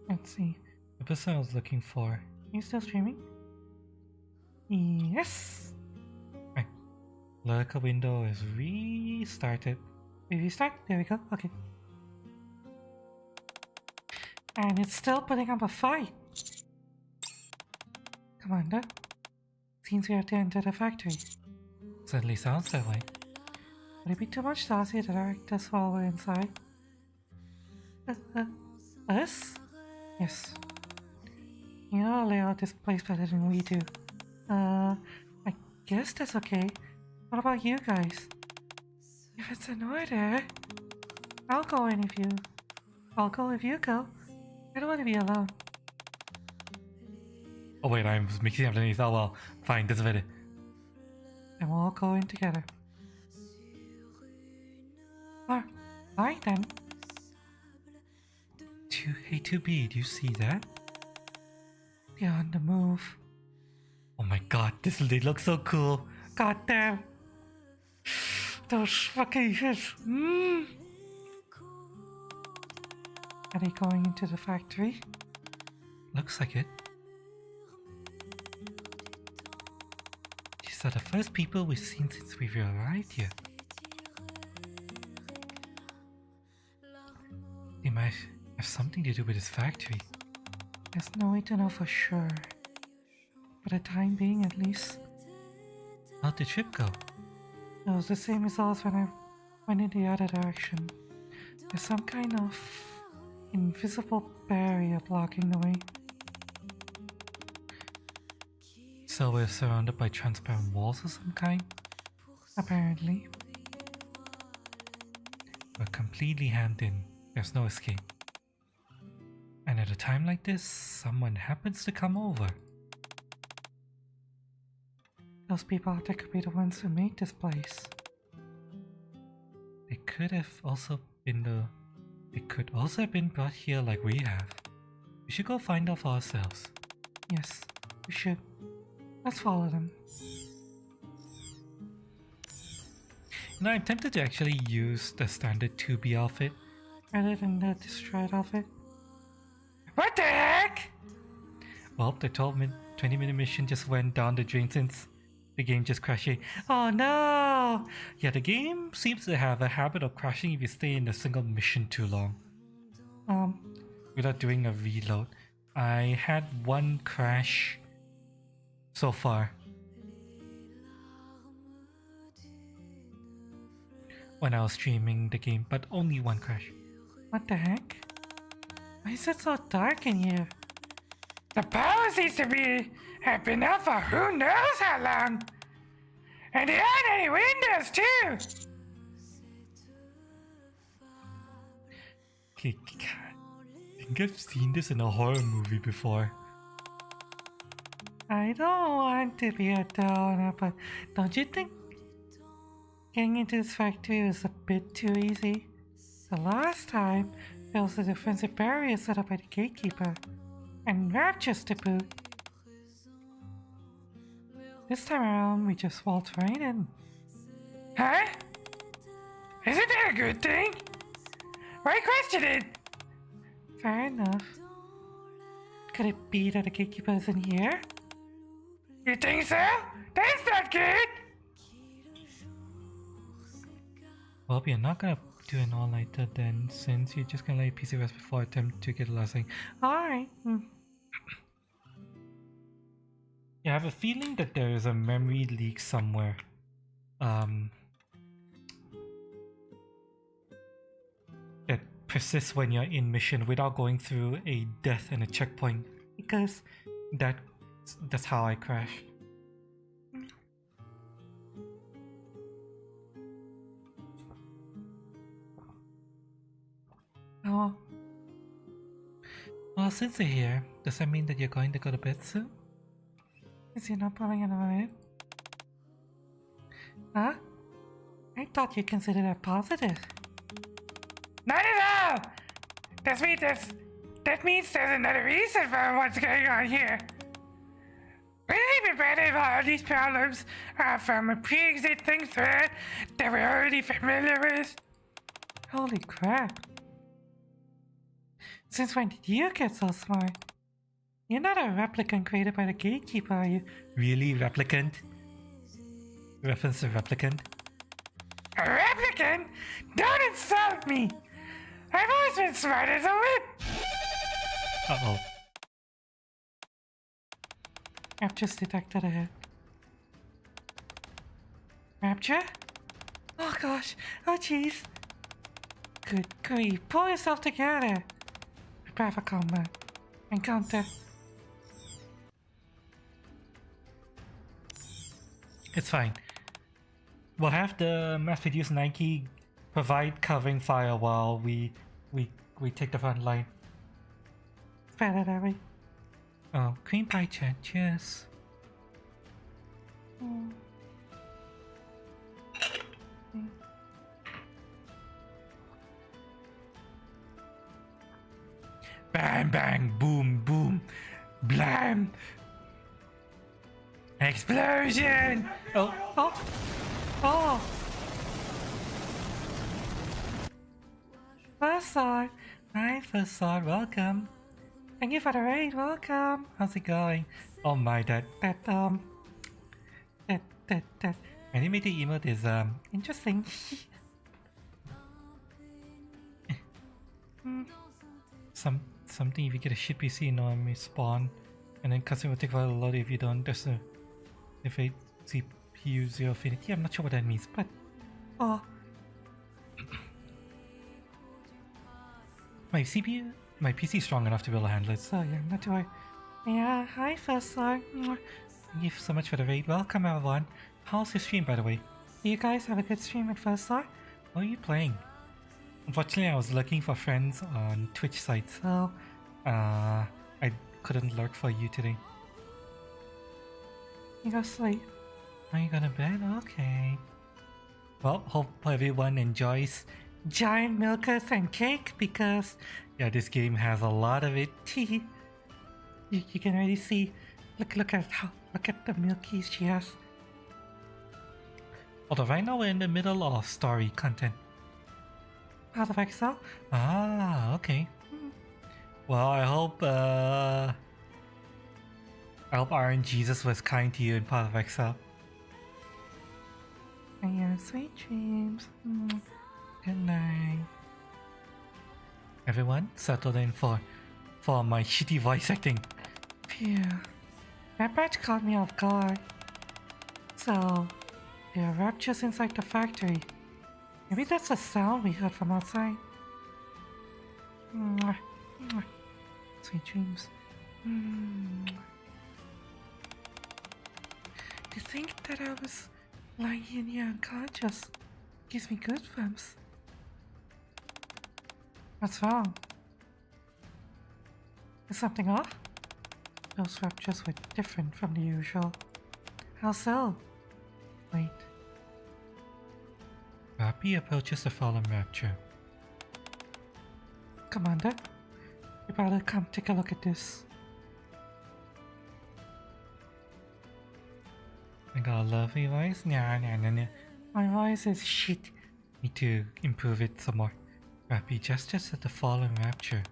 Let's see. The person I was looking for. Are you still streaming? Yes! Right. Lurker window is restarted. Restart? There we go. Okay. And it's still putting up a fight. Commander, seems we have to enter the factory. Certainly sounds that way. Would it be too much to ask you to direct us while we're inside? Us? Yes. You know how to lay out this place better than we do. I guess that's okay. What about you guys? If it's an order, I'll go if you go. I don't want to be alone. Oh wait, I'm mixing up the names. Oh well, fine, doesn't matter. And we'll all go in together. Alright then. Hey 2B, do you see that? They're on the move. Oh my god, they look so cool. God damn. Those fucking fish. Are they going into the factory? Looks like it. These are the first people we've seen since we've arrived here. They might have something to do with this factory. There's no way to know for sure. For the time being, at least. How'd the trip go? It was the same results when I went in the other direction. There's some kind of invisible barrier blocking the way. So we're surrounded by transparent walls of some kind? Apparently. We're completely hemmed in. There's no escape. And at a time like this, someone happens to come over. Those people out there could be the ones who made this place. They could also have been brought here like we have. We should go find out for ourselves. Yes, we should. Let's follow them. You know, I'm tempted to actually use the standard 2B outfit rather than the destroyed outfit. What the heck? Well, the 20-minute mission just went down the drain since the game just crashing. Oh no! Yeah, the game seems to have a habit of crashing if you stay in a single mission too long. Without doing a reload. I had one crash so far. When I was streaming the game, but only one crash. What the heck? Why is it so dark in here? The power seems to have been out for who knows how long. And there aren't any windows too. Okay, I think I've seen this in a horror movie before. I don't want to be a downer, but don't you think getting into this factory was a bit too easy? The last time, there was a defensive barrier set up by the gatekeeper, and raptures to boot. This time around, we just waltzed right in. Huh? Isn't that a good thing? Why question it? Fair enough. Could it be that the gatekeeper isn't here? You think so? That's not good! Well, we're not gonna do an all-nighter then, since you're just gonna let your PC rest before attempt to get the last thing. Alright. Yeah, I have a feeling that there is a memory leak somewhere. That persists when you're in mission without going through a death and a checkpoint. Because that's how I crashed. Oh. Well, since you're here, does that mean that you're going to go to bed soon? Is he not pulling another in? Huh? I thought you considered that positive. Not at all! That means there's another reason for what's going on here. Wouldn't it be better if all these problems are from a pre-existing threat that we're already familiar with? Holy crap. Since when did you get so smart? You're not a replicant created by the gatekeeper, are you? Really, replicant? Reference to replicant? A replicant? Don't insult me! I've always been smart as a whip! Uh-oh. Rapture's detected ahead. Rapture? Oh gosh, oh jeez. Good grief, pull yourself together. Prepare for combat. Encounter. It's fine. We'll have the mass-produced Nikke provide covering fire while we take the front line. It's better that way. Oh, cream pie chat, cheers. Bang, bang, boom, boom, blam. Explosion! Oh, oh, oh. First sword. Hi, first sword, welcome. Thank you for the raid, welcome. How's it going? Oh my, that animated emote is, interesting. Something if you get a shit PC, no, I may spawn. And then customer will take quite a lot if you don't. There's a if a CPU zero affinity. I'm not sure what that means, but oh, my PC is strong enough to be able to handle it. So yeah, not to worry. Yeah, hi first sir. Thank you so much for the raid. Welcome everyone. How's your stream, by the way? Do you guys have a good stream at first sir? What are you playing? Unfortunately, I was looking for friends on Twitch sites, so I couldn't lurk for you today. You go sleep. Are you gonna bed? Okay. Well, hope everyone enjoys giant milkers and cake because yeah, this game has a lot of it. You can already see. Look at the milkies she has. Although right now we're in the middle of story content. Path of Exile? Ah, okay. Well, I hope Iron Jesus was kind to you in Path of Exile. And yeah, sweet dreams. Good night. Everyone, settle in for my shitty voice acting. Phew. That batch caught me off guard. So, there are raptures inside the factory. Maybe that's the sound we heard from outside. Sweet dreams. To think that I was lying in here unconscious gives me goosebumps. What's wrong? Is something off? Those raptures were different from the usual. How so? Wait. Rappy approaches the fallen rapture. Commander, you better come take a look at this. I got a lovely voice? Nah. My voice is shit. Need to improve it some more. Rappy gestures at the fallen rapture.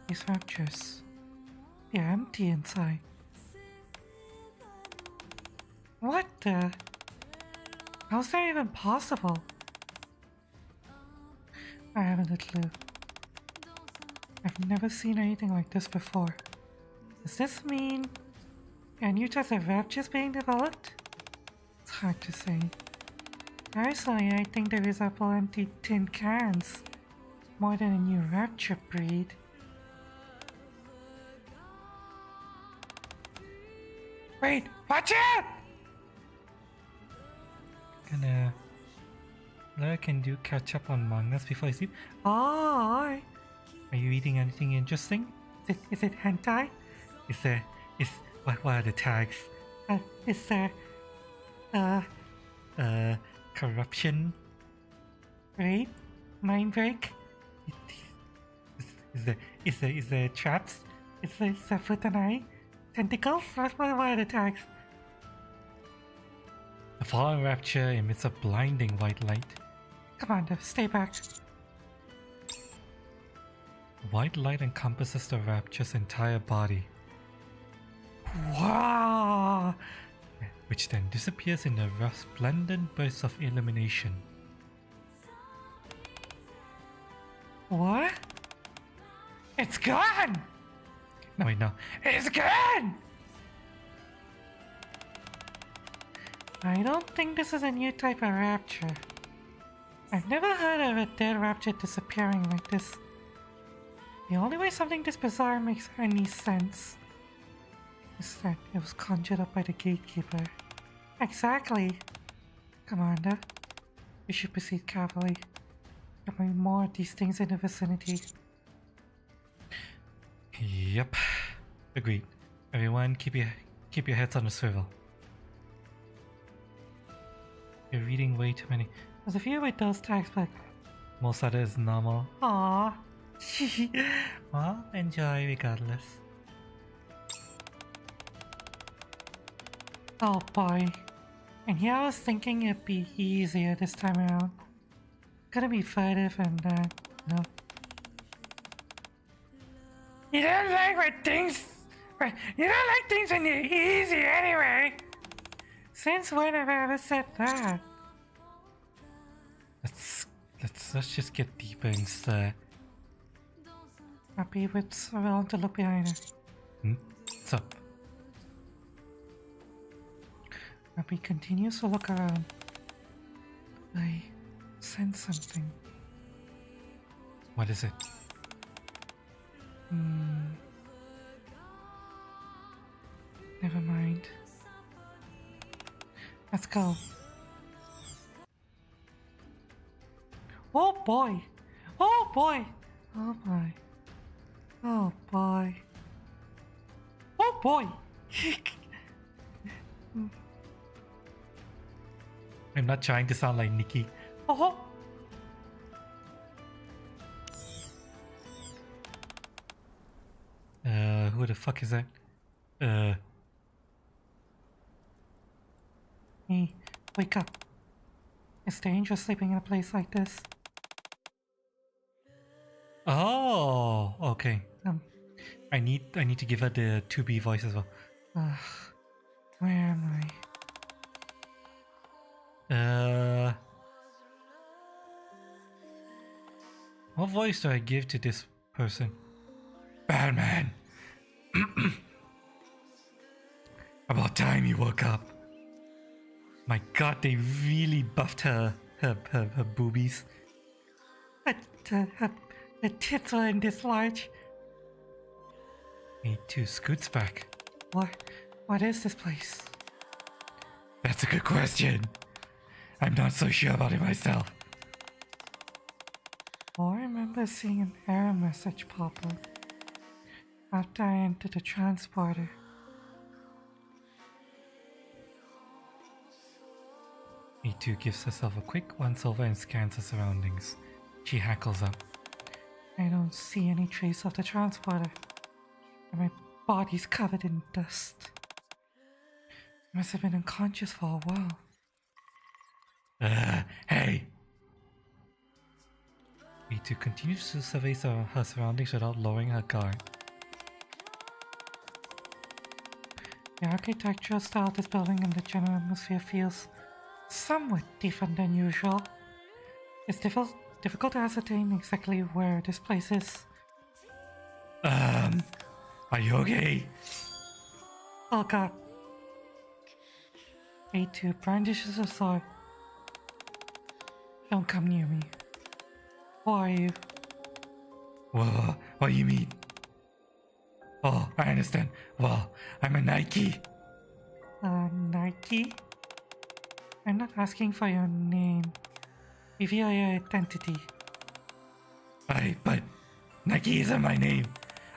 These raptures, they're empty inside. What the? How's that even possible? I haven't a clue. I've never seen anything like this before. Does this mean a new type of raptures being developed? It's hard to say. Personally, I think they resemble empty tin cans more than a new rapture breed. Wait, watch out! Lara can do catch up on mangas before I sleep. Oh, are you reading anything interesting? Is it hentai? What are the tags? Is there corruption, rape, mind break? Is there traps? Is there futanai? Tentacles? What are the tags? The fallen rapture emits a blinding white light. Commander, stay back. The white light encompasses the rapture's entire body. Wow! Which then disappears in a resplendent burst of illumination. What? It's gone! No, wait, no. It's gone! I don't think this is a new type of rapture. I've never heard of a dead rapture disappearing like this. The only way something this bizarre makes any sense is that it was conjured up by the gatekeeper. Exactly. Commander, we should proceed carefully. There might be more of these things in the vicinity. Yep. Agreed. Everyone, keep your heads on the swivel. You're reading way too many. There's a few with those tags, but most of it is normal. Aww. Well, enjoy regardless. Oh boy. And here I was thinking it'd be easier this time around. Gonna be further than that. No. You don't like when things... You don't like things when they're easy anyway! Since when have I ever said that? Let's just get deeper instead. Happy with around to look behind her. What's up? Happy continues to look around. I sense something. What is it? Never mind. Let's go. Oh boy! Oh boy! Oh boy! Oh boy! Oh boy! I'm not trying to sound like Nikke. Oh! Who the fuck is that? Hey, wake up. It's dangerous sleeping in a place like this. Oh, okay. I need to give her the 2B voice as well. Where am I? What voice do I give to this person? Batman! About time you woke up. My god, they really buffed her boobies. Her tits are in this large. Me too, Scoot's back. What is this place? That's a good question. I'm not so sure about it myself. I remember seeing an error message pop up after I entered the transporter. E2 gives herself a quick once-over and scans her surroundings. She hackles up. I don't see any trace of the transporter, and my body's covered in dust. I must have been unconscious for a while. Hey! E2 continues to survey her surroundings without lowering her guard. The architectural style of this building and the general atmosphere feels somewhat different than usual. It's difficult to ascertain exactly where this place is. Are you okay? Oh god. A2 brandishes a sword. Don't come near me. Who are you? Whoa, what do you mean? Oh, I understand. Well, I'm a Nikke. Nikke? I'm not asking for your name. Reveal your identity. But Nikke isn't my name.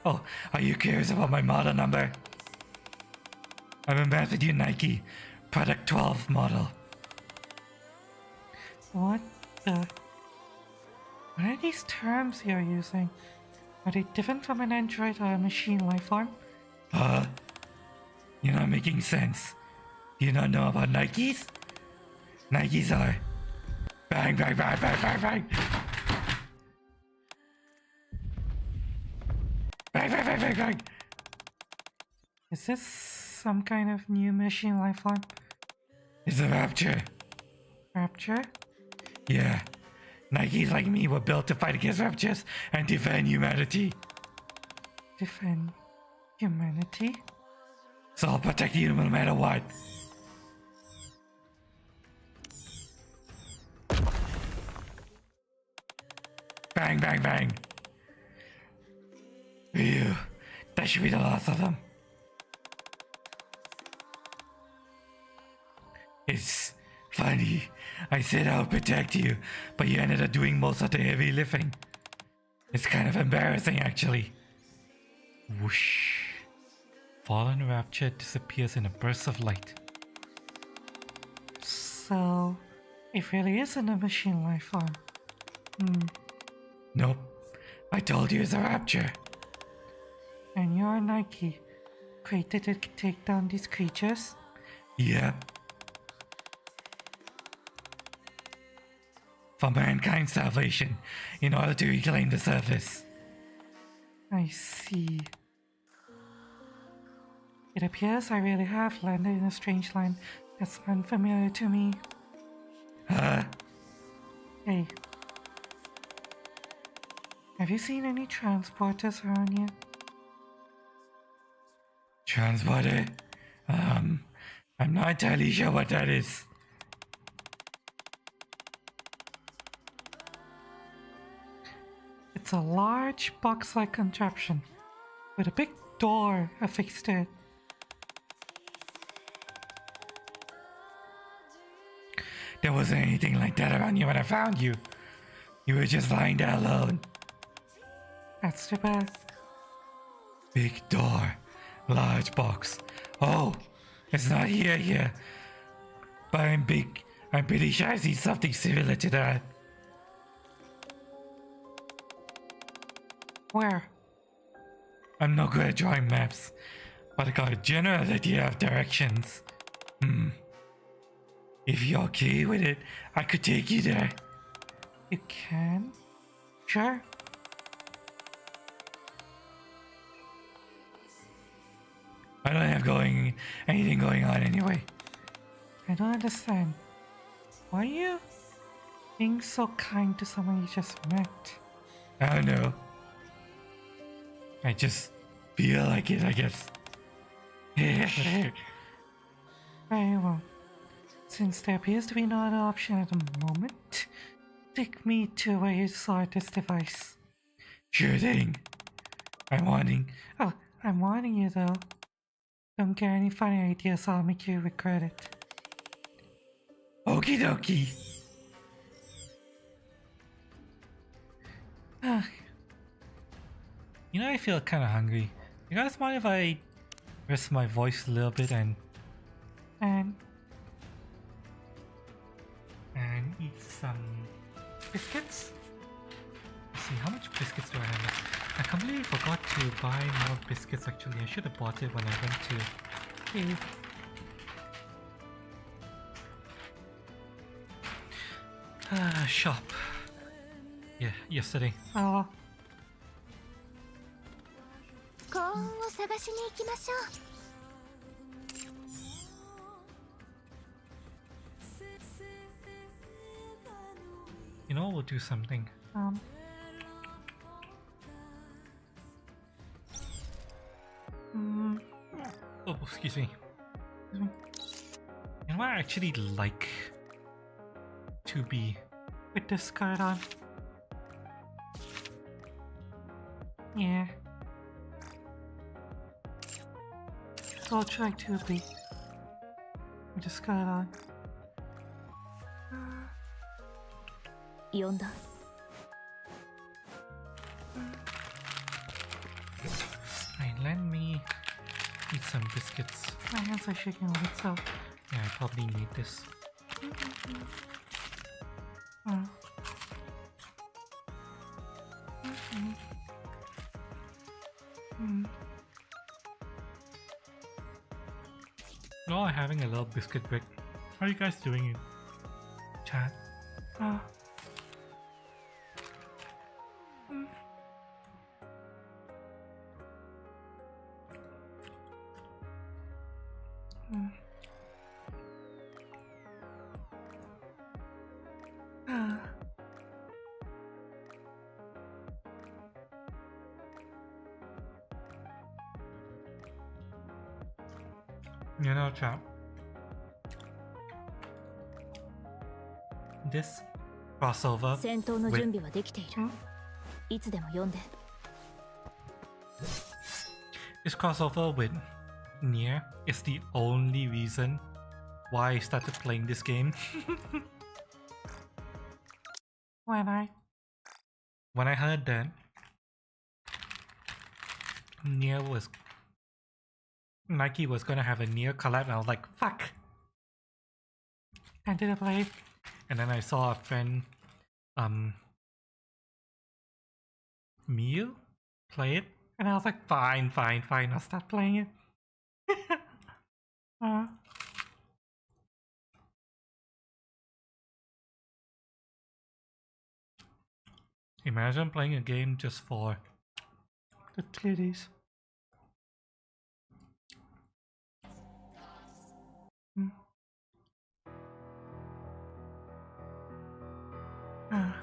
Oh, are you curious about my model number? I'm Ambassador Nikke, Product 12 model. What the? What are these terms you're using? Are they different from an android or a machine life form? You're not making sense. Do you not know about Nikkes? Nikkes are... Bang, bang, bang, bang, bang, bang! Bang, bang, bang, bang, bang! Is this some kind of new machine life form? It's a rapture. Rapture? Yeah. Nikkes like me were built to fight against raptures and defend humanity. Defend humanity? So I'll protect you no matter what. Bang, bang, bang. Phew. That should be the last of them. It's funny. I said I would protect you, but you ended up doing most of the heavy lifting. It's kind of embarrassing, actually. Whoosh. Fallen Rapture disappears in a burst of light. So, it really isn't a machine life form. Nope. I told you it's a rapture. And you're Nikke, created to take down these creatures? Yep. For mankind's salvation, in order to reclaim the surface. I see. It appears I really have landed in a strange land that's unfamiliar to me. Huh? Hey. Have you seen any transporters around here? Transporter? I'm not entirely sure what that is. It's a large box-like contraption with a big door affixed to it. There wasn't anything like that around you when I found you. You were just lying there alone. That's too bad. Big door, large box. Oh, it's not here. But I'm pretty sure I see something similar to that. Where? I'm not good at drawing maps, but I got a general idea of directions. If you're okay with it, I could take you there. You can? Sure. I don't have anything going on anyway. I don't understand. Why are you being so kind to someone you just met? I don't know. I just feel like it, I guess. Very well. Since there appears to be no other option at the moment, take me to where you saw this device. Sure thing. I'm warning you though. Don't get any funny ideas, I'll make you regret it. Okie dokie. You know, I feel kind of hungry. You guys mind if I rest my voice a little bit and eat some biscuits? Let's see, how much biscuits do I have left? I completely forgot to buy more biscuits actually. I should have bought it when I went to shop. Yeah, yesterday. Oh. 幸運を探しに行きましょう。You know, we'll do something. Oh, excuse me. You know, I actually like to be with this skirt on. Yeah. So I'll try to be with the skirt on. 呼んだ。Hey, let me eat some biscuits. My hands are shaking a bit, so yeah, I probably need this. No, I'm having a little biscuit break. How are you guys doing in chat? You know, chat. This crossover 戦闘の準備はできている。いつでも呼んで。This crossover with Nier is the only reason why I started playing this game. When I heard that Nikke was gonna have a Nier collab, I was like, fuck! I didn't play. And then I saw a friend Mew, play it. And I was like, fine, fine, fine, I'll start playing it. Imagine playing a game just for the titties. Mm.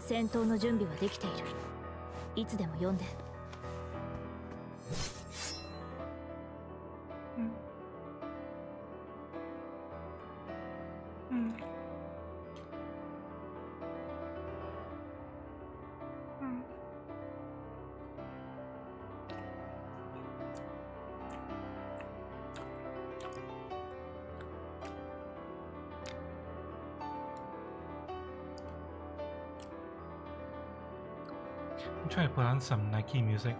戦闘の準備はできている。いつでも読んで。I'm trying to put on some Nikke music.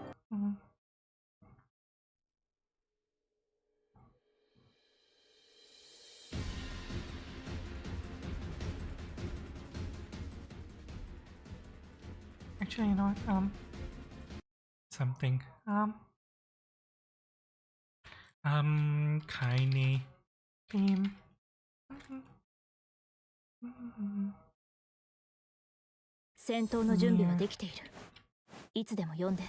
Actually, you know what? Something. Tiny theme. 戦闘の準備はできている。いつでも読んで。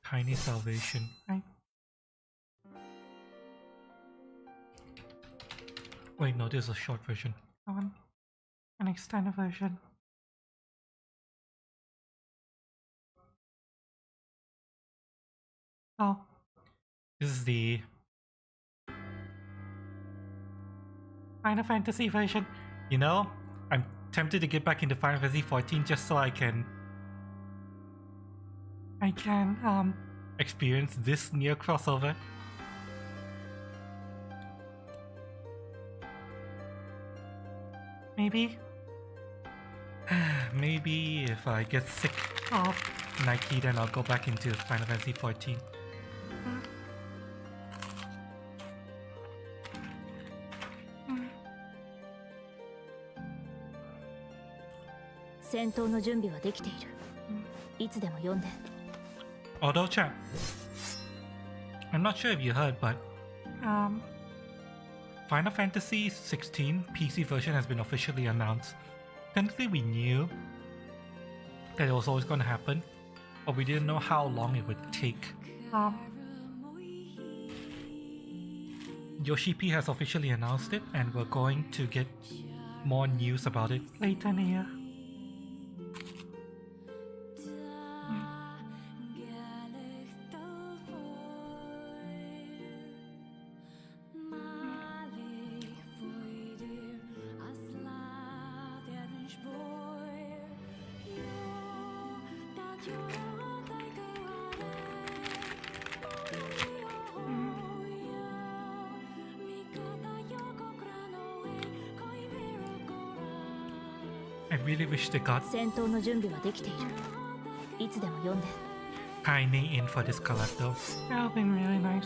Tiny salvation. Right? Wait, no, this is a short version. An extended version. Oh, this is the Final Fantasy version. You know, I'm tempted to get back into Final Fantasy 14 just so I can experience this near crossover. Maybe. Maybe if I get sick of Nikke, then I'll go back into Final Fantasy 14. Although, chat, I'm not sure if you heard, but Final Fantasy 16 PC version has been officially announced. Technically, we knew that it was always going to happen, but we didn't know how long it would take. Yoshi P has officially announced it, and we're going to get more news about it later in the year. I really wish they got Kaine in for this collab though. That would have been really nice.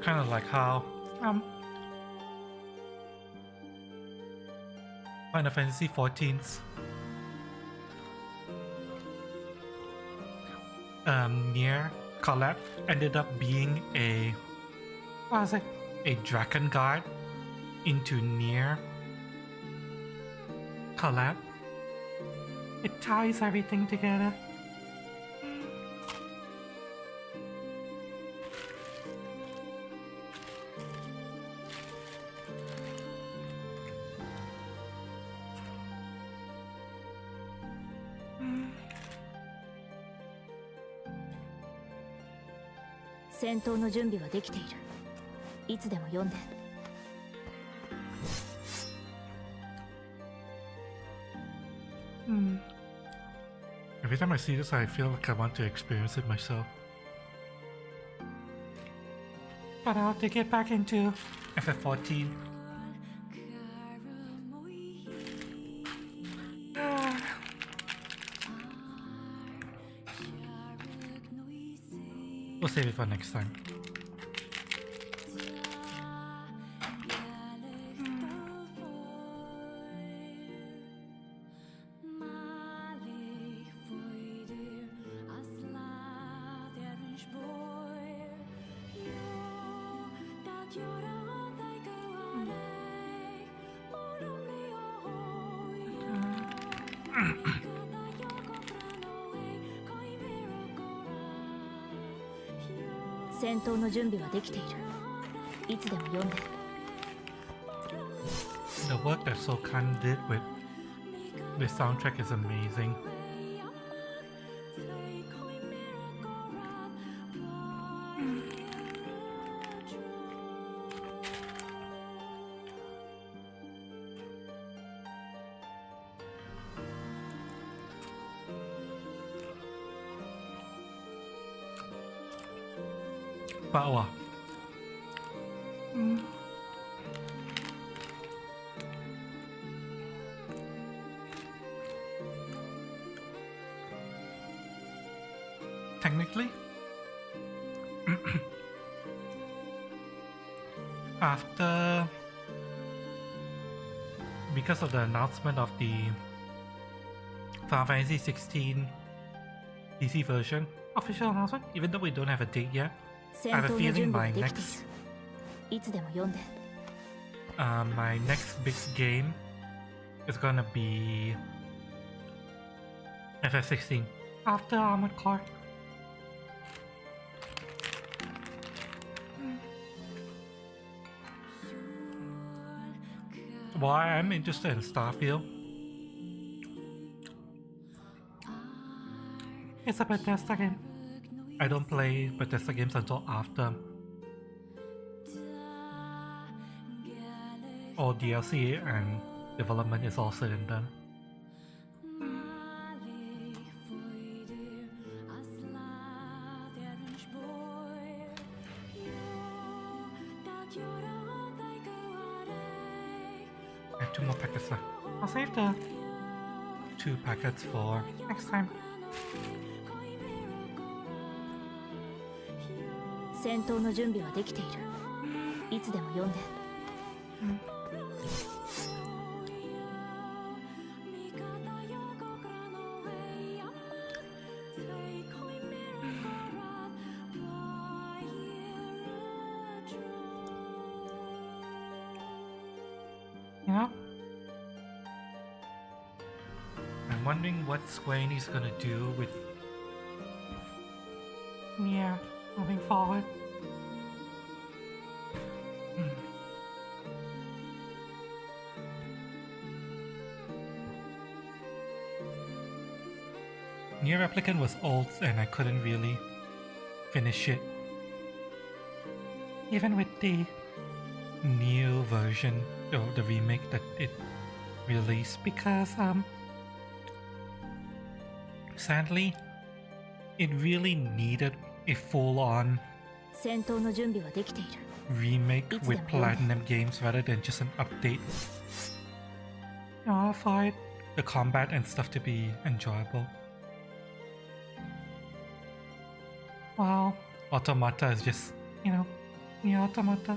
Kind of like how Final Fantasy 14's Nier collab ended up being a Dragon Guard into Nier collab. It ties everything together. Every time I see this, I feel like I want to experience it myself. But I'll have to get back into FF14. We'll save it for next time. 戦闘の準備はできている。いつでも読んで。The work that Sokan did with the soundtrack is amazing. Power. Technically, after, because of the announcement of the Final Fantasy 16 PC version, official announcement, even though we don't have a date yet, I have a feeling my next big game is gonna be FF16 after Armored Core. Why I'm interested in Starfield? It's a Bethesda game. I don't play Bethesda games until after all DLC and development is all said and done. I have 2 more packets left. I'll save the 2 packets for next time. 戦闘の準備はできている。いつでも読んで。You know? I'm wondering what Square Enix is gonna do with Nikke moving forward. Nier Replicant was old and I couldn't really finish it. Even with the new version or the remake that it released, because sadly it really needed a full-on remake with Platinum Games rather than just an update. For the combat and stuff to be enjoyable. Wow, Automata is just, you know, Nier Automata.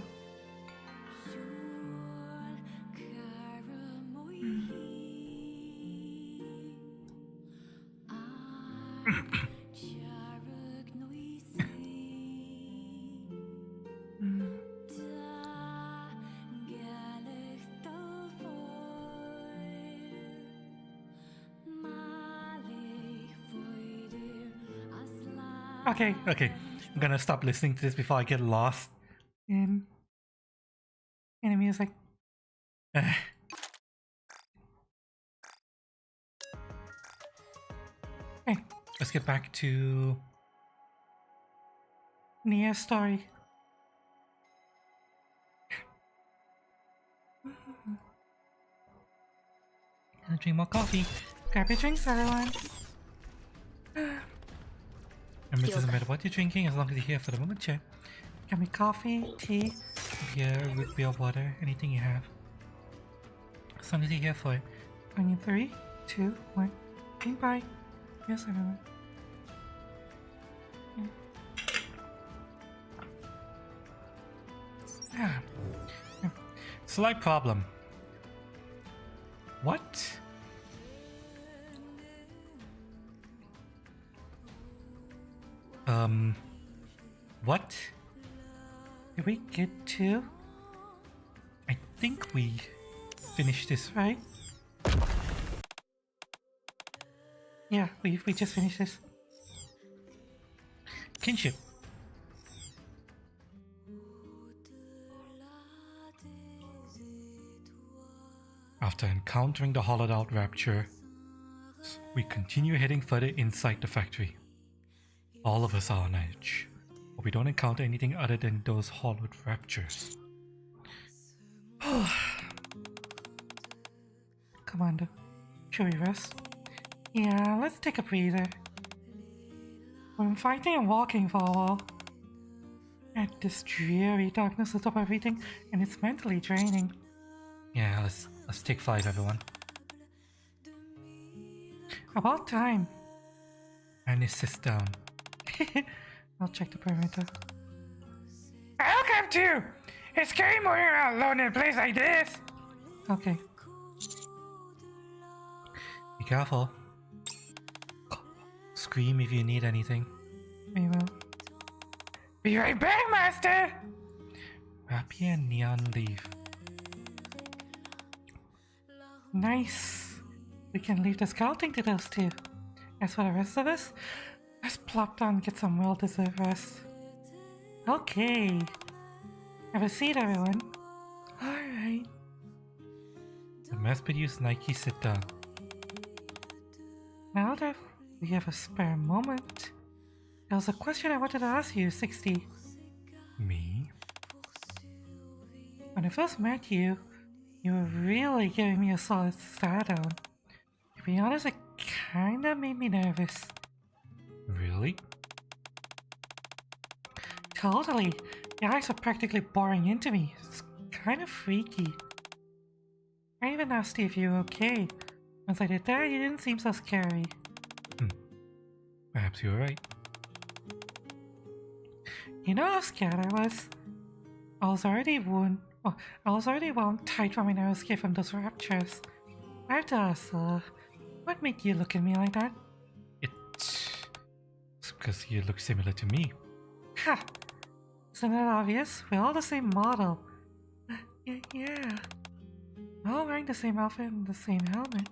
Okay. I'm gonna stop listening to this before I get lost in the music. Okay, let's get back to Nier's story. Gonna drink more coffee. Grab your drinks, everyone. Remember, it doesn't matter what you're drinking as long as you're here for the moment, chat. Get me coffee, tea, beer, root beer, water, anything you have. As long as you're here for it. Going in 3, 2, 1. Bye. Yes, everyone. Slight problem. What? What? Did we get to? I think we finished this, right? Yeah, we just finished this. Kinship. After encountering the hollowed out rapture, we continue heading further inside the factory. All of us are on edge, but we don't encounter anything other than those hollowed raptures. Commander, should we rest? Yeah, let's take a breather. We've been fighting and walking for a while. And this dreary darkness on top of everything, and it's mentally draining. Yeah, let's take 5, everyone. About time. And sits down. I'll check the perimeter. I'll come too! It's scary moving around alone in a place like this! Okay. Be careful. Scream if you need anything. We will. Be right back, Master! Rapier and neon leaf. Nice. We can leave the scouting to those two. As for the rest of us, let's plop down and get some well-deserved rest. Okay. Have a seat, everyone. Alright. The mass-produced Nikke sit down. Now that we have a spare moment, there was a question I wanted to ask you, 60. Me? When I first met you, you were really giving me a solid stare down. To be honest, it kinda made me nervous. Really? Totally. Your eyes are practically boring into me. It's kind of freaky. I even asked you if you were okay. Once I did that, you didn't seem so scary. Perhaps you're right. You know how scared I was? I was already wound tight from when I was escaped from those raptures. I have to ask, what made you look at me like that? It's because you look similar to me. Ha! Isn't that obvious? We're all the same model. Yeah. We're all wearing the same outfit and the same helmet.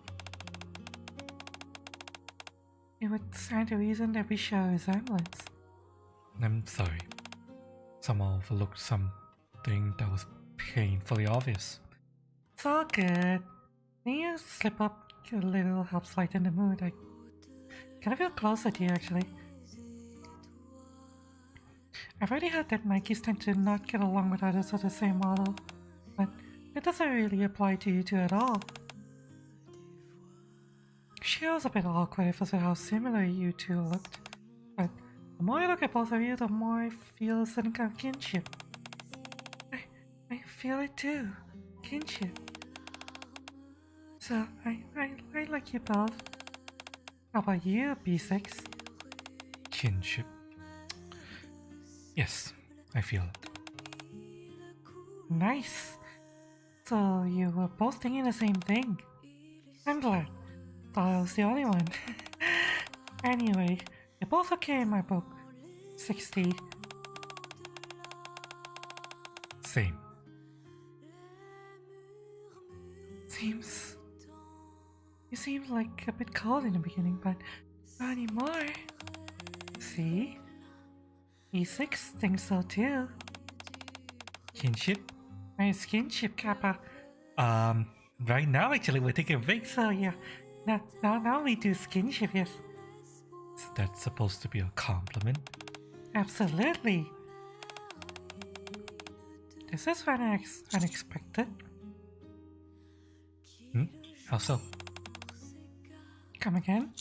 It would stand to reason that we share a resemblance. I'm sorry. Somehow overlooked something that was painfully obvious. It's all good. When you slip up a little helps lighten the mood. I kind of feel closer to you, actually. I've already heard that Nikes tend to not get along with others of the same model, but it doesn't really apply to you two at all. She was a bit awkward at first with how similar you two looked, but the more I look at both of you, the more I feel a certain kind of kinship. I feel it too. Kinship. So, I like you both. How about you, B6? Kinship. Yes, I feel it. Nice. So, you were both thinking the same thing. I'm glad. Thought I was the only one. Anyway, you're both okay in my book. 60. Same. You seemed like a bit cold in the beginning, but not anymore. See? E6 thinks so too. Kinship? My skinship, Kappa. Right now actually we're taking a break, so yeah. Now we do skinship, yes. Is that supposed to be a compliment? Absolutely. This is unexpected. How so? Come again?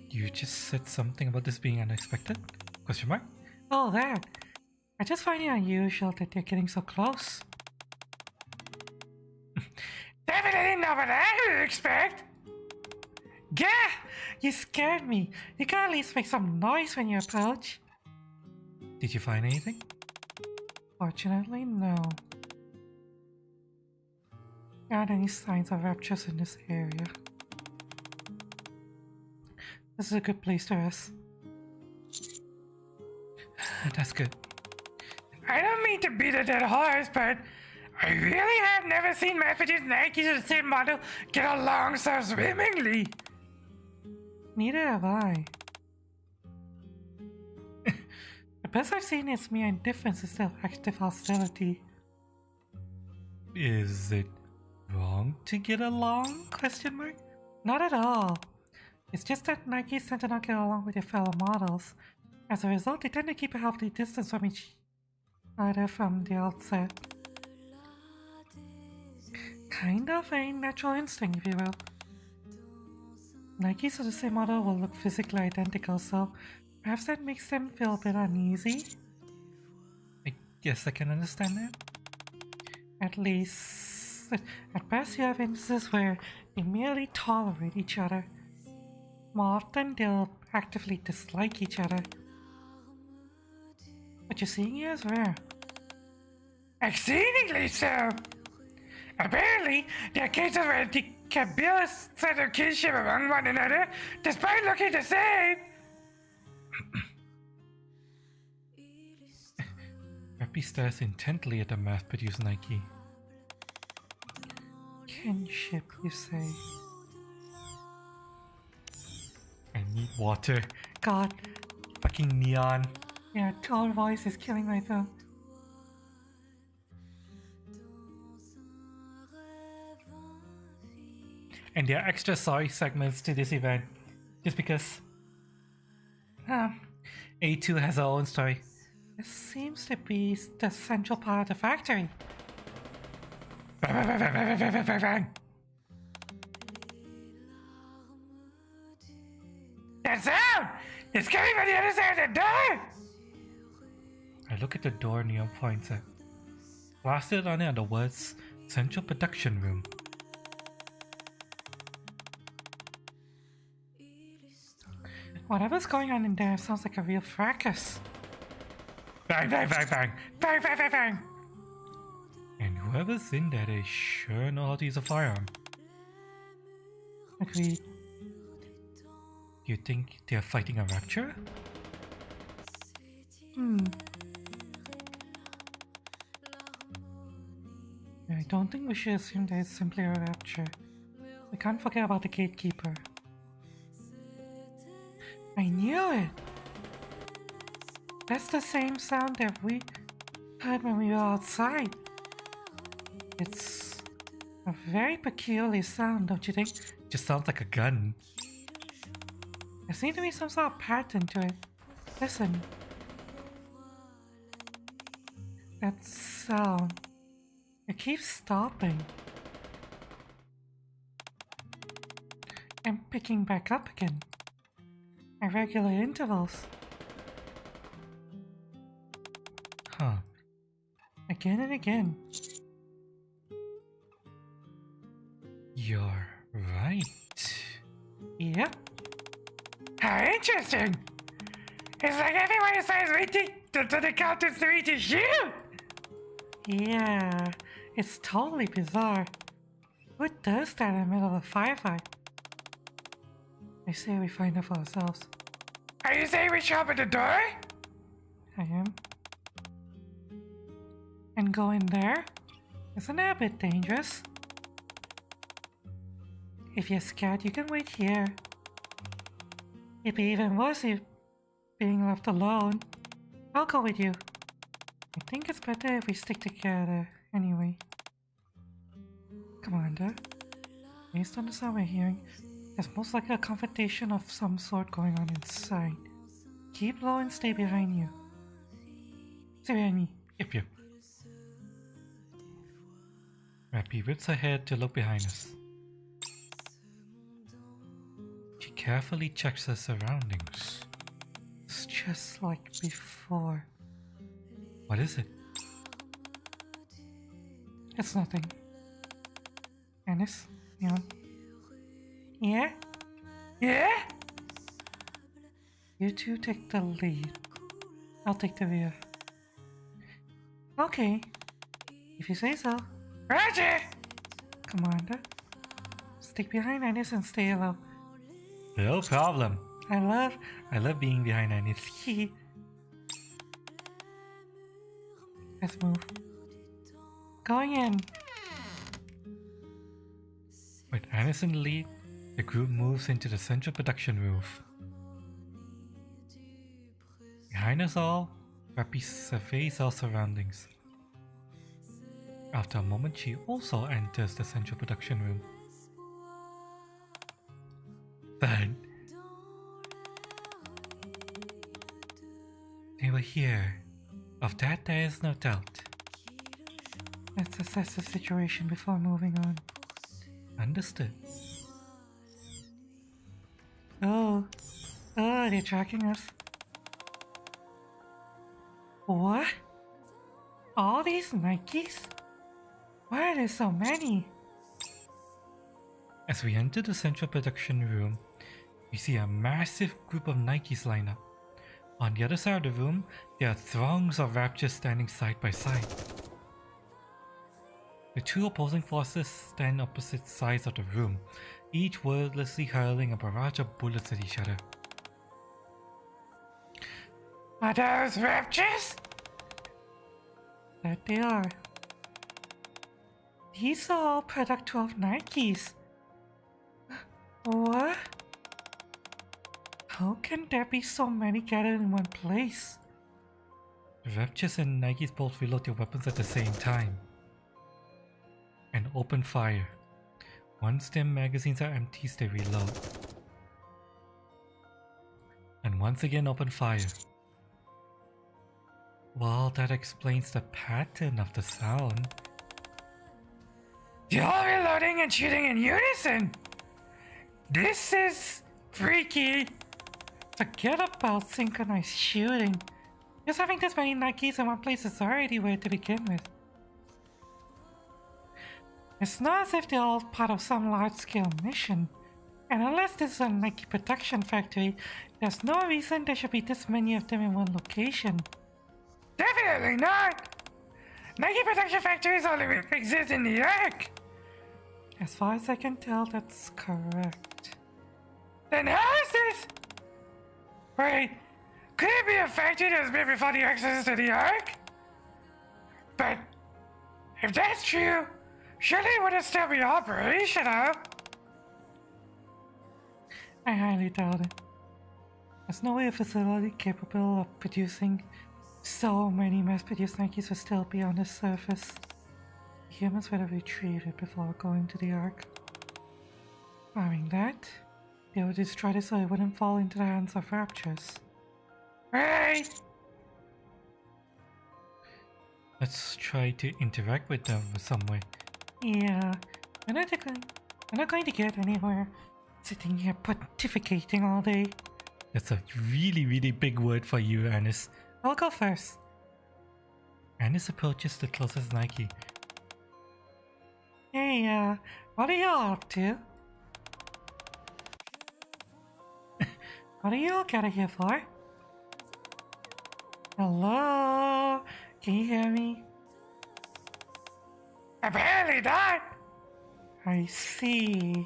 You just said something about this being unexpected? Question mark? Oh, that. I just find it unusual that they're getting so close. Definitely not what I would expect! Gah! You scared me. You can at least make some noise when you approach. Did you find anything? Fortunately, no. There aren't any signs of raptures in this area. This is a good place to rest. That's good. I don't mean to beat a dead horse, but I really have never seen mass-produced Nikes of the same model get along so swimmingly. Neither have I. The best I've seen is mere indifference instead of active hostility. Is it wrong to get along? Question mark? Not at all. It's just that Nikes tend to not get along with their fellow models. As a result, they tend to keep a healthy distance from each other from the outset. Kind of a natural instinct, if you will. Nikes of the same model will look physically identical, so perhaps that makes them feel a bit uneasy. I guess I can understand that. At least, at best you have instances where they merely tolerate each other. More often, they'll actively dislike each other. What you're seeing here is rare. Exceedingly so! Apparently, there are cases where they can build a sense of kinship among one another, despite looking the same! Happy stares intently at the mass-produced Nikke. Kinship, you say? I need water. God, fucking neon. Yeah, tone voice is killing my thumb. And there are extra sorry segments to this event, just because A2 has her own story. It seems to be the central part of the factory. That sound! It's coming from the other side of the door! I look at the door Neon points at. Plastered on it are the words Central Production Room. Whatever's going on in there sounds like a real fracas. Bang, bang, bang, bang! Bang, bang, bang, bang! And whoever's in there, they sure know how to use a firearm. Agreed. Do you think they're fighting a rapture? I don't think we should assume that it's simply a rapture. We can't forget about the gatekeeper. I knew it! That's the same sound that we heard when we were outside. It's a very peculiar sound, don't you think? Just sounds like a gun. There seems to be some sort of pattern to it. Listen. That sound. It keeps stopping. And picking back up again. At regular intervals. Huh. Again and again. You're right. Yep. How interesting! It's like everyone starts waiting until the count to reach to shoot! Yeah, it's totally bizarre. Who does that in the middle of a firefight? I say we find out for ourselves. Are you saying we show up at the door? I am. And go in there? Isn't that a bit dangerous? If you're scared, you can wait here. It'd be even worse if being left alone. I'll go with you. I think it's better if we stick together, anyway. Commander, based on the sound we're hearing, there's most likely a confrontation of some sort going on inside. Keep low and stay behind you. Stay behind me. Yep. Rappy whips her head to look behind us. She carefully checks her surroundings. It's just like before. What is it? It's nothing. Anis, Neon. Yeah? Yeah? You two take the lead. I'll take the rear. Okay. If you say so. Roger! Commander, stick behind Anis and stay low. No problem. I love being behind Anis. Let's move. Going in. With Anis in the lead, The group moves into the central production roof. Behind us all, Rappy surveys our surroundings. After a moment, she also enters the central production room. Then, they were here. Of that there is no doubt. Let's assess the situation before moving on. Understood. Oh, they're tracking us. What? All these Nikkes? Why are there so many? As we enter the central production room, we see a massive group of Nikkes line up. On the other side of the room, there are throngs of raptors standing side by side. The two opposing forces stand opposite sides of the room, each wordlessly hurling a barrage of bullets at each other. Are those raptors? That they are. These are all product 12 Nikkes. What? How can there be so many gathered in one place? The raptors and Nikkes both reload their weapons at the same time and open fire. Once their magazines are empty, they reload. And once again open fire. Well, that explains the pattern of the sound. They're all reloading and shooting in unison! This is freaky! Forget about synchronized shooting. Just having this many Nikkes in one place is already weird to begin with. It's not as if they're all part of some large-scale mission. And unless this is a Nikke production factory, there's no reason there should be this many of them in one location. Definitely not! Nikke production factories only exist in the Ark! As far as I can tell, that's correct. Then how is this? Wait, could it be a factory that was built before the access to the Ark? But if that's true, surely it wouldn't still be operational. I highly doubt it. There's no way a facility capable of producing so many mass-produced Nikkes would still be on the surface. Humans would have retrieved it before going to the Ark. Barring that, they would destroy it so it wouldn't fall into the hands of raptors. Right! Let's try to interact with them in some way. Yeah, we're not going to get anywhere sitting here pontificating all day. That's a really big word for you, Anis. I'll go first. Anis approaches the closest Nikke. Hey, what are y'all up to? What are y'all gathered here for? Hello? Can you hear me? Apparently not! I see.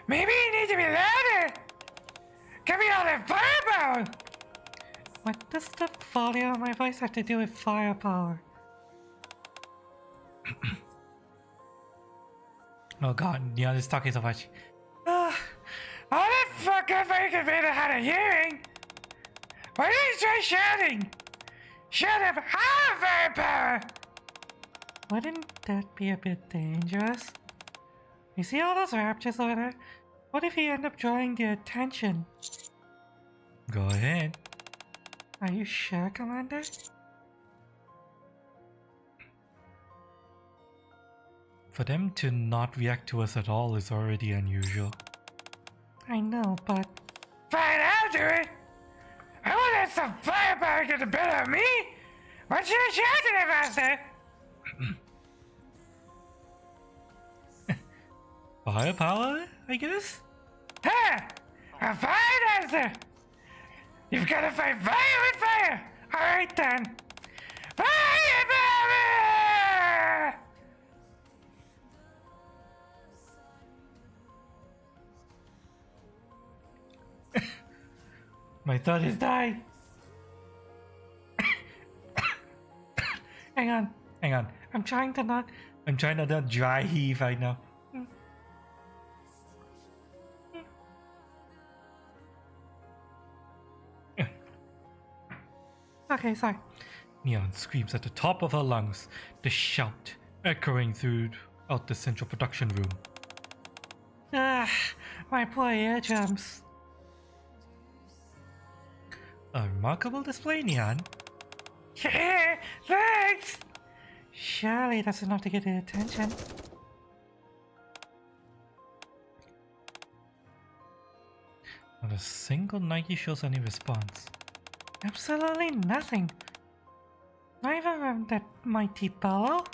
Maybe you need to be louder! Get me out of firepower! What does the volume of my voice have to do with firepower? Oh god, Neon is talking so much. How the fuck am I conveyed a hard of hearing? Why don't you try shouting? Shut up, I have firepower! Wouldn't that be a bit dangerous? You see all those raptors over there? What if you end up drawing their attention? Go ahead. Are you sure, Commander? For them to not react to us at all is already unusual. I know, but... Fine, I'll do it! I want to let some firepower get the better of me! What should I shout to them, Master? Firepower, I guess? Ha! A fine answer! You've got to fight fire with fire! Alright then! Firepower! My throat is dying! Hang on. I'm trying to not I'm trying to not dry heave right now. Okay, sorry. Neon screams at the top of her lungs, the shout echoing throughout the central production room. Ah, my poor eardrums. A remarkable display, Neon. Yeah, thanks! Surely that's enough to get their attention. Not a single Nikke shows any response. Absolutely nothing. Not even from that mighty bellow.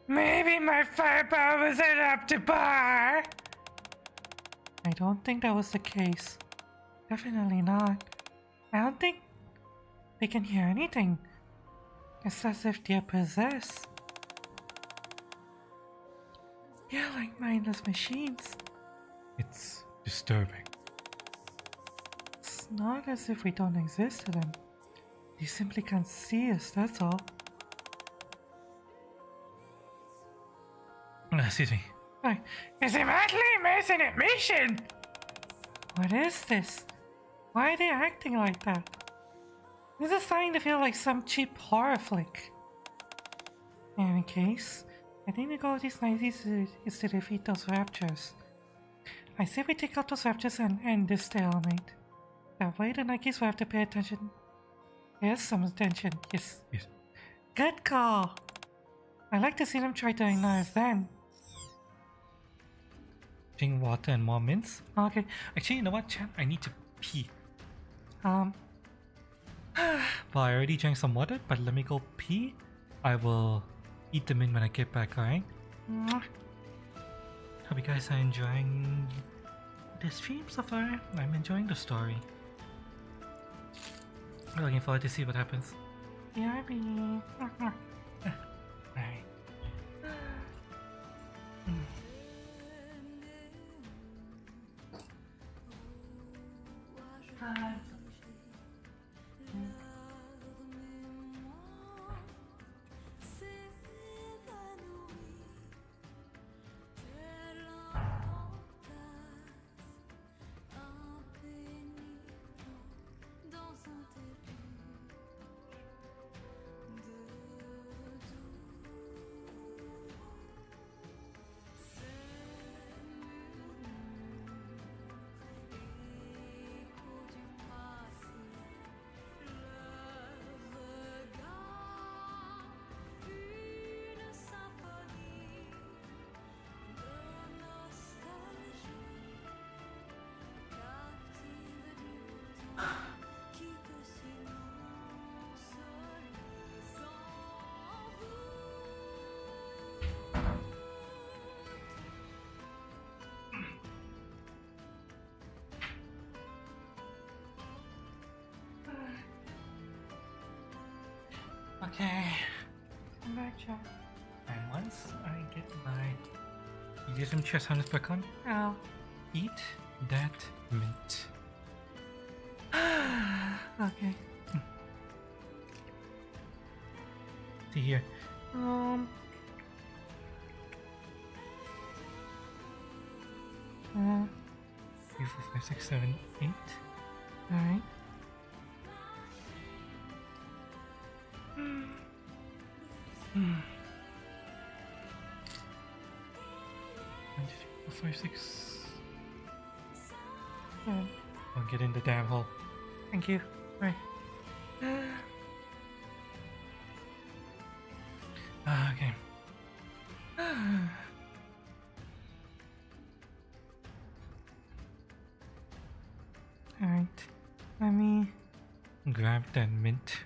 Maybe my firepower wasn't up to par. I don't think that was the case. Definitely not. I don't think they can hear anything. It's as if they're possessed. They're like mindless machines. It's disturbing. It's not as if we don't exist to them. They simply can't see us, that's all. Excuse me. It's a madly amazing admission! What is this? Why are they acting like that? This is starting to feel like some cheap horror flick. In any case, I think the goal of these nights is to defeat those raptors. I say we take out those raptors and end this stalemate. That way the Nikkes will have to pay attention. Yes, some attention. Yes. Good call. I'd like to see them try to ignore us then. Drink water and more mints? Okay. Actually, you know what, chat? I need to pee. Well, I already drank some water, but let me go pee. I will eat the mint when I get back, alright? Hope you guys are enjoying the stream so far. I'm enjoying the story. I'm looking forward to see what happens. Yeah, Alright. Okay. I'm back, chat. And once I get my using chest harness back on, I'll eat that mint. Okay. See here. 3, 4, 5, 6, 7, 8. Alright. 1, 2, 3, 4, 5, 6. Don't get in the damn hole. Thank you. Right. Okay. Alright. Let me grab that mint.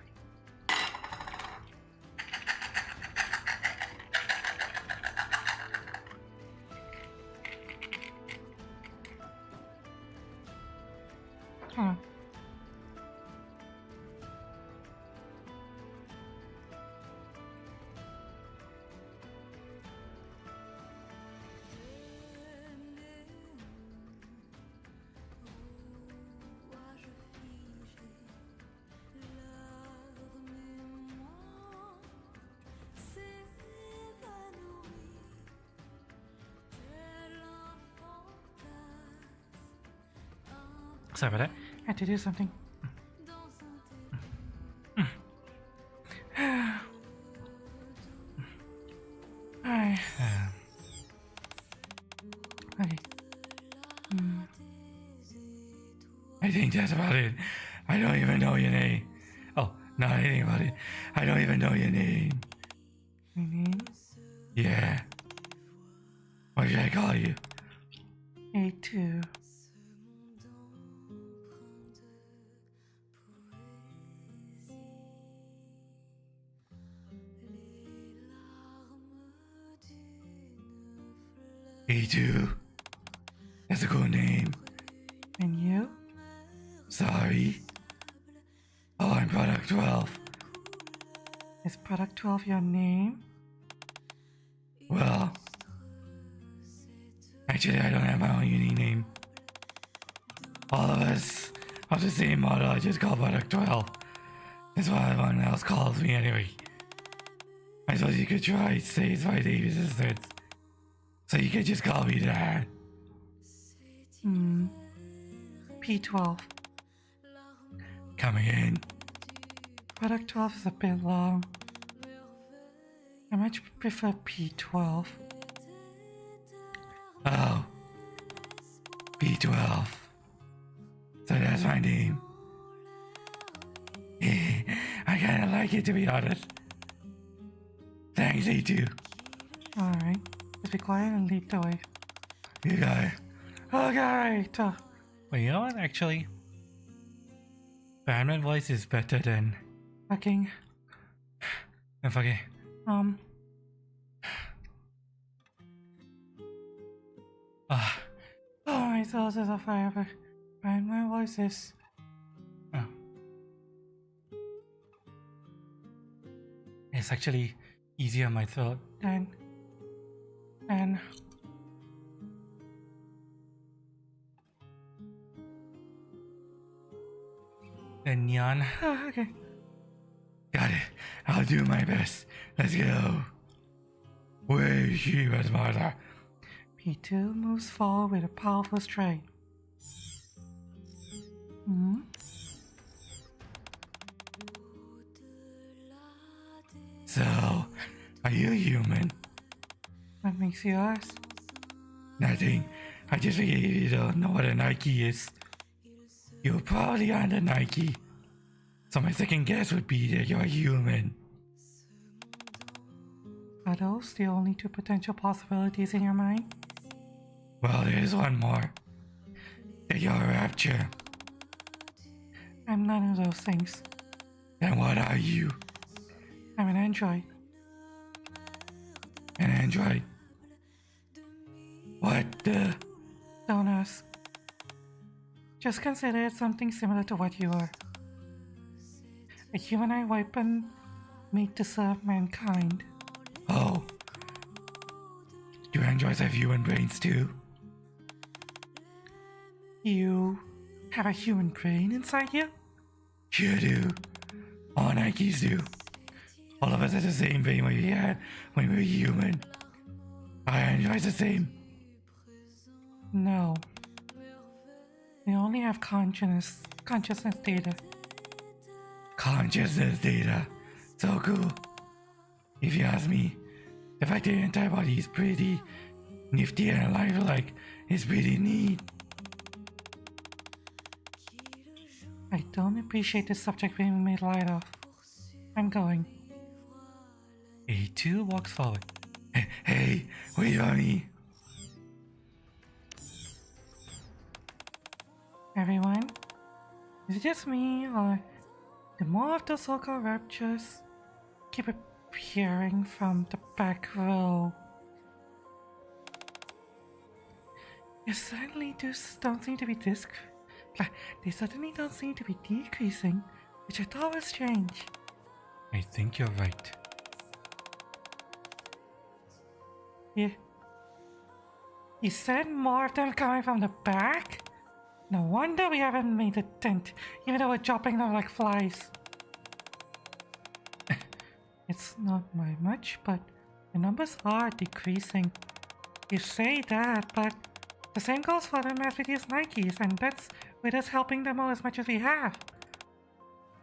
Sorry about that. I had to do something. Alright. Okay. I think that's about it. I don't even know your name. Oh, not anything about it. I don't even know your name. My name? Yeah. What should I call you? A2. A2. That's a cool name. And you? Sorry. Oh, I'm Product 12. Is Product 12 your name? Well, actually I don't have my own unique name. All of us are the same model, I just call Product 12. That's what everyone else calls me anyway. I suppose you could try say it's my Davis assistant. So you could just call me that. P12. Coming in. Product 12 is a bit long. I much prefer P12. Oh. P12. So that's my name. I kinda like it, to be honest. Thanks, A2. Alright. Just be quiet and lead the way. You got it. Okay. Well, you know what, actually? Batman voice is better than fucking... and fucking... Oh, my thoughts are forever. Batman voice is... Oh. It's actually easier on my throat than... than Neon. Oh, okay. Got it. I'll do my best. Let's go. Where is she, Martha? P2 moves forward with a powerful stride. So, are you human? What makes you ask? Nothing. I just figured you don't know what a Nikke is. You're probably under Nikke. So my second guess would be that you're human. Are those the only two potential possibilities in your mind? Well, there's one more. That you're a rapture. I'm none of those things. Then what are you? I'm an android. An android? What the? Don't ask. Just consider it something similar to what you are. A humanoid weapon made to serve mankind. Oh. Do androids have human brains too? You have a human brain inside you? Sure do. All Nikkes do. All of us have the same brain we had when we were human. Are androids the same? No. They only have consciousness data. Consciousness data. So cool. If you ask me, the fact that your entire body is pretty nifty and lifelike is pretty neat. I don't appreciate this subject being made light of. I'm going. A2 walks forward. Hey, wait on me. Everyone? Is it just me, or do more of the so-called raptures keep appearing from the back row? They certainly don't seem to be they certainly don't seem to be decreasing, which I thought was strange. I think you're right. Yeah. You said more of them coming from the back? No wonder we haven't made a dent, even though we're dropping them like flies. It's not by much, but the numbers are decreasing. You say that, but the same goes for them as with these Nikkes, and that's with us helping them all as much as we have.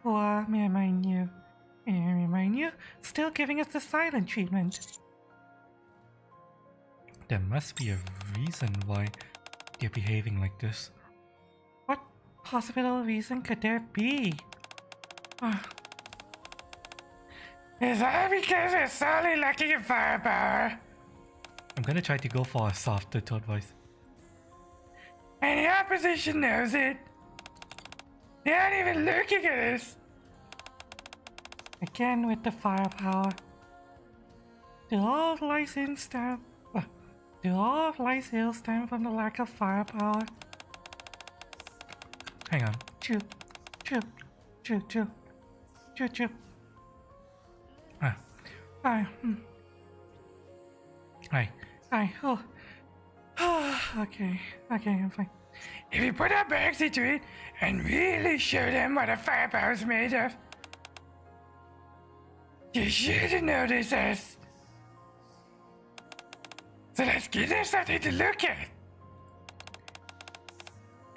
Or may I remind you, still giving us the silent treatment. There must be a reason why they're behaving like this. What possible reason could there be? Is that because we're solely lacking in firepower? I'm gonna try to go for a softer tone voice. And the opposition knows it. They aren't even looking at us. Again with the firepower. Do all lies ill stem from the lack of firepower? Hang on. Chew. Okay, I'm fine. If we put our backs into it and really show them what a firepower's made of, you shouldn't notice us. So let's give them something to look at.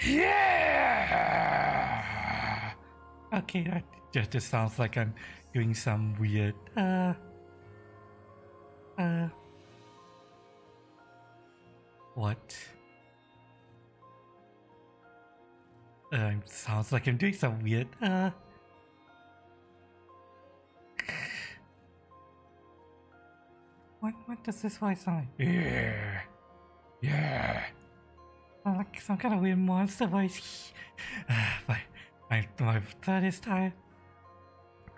Yeah! Okay, that just sounds like I'm doing some weird, what? Sounds like I'm doing some weird, What does this voice sound like? Yeah. Like some kind of weird monster voice. My throat is tired.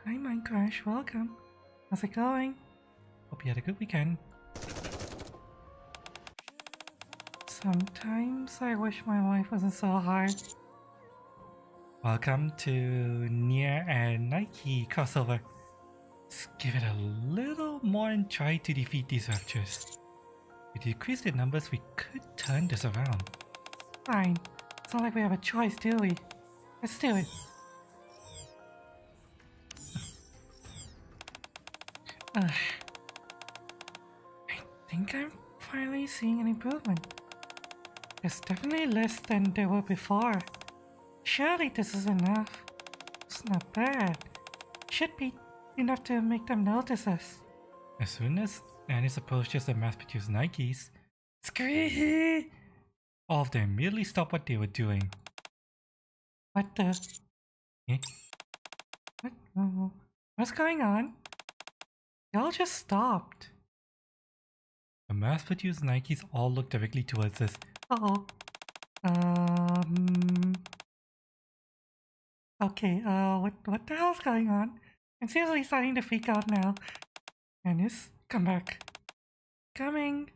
Hi, Minecraft. Welcome. How's it going? Hope you had a good weekend. Sometimes I wish my life wasn't so hard. Welcome to Nikke and Nikke crossover. Let's give it a little more and try to defeat these raptures. With decreased in numbers, we could turn this around. Fine. It's not like we have a choice, do we? Let's do it. I think I'm finally seeing an improvement. There's definitely less than there were before. Surely this is enough. It's not bad. Should be enough to make them notice us. As soon as Anis approaches the mass-produced Nikkes, scream! All of them immediately stopped what they were doing. What the? Eh? What? What's going on? They all just stopped. The mass-produced Nikkes all looked directly towards us. Okay, what the hell's going on? I'm seriously starting to freak out now. Anis, come back. Coming.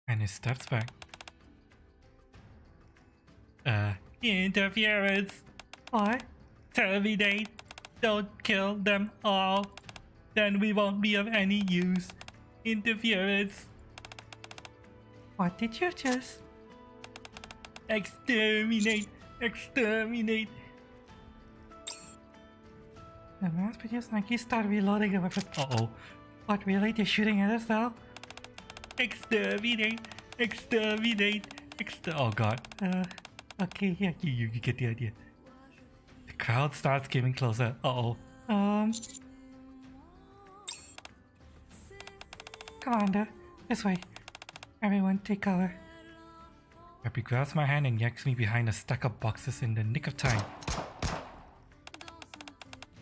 Anis steps back. Interference. What? Terminate. Don't kill them all. Then we won't be of any use. Interference. What did you just? Exterminate. Exterminate. The mass-produced Nikke start reloading the weapon. What, really? They're shooting at us now? Exterminate! Exterminate! Oh god. Okay, yeah, you get the idea. The crowd starts getting closer. Commander, this way. Everyone take cover. Happy grabs my hand and yanks me behind a stack of boxes in the nick of time.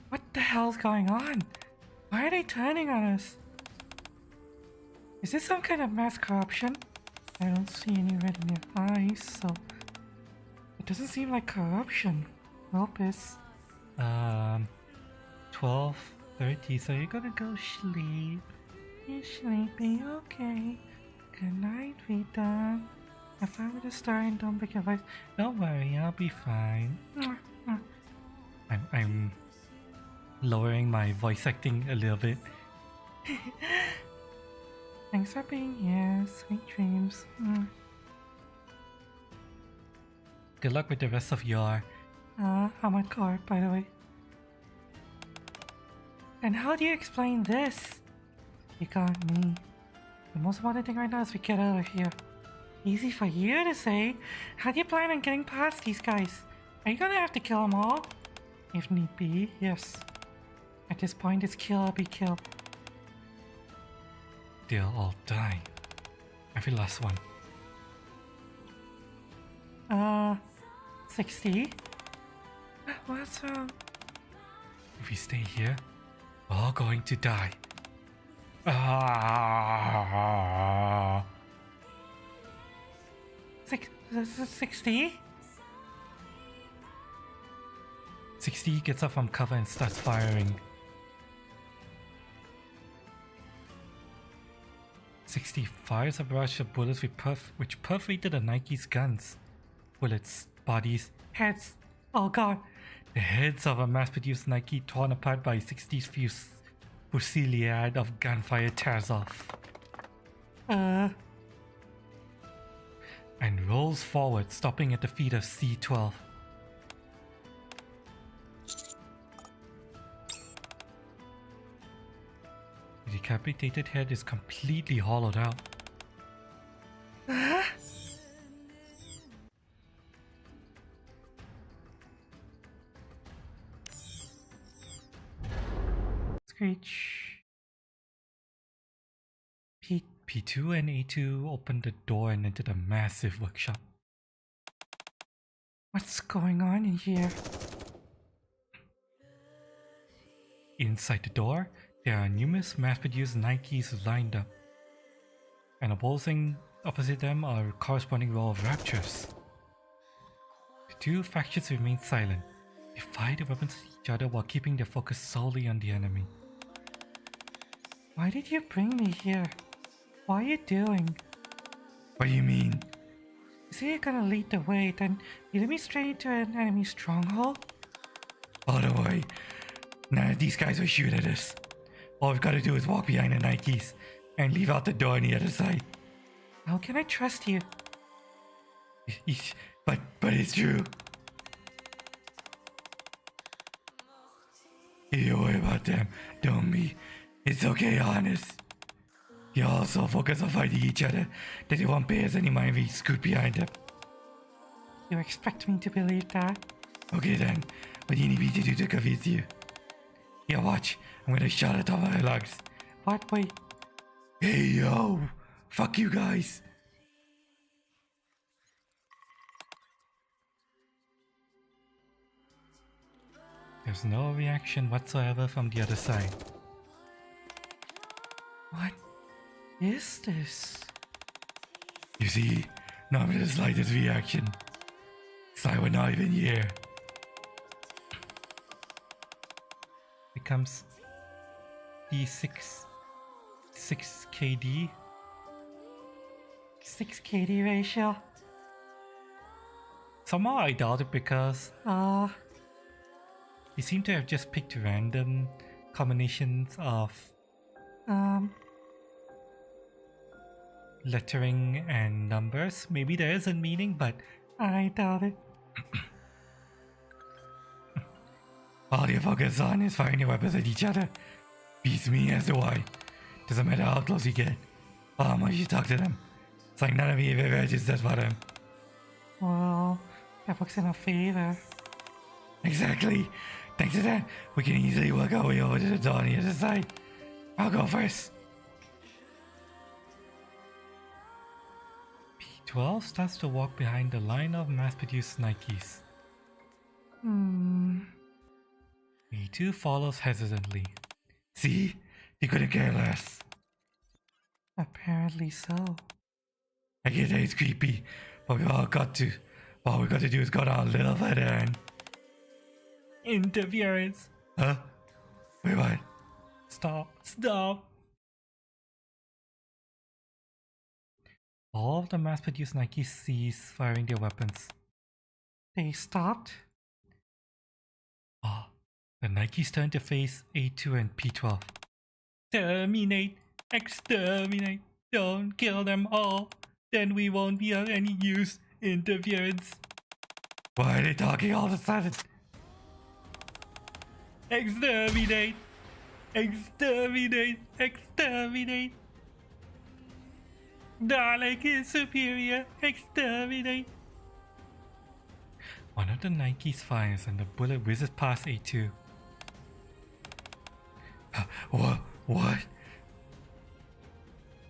What the hell's going on? Why are they turning on us? Is this some kind of mass corruption? I don't see any red in their eyes, so it doesn't seem like corruption. Nope, it's 12:30, so you're gonna go sleep. You're sleepy, okay. Good night, Vita. If I were to start and don't pick your voice, don't worry, I'll be fine. I'm lowering my voice acting a little bit. Thanks for being here. Sweet dreams. Good luck with the rest of your armored core, by the way. And how do you explain this? You got me. The most important thing right now is we get out of here. Easy for you to say. How do you plan on getting past these guys? Are you gonna have to kill them all? If need be, yes. At this point, it's kill or be killed. They'll all die. Every last one. 60? What's wrong? If we stay here, we're all going to die. 60? 60 gets up from cover and starts firing. 60 fires a barrage of bullets which perforated the Nikke's guns. Bullets, bodies, heads. Oh god! The heads of a mass-produced Nikke torn apart by 60's fusillade of gunfire tears off. And rolls forward, stopping at the feet of C12. The decapitated head is completely hollowed out. Screech. P2 and A2 opened the door and entered a massive workshop. What's going on in here? Inside the door, there are numerous mass-produced Nikkes lined up, and opposite them are a corresponding row of Raptures. The two factions remain silent. They fire their weapons at each other while keeping their focus solely on the enemy. Why did you bring me here? What are you doing? What do you mean? You say you're gonna lead the way, then you lead me straight into an enemy stronghold? Oh, don't worry. None of these guys will shoot at us. All we've got to do is walk behind the Nikkes and leave out the door on the other side. How can I trust you? But it's true. You worry about them, don't me. It's okay, honest. You also focus on fighting each other, that they won't pay us any mind if we scoot behind them. You expect me to believe that? Okay then, what do you need me to do to convince you? Yeah, watch. I'm gonna shot at top of her lungs. What? Wait. Hey, yo. Fuck you guys. There's no reaction whatsoever from the other side. What is this? You see, not with the slightest reaction. It's like we're not even here. Becomes D6 6KD 6KD ratio. Somehow I doubt it because they seem to have just picked random combinations of lettering and numbers. Maybe there is a meaning, but I doubt it. All they focus on is firing their weapons at each other. Beats me as to why. Doesn't matter how close you get, or how much you talk to them. It's like none of you ever registered for them. Well, that works in our favor. Exactly. Thanks to that, we can easily work our way over to the door on the other side. I'll go first. P12 starts to walk behind the line of mass-produced Nikkes. A2 follows hesitantly. See? You couldn't care less. Apparently so. I get that it's creepy, but all we got to do is go down a little further and... Interference. Huh? Wait, what? Stop. All of the mass-produced Nikkes cease firing their weapons. They stopped? The Nikkes turn to face A2 and P12. Terminate! Exterminate! Don't kill them all! Then we won't be of any use. Interference. Why are they talking all of a sudden? Exterminate! Exterminate! Exterminate! Dalek is superior. Exterminate. One of the Nikes fires and the bullet whizzes past A2. What?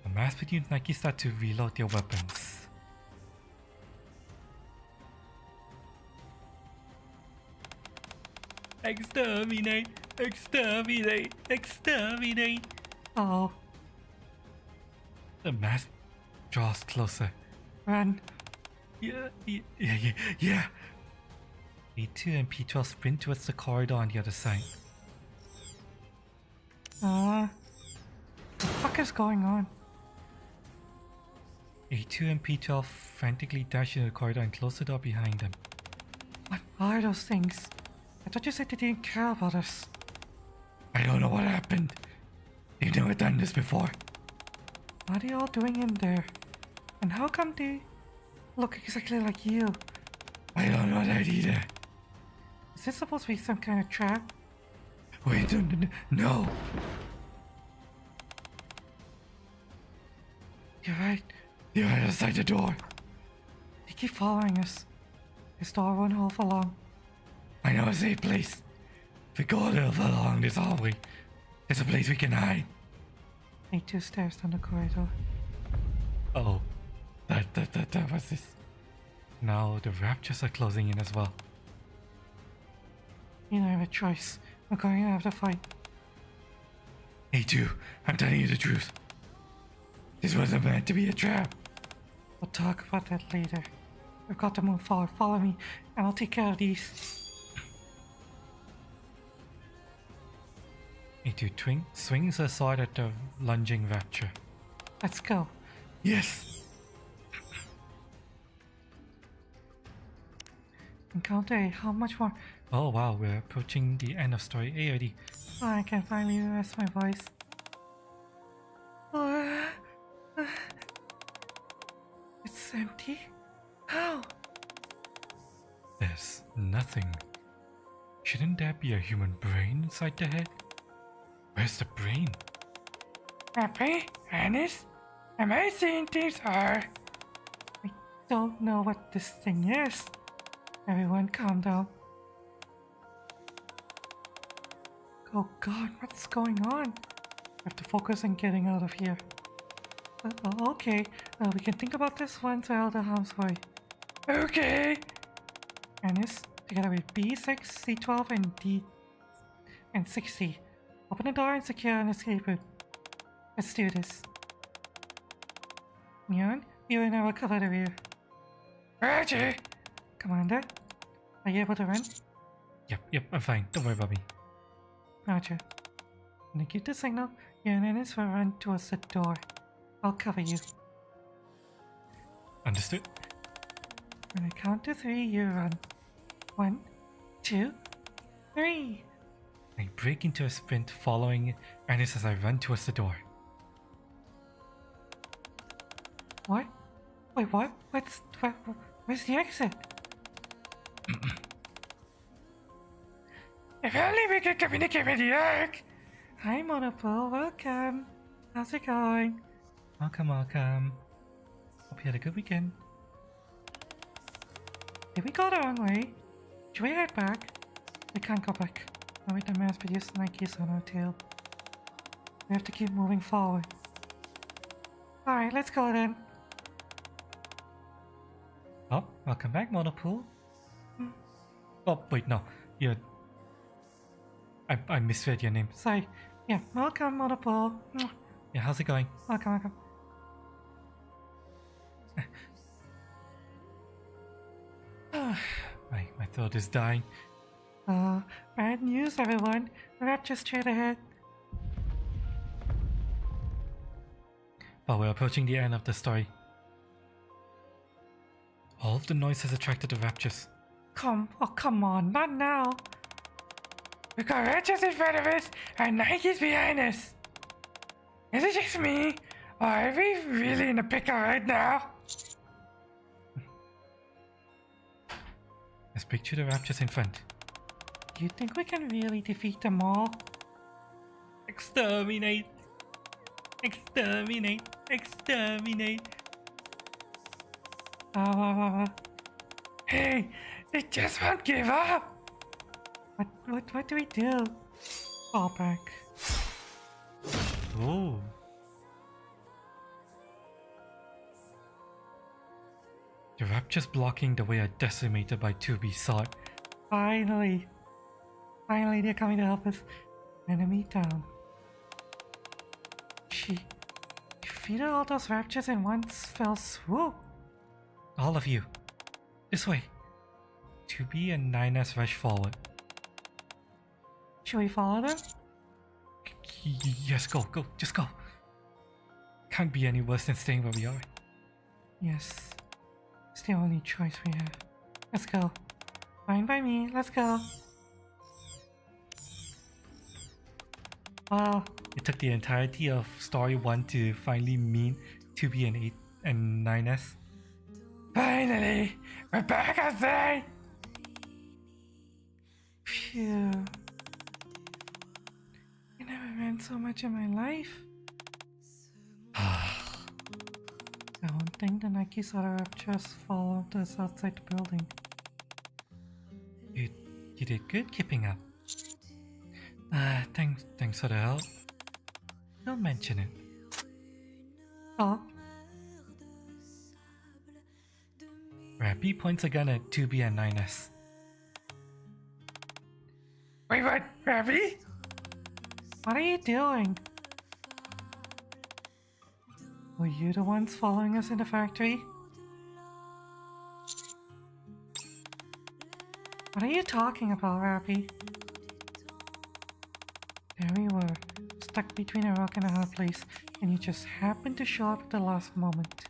The mass-produced Nikes start to reload their weapons. Exterminate! Exterminate! Exterminate! Oh. The mass draws closer. Run! Yeah. A2 and P12 sprint towards the corridor on the other side. What the fuck is going on? A2 and P12 frantically dash into the corridor and close the door behind them. What are those things? I thought you said they didn't care about us. I don't know what happened. They've never done this before. What are they all doing in there? And how come they look exactly like you? I don't know that either. Is this supposed to be some kind of trap? Wait, no. You're right. They're right outside the door. They keep following us. This door won't hold for long. I know a safe place. If we go a little further along this hallway, there's a place we can hide. A2 stares down the corridor. Oh, that was this. Now the raptures are closing in as well. You don't have a choice. We're going to have to fight. A2, I'm telling you the truth. This wasn't meant to be a trap. We'll talk about that later. We've got to move forward. Follow me, and I'll take care of these. A2 swings her sword at the lunging rapture. Let's go. Yes. Encounter A, how much more? Oh wow, we're approaching the end of story A already. Oh, I can finally rest my voice. It's empty? How? There's nothing. Shouldn't there be a human brain inside the head? Where's the brain? Happy? Anis? Am I seeing things or? I don't know what this thing is. Everyone calm down. Oh god, what's going on? I have to focus on getting out of here. Okay, we can think about this once we're out of harm's way. Okay! Anis, together with B6, C12, and D and 6C. Open the door and secure an escape route. Let's do this. Neon, you and I will cover the rear. Roger! Commander, are you able to run? Yep, I'm fine. Don't worry about me. Roger. When I give the signal, you and Anis will run towards the door. I'll cover you. Understood. When I count to 3, you run. 1, 2, 3. I break into a sprint, following Anis as I run towards the door. What? Wait, what? Where's the exit? If only we could communicate with the Ark! Hi, Monopole, welcome. How's it going? Welcome. Hope you had a good weekend. Did we go the wrong way? Should we head back? We can't go back. Now with the mass-produced Nikes on our tail. We have to keep moving forward. Alright, let's go then. Oh, welcome back, Monopole. Oh, wait, no. You're... I misread your name. Sorry. Yeah, welcome, Monopole. Yeah, how's it going? Welcome. My throat is dying. Bad news, everyone. Rapture straight ahead. But we're approaching the end of the story. All of the noise has attracted the raptures. Come on, not now. We've got raptures in front of us and Nikes behind us. Is it just me? Or are we really in a pickle right now? Let's picture the raptures in front. Do you think we can really defeat them all? Exterminate! Exterminate! Exterminate! Hey, it just won't give up! What do we do? Fall back. Oh. The rapture's blocking the way are decimated by 2B sword. Finally! Finally, they're coming to help us. Enemy down. She defeated all those raptures in one fell swoop. All of you. This way. 2B and 9S rush forward. Should we follow them? Yes, go, just go. Can't be any worse than staying where we are. Yes. It's the only choice we have. Let's go. Fine by me, let's go. Wow, it took the entirety of story 1 to finally meet 2B and 8 and 9S. Finally! We're back outside! Phew. I never ran so much in my life. I don't think the Nikke saw the raptures fall off us outside the building. You did good keeping up. Thanks for the help. Don't mention it. Oh. Rappy points a gun at 2B and 9S. Wait, what? Rappy? What are you doing? Were you the ones following us in the factory? What are you talking about, Rappy? There we were, stuck between a rock and a hard place, and you just happened to show up at the last moment.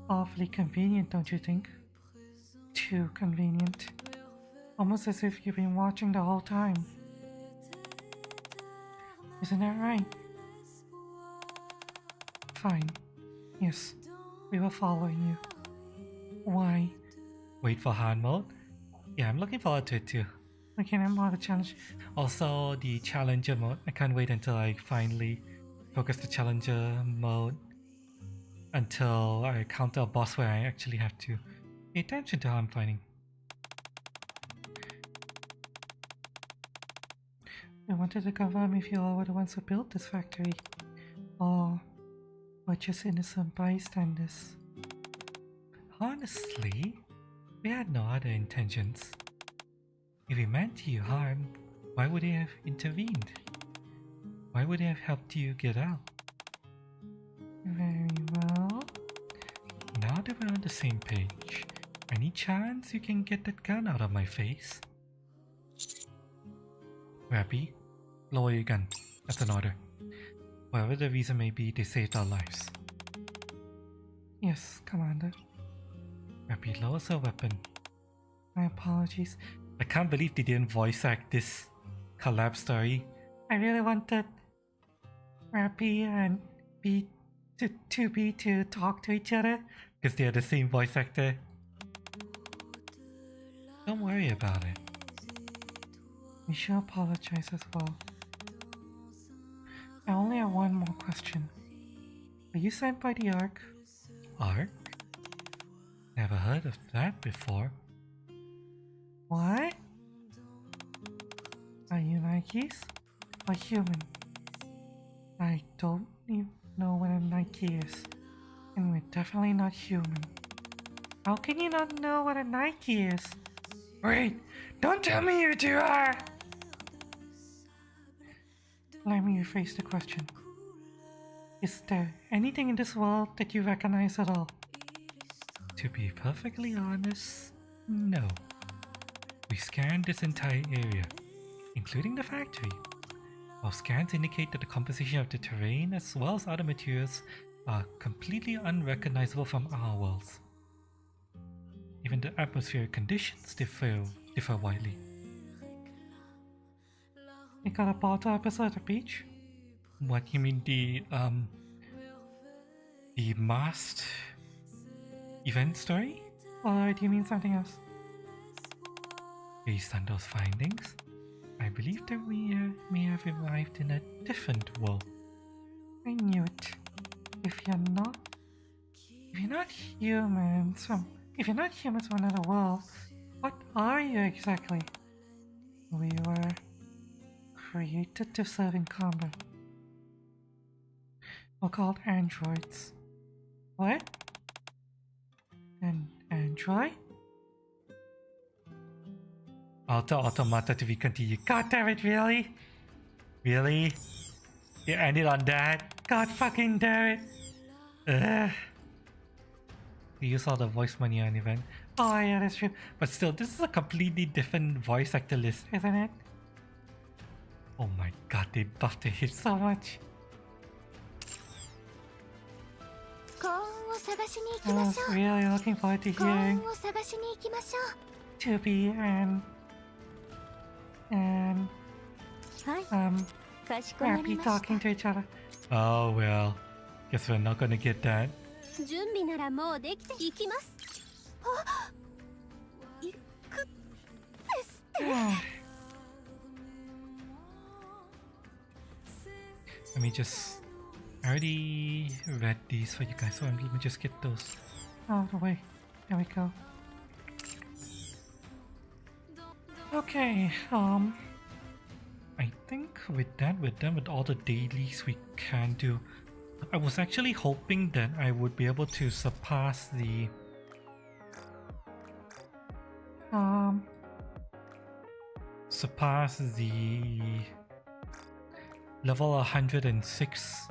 Awfully convenient, don't you think? Too convenient. Almost as if you've been watching the whole time. Isn't that right? Fine. Yes, we were following you. Why? Wait for hard mode? Yeah, I'm looking forward to it too. Looking at more of the challenge. Also, the challenger mode. I can't wait until I finally focus the challenger mode until I encounter a boss where I actually have to pay attention to how I'm fighting. I wanted to confirm if you all were the ones who built this factory, or just innocent bystanders. Honestly, we had no other intentions. If we meant you harm, why would they have intervened? Why would they have helped you get out? Very well. Now that we're on the same page, any chance you can get that gun out of my face? Rappy, lower your gun. That's an order. Whatever the reason may be, they saved our lives. Yes, Commander. Rappy lowers her weapon. My apologies. I can't believe they didn't voice act this collab story. I really wanted Rappy and B to talk to each other because they are the same voice actor. Don't worry about it. We should apologize as well. I only have one more question. Were you sent by the Ark? Ark? Never heard of that before. What? Are you Nikes? Or human? I don't even know what a Nikke is. And we're definitely not human. How can you not know what a Nikke is? Wait! Don't tell me you two are! Let me rephrase the question. Is there anything in this world that you recognize at all? To be perfectly honest, no. We scanned this entire area, including the factory. Our scans indicate that the composition of the terrain as well as other materials are completely unrecognizable from our worlds. Even the atmospheric conditions differ widely. You got a bottle episode at the beach? What, you mean the masked event story? Or do you mean something else? Based on those findings, I believe that we may have arrived in a different world. I knew it. If you're not If you're not humans if you're not humans from another world, what are you exactly? We were created to serve in combat. We're called androids. What? An android? Automata to be continued. God damn it, really? Really? You ended on that? God fucking damn it! Ugh. You use all the voice money on event. Oh yeah, that's true. But still, this is a completely different voice actor list, isn't it? Oh my god, they buffed the hit so much. I was really looking forward to hearing 2B and happy talking to each other. Oh well, guess we're not gonna get that. 準備ならもうできていきます。あ、行くですって。Let me just... I already read these for you guys, so let me just get those out of the way. There we go. Okay, I think with that, we're done with all the dailies we can do. I was actually hoping that I would be able to surpass the level 106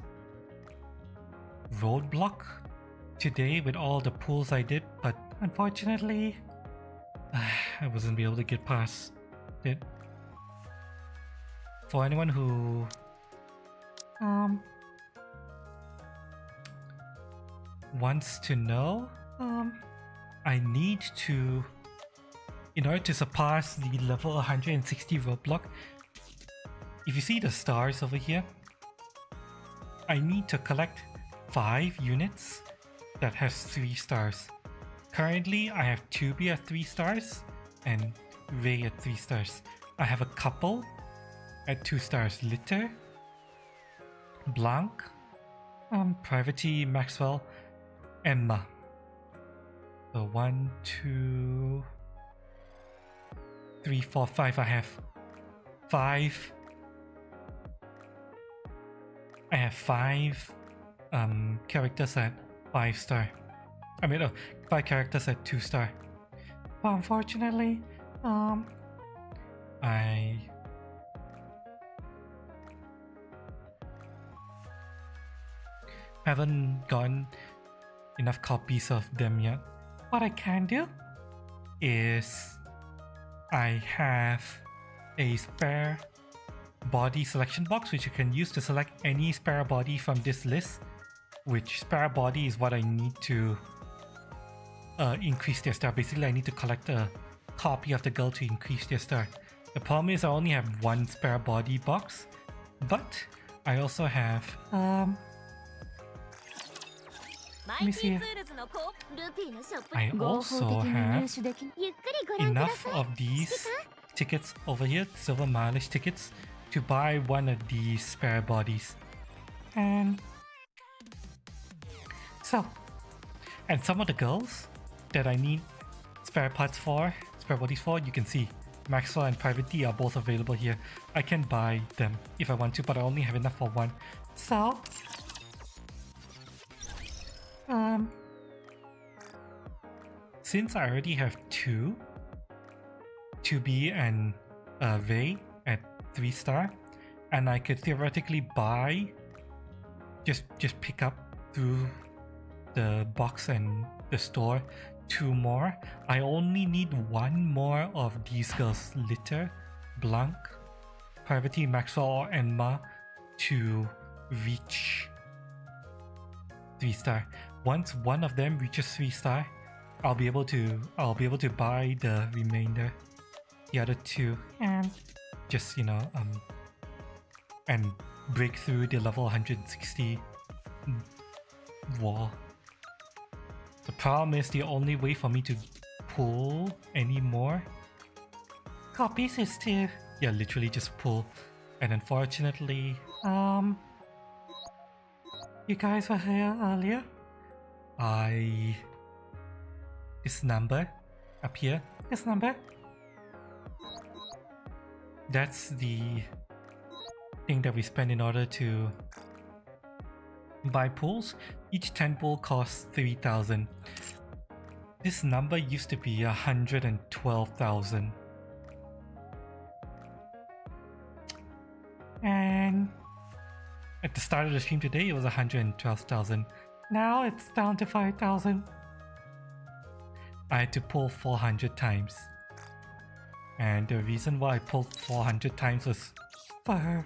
roadblock today with all the pulls I did, but unfortunately I wasn't able to get past it. For anyone who wants to know, I need to, in order to surpass the level 160 roadblock, if you see the stars over here, I need to collect 5 units that has 3 stars. Currently, I have 2B at 3 stars and Ray at 3 stars. I have a couple at 2 stars, Litter, Blanc, Private Maxwell, Emma. So 1, 2, 3, 4, 5. I have 5. I have 5 characters at 5 star. I mean, 5 characters at 2 star. But unfortunately, I haven't gotten enough copies of them yet. What I can do is I have a spare body selection box which you can use to select any spare body from this list, which spare body is what I need to increase their star. Basically, I need to collect a copy of the girl to increase their star. The problem is I only have 1 spare body box, but I also have let me see. I also have enough of these tickets over here, silver mileage tickets, to buy 1 of these spare bodies. And so, and some of the girls that I need spare bodies for, you can see Maxwell and Private D are both available here. I can buy them if I want to, but I only have enough for 1. So, since I already have 2B and Ray at 3 star, and I could theoretically buy, just pick up through the box and the store 2 more. I only need 1 more of these girls, Litter, Blanc, Private Maxwell or Emma, to reach 3 star. Once 1 of them reaches 3 star, I'll be able to buy the remainder, the other 2, and just and break through the level 160 wall. The problem is the only way for me to pull any more copies is to literally just pull, and unfortunately you guys were here earlier. this number up here, this number, that's the thing that we spend in order to buy pools. Each 10 pool costs 3,000. This number used to be 112,000. And at the start of the stream today, it was 112,000. Now it's down to 5,000. I had to pull 400 times. And the reason why I pulled 400 times was for her.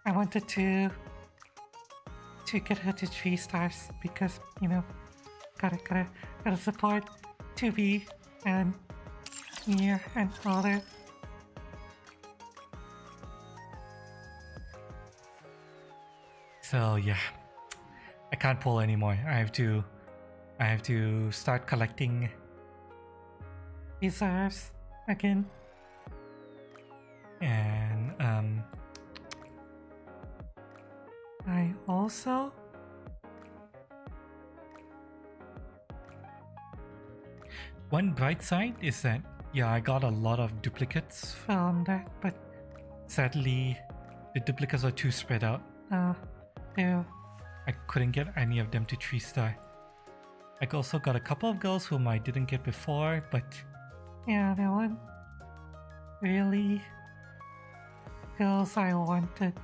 I wanted to get her to 3 stars because, you know, gotta support 2B and Nia and all that. So yeah, I can't pull anymore. I have to start collecting reserves again. And I also one bright side is that yeah, I got a lot of duplicates from that, but sadly the duplicates are too spread out. I couldn't get any of them to 3-star. I also got a couple of girls whom I didn't get before, but yeah, they weren't really girls I wanted.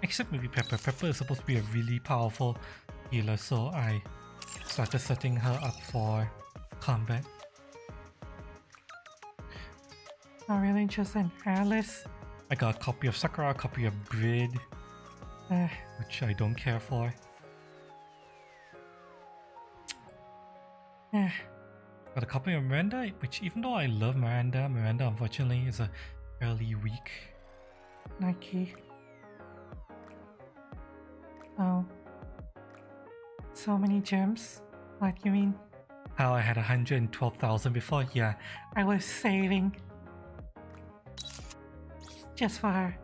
Except maybe Pepper. Pepper is supposed to be a really powerful healer, so I started setting her up for combat. Not really interested in Alice. I got a copy of Sakura, a copy of Brid, which I don't care for. Got a copy of Miranda, which even though I love Miranda unfortunately is a fairly weak Nikke. Oh. So many gems? What you mean? How I had 112,000 before? Yeah, I was saving. Just for her.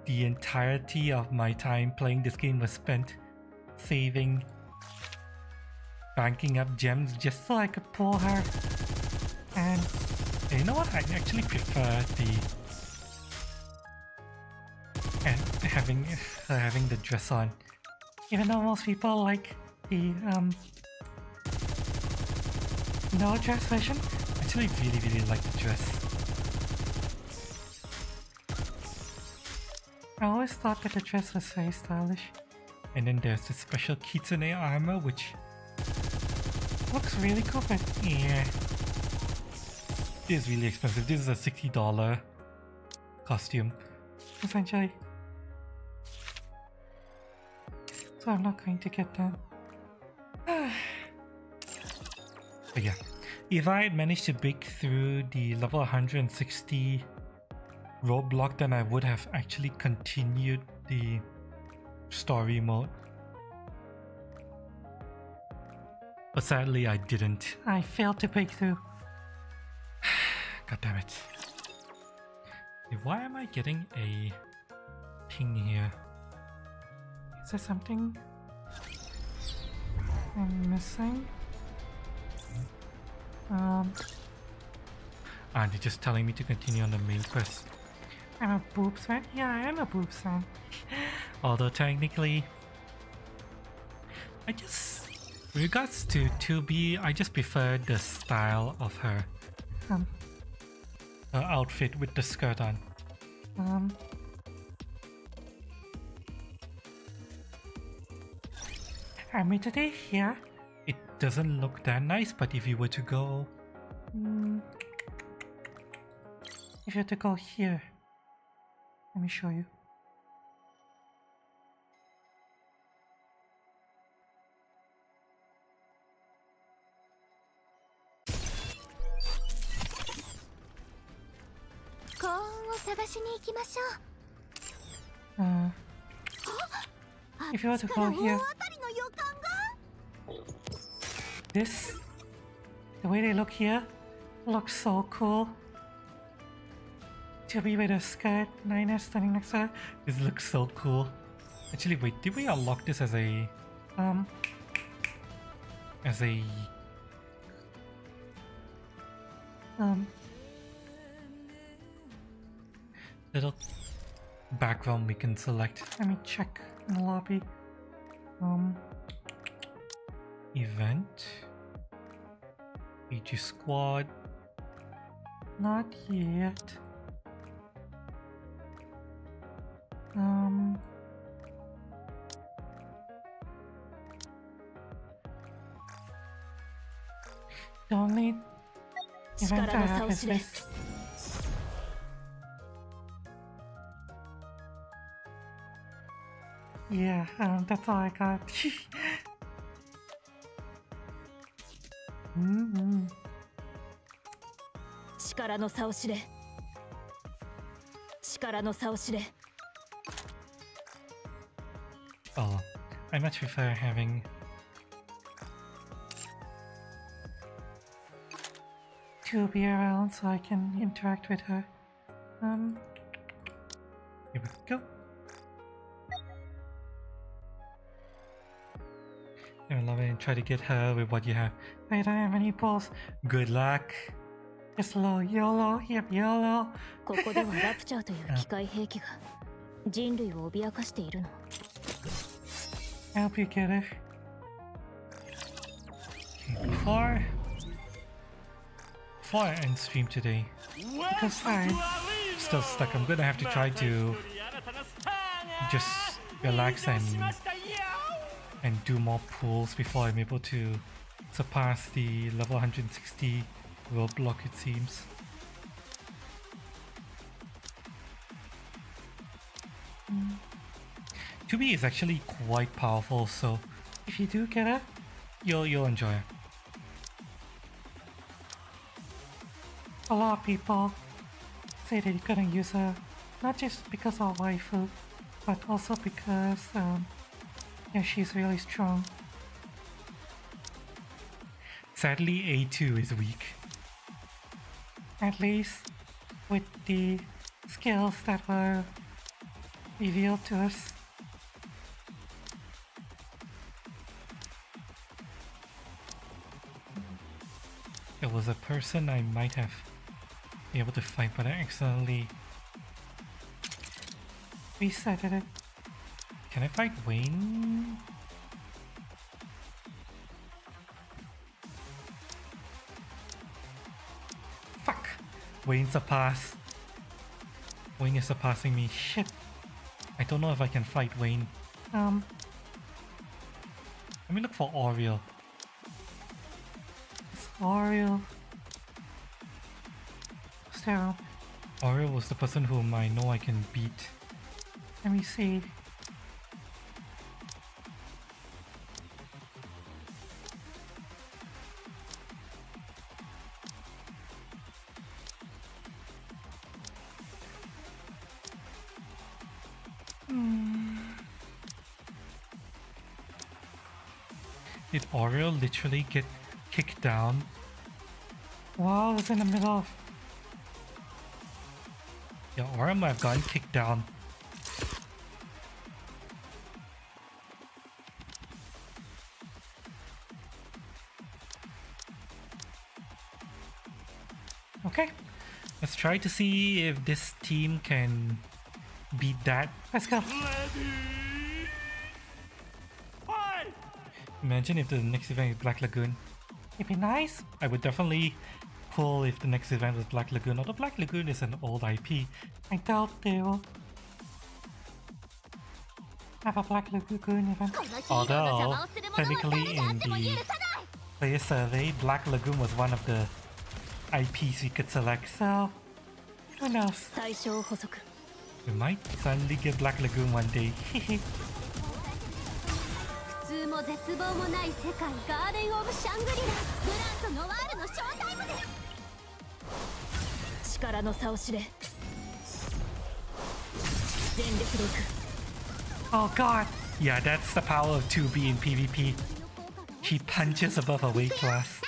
The entirety of my time playing this game was spent saving, banking up gems just so I could pull her. And you know what? I actually prefer having the dress on. Even though most people like the no dress version, I actually really like the dress. I always thought that the dress was very stylish. And then there's the special kitsune armor, which looks really cool, but yeah, it is really expensive. This is a $60 costume, essentially. So I'm not going to get that. But yeah, if I had managed to break through the level 160 roadblock, then I would have actually continued the story mode. But sadly I didn't. I failed to break through. God damn it. Why am I getting a ping here? Is there something I'm missing? They're just telling me to continue on the main quest. I'm a boobs fan? Yeah, I am a boobs fan. Although technically, with regards to 2B, I just prefer the style of her outfit with the skirt on. Admittedly, yeah, it doesn't look that nice, but if you were to go... if you were to go here, let me show you. If you were to go here, the way they look here, looks so cool. To be with a skirt, Nina standing next to her, this looks so cool. Actually, wait, did we unlock this as a as a little background we can select? Let me check in the lobby. Event BG squad, not yet. The only event I have is this. Yeah, that's all I got. Oh, I much prefer having to be around so I can interact with her. Here we go. I love it and try to get her with what you have. I don't have any balls. Good luck. Just low YOLO, yep, YOLO. ここではラプチャーという機械兵器が人類を脅かしているの。Help you get it. Okay, before I end stream today, because I'm still stuck, I'm gonna have to try to just relax and do more pulls before I'm able to surpass the level 160 roadblock, it seems. Tubi is actually quite powerful, so if you do get it, you'll enjoy it. A lot of people say that you're gonna use her not just because of waifu, but also because yeah, she's really strong. Sadly, A2 is weak. At least with the skills that were revealed to us. There was a person I might have been able to fight, but I accidentally resetted it. Can I fight Wayne? Fuck! Wayne surpassed. Wayne is surpassing me. Shit. I don't know if I can fight Wayne. Let me look for Oriel. It's Oriel. So, Oriel was the person whom I know I can beat. Let me see. Did Oriel literally get kicked down? Wow, it's in the middle of... Yeah, Oriel might have gotten kicked down. Okay, let's try to see if this team can beat that. Let's go. Imagine if the next event is Black Lagoon. It'd be nice. I would definitely pull if the next event was Black Lagoon, although Black Lagoon is an old IP. I doubt they will have a Black Lagoon event. Although, technically in the player survey, Black Lagoon was one of the IPs we could select, so who knows? We might suddenly get Black Lagoon one day. 普通も絶望もない世界ガーデン・オブ・シャングリラグラント・ノワールのショータイムです力の差を知れ全力でいく Oh god! Yeah, that's the power of 2B in PvP. He punches above a weight class.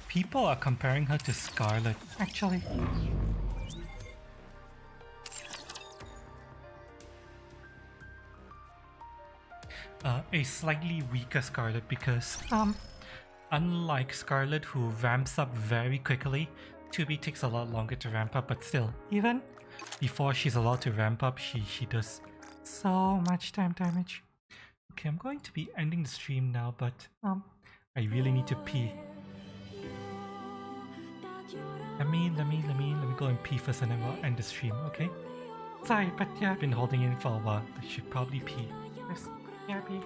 people are comparing her to Scarlet, actually. A slightly weaker Scarlet because, unlike Scarlet who ramps up very quickly, 2B takes a lot longer to ramp up, but still, even before she's allowed to ramp up, she does so much damage. Okay, I'm going to be ending the stream now, but I really need to pee. Let me go and pee first and then we'll end the stream, okay? Sorry, but yeah, I've been holding in for a while. I should probably pee. Yes, yeah, pee.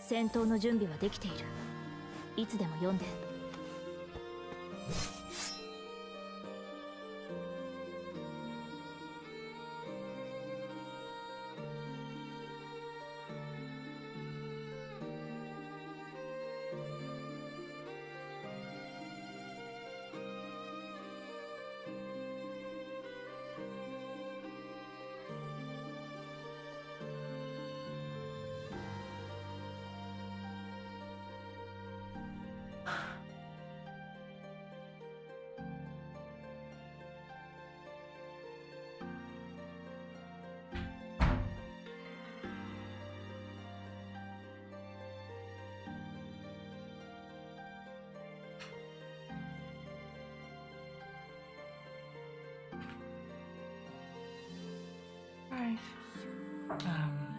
戦闘の準備はできている。いつでも読んで。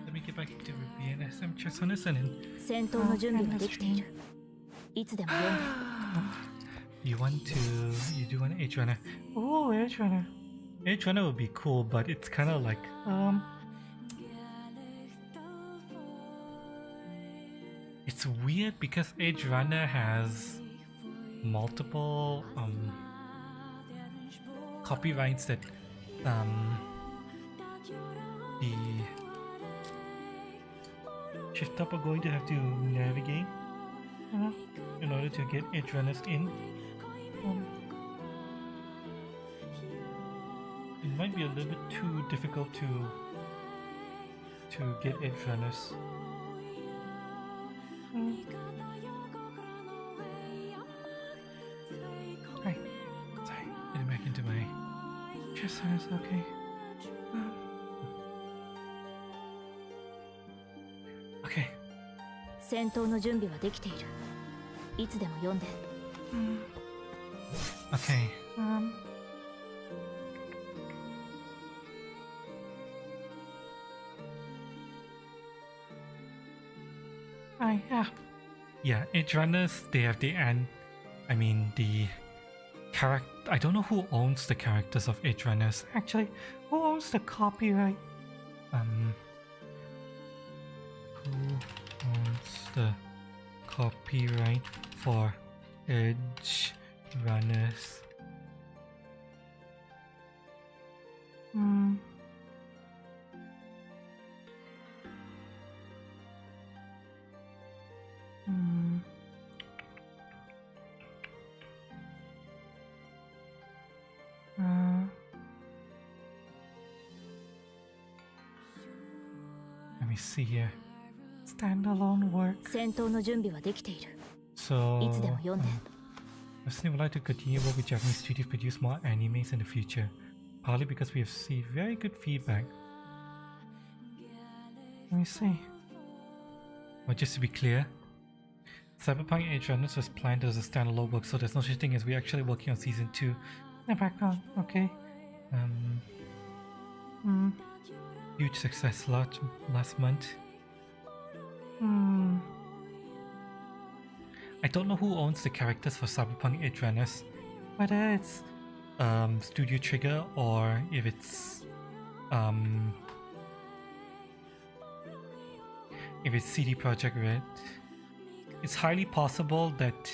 Let me get back into BNS. I'm just listening. 戦闘の準備はできている。いつでも読んで。You do want Edge Runner? Oh, Edge Runner. Edge Runner would be cool, but it's kind of like it's weird because Edge Runner has multiple copyrights that the shift up are going to have to navigate in order to get edge runners in. It might be a little bit too difficult to get edge runners. Hi. Sorry, getting back into my chest size, okay. Okay. 戦闘の準備はできている。いつでも読んで。Okay. Yeah, edge runners, they have the end. I mean, the character. I don't know who owns the characters of edge runners. Actually, who owns the copyright? Who owns the copyright for edge runners? Let me see here. Standalone work. 戦闘の準備はできている。 So, いつでも読んで。Disney would like to continue work with Japanese studios to produce more animes in the future, partly because we have received very good feedback. Let me see. Well, just to be clear, Cyberpunk Edge Runners was planned as a standalone work, so there's no such thing as we're actually working on season 2 in the background. Okay. Huge success last month. I don't know who owns the characters for Cyberpunk Edge Runners, whether it's Studio Trigger or if it's CD Projekt Red. It's highly possible that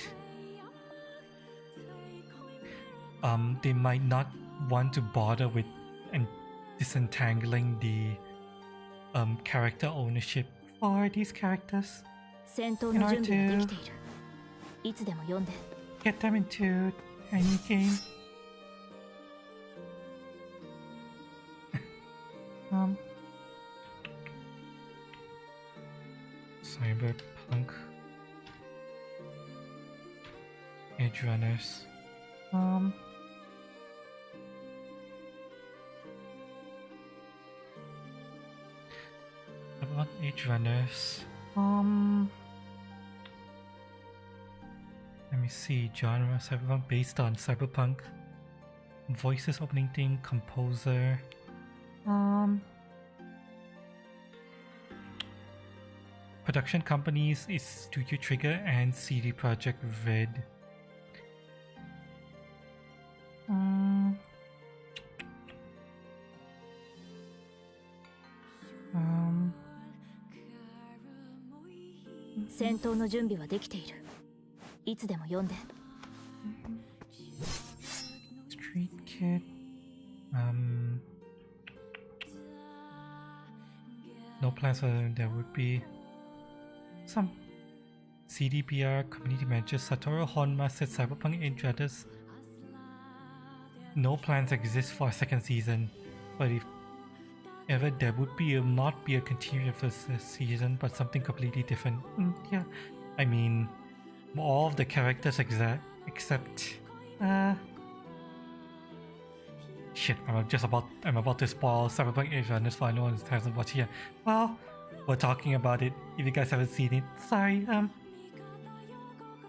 they might not want to bother with and disentangling the character ownership for these characters 戦闘の準備はできている。いつでも読んで。get them into any game. Cyberpunk Edge Runners. About Edge Runners. Let me see. Genre Cyberpunk based on Cyberpunk. Voices, opening theme, composer. Production companies is Studio Trigger and CD Projekt Red. Street Kid. No plans for there would be some CDPR community manager Satoru Honma said Cyberpunk Edge Runners. No plans exist for a second season, but if ever there would be, it will not be a continuation of the season, but something completely different. Yeah, I mean, all of the characters except shit. I'm about to spoil Cyberpunk Edge Runners for anyone who hasn't watched it. Well, we're talking about it. If you guys haven't seen it, sorry.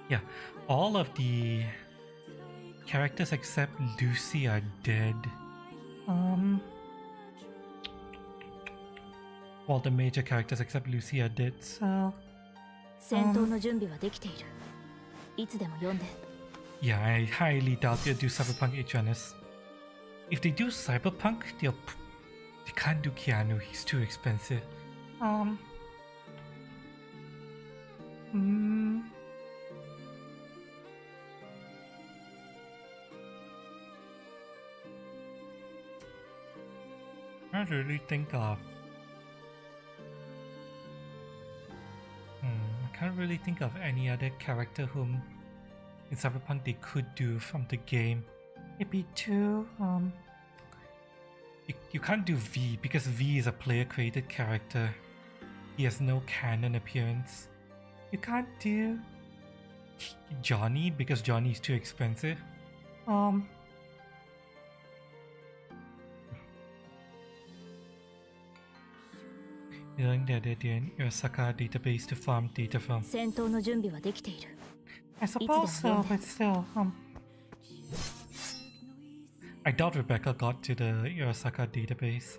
Yeah, all of the characters except Lucy are dead. Well, the major characters except Lucy are dead, so... Yeah, I highly doubt they'll do Cyberpunk Edge Runners. If they do Cyberpunk, they can't do Keanu, he's too expensive. I can't really think of... I can't really think of any other character whom in Cyberpunk they could do from the game. Maybe two. You can't do V because V is a player-created character. He has no canon appearance. You can't do Johnny because Johnny is too expensive. You think that they're doing Osaka database to farm data from? I suppose so, but still, I doubt Rebecca got to the Osaka database.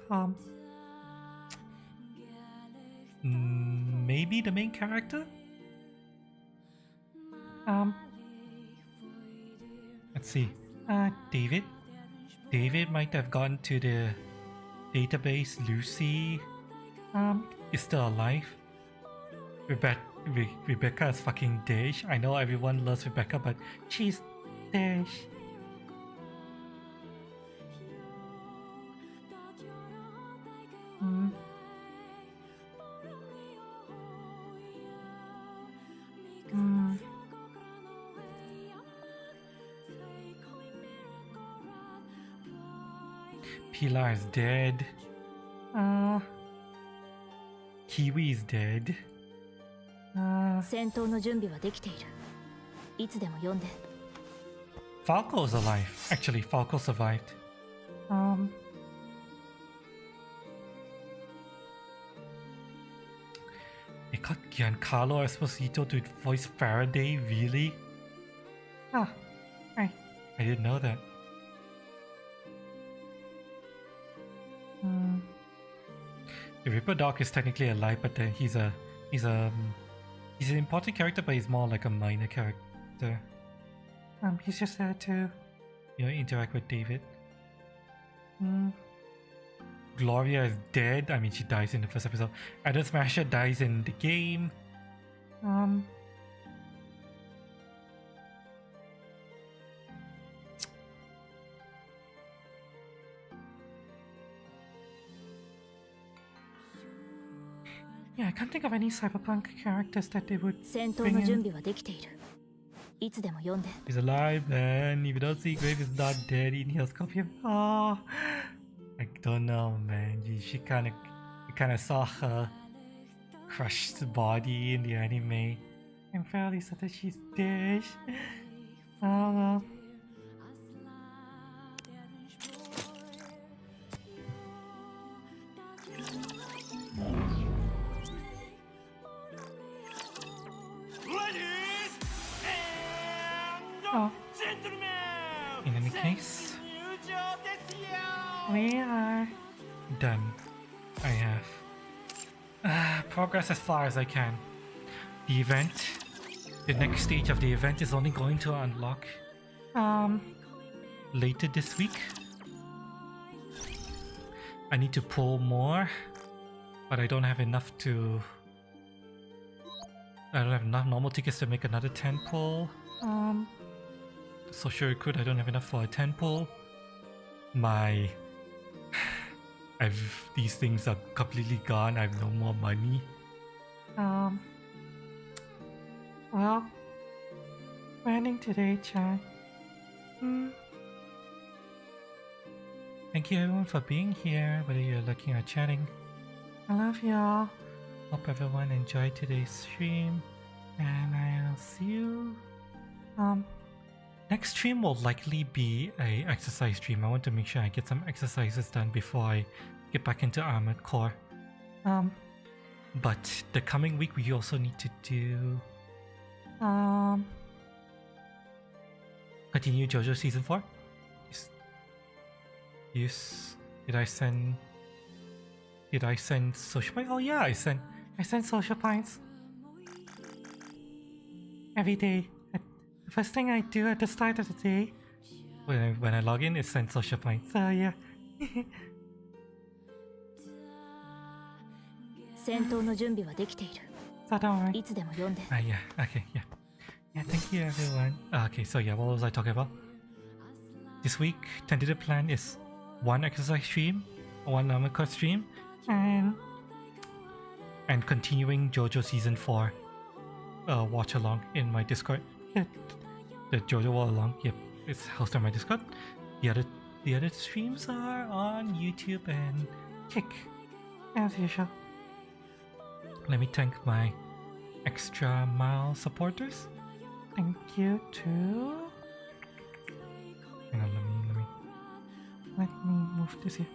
Maybe the main character? Let's see. David? David might have gone to the database. Lucy is still alive. Rebecca is fucking Dash. I know everyone loves Rebecca, but she's Dash. Pilar is dead. Kiwi is dead. Falco is alive. Actually, Falco survived. They got Giancarlo Esposito to voice Faraday, really? Ah, I didn't know that. The Ripper Dog is technically alive, but then he's an important character, but he's more like a minor character. He's just there to, interact with David. Gloria is dead. I mean, she dies in the first episode. Adam Smasher dies in the game. Yeah, I can't think of any cyberpunk characters that they would 戦闘 bring の準 in. 備はできている。いつでも呼んで。 He's alive, man. If you don't see Grave is not dead, he he'll scope him. Oh, I don't know, man. You kind of saw her crushed body in the anime. I'm fairly certain she's dead. Oh well. Oh. In any case, we are done. I have progress as far as I can. The event, the next stage of the event is only going to unlock later this week. I need to pull more, but I don't have enough to. I don't have enough normal tickets to make another 10 pull. Social recruit, I don't have enough for a 10 pull. These things are completely gone. I have no more money. Well, we're ending today, chat. Thank you everyone for being here, whether you're looking or chatting. I love y'all. Hope everyone enjoyed today's stream, and I'll see you. Next stream will likely be a exercise stream. I want to make sure I get some exercises done before I get back into Armored Core. But the coming week we also need to do continue JoJo Season 4. Yes. Did I send social points? Oh yeah, I sent social points every day. The first thing I do at the start of the day when I log in is send social points. So yeah. 戦闘の準備はできている。 So don't worry. いつでも呼んで。 Yeah, okay, yeah. Yeah, thank you everyone. Okay, so yeah, what was I talking about? This week, tentative plan is 1 exercise stream, 1 Armored Core stream, and continuing JoJo Season 4 watch along in my Discord. The JoJo Watch Along, yep, it's hosted on my Discord. The other streams are on YouTube and Kick, as usual. Let me thank my extra mile supporters. Thank you to. Hang on, let me move this here.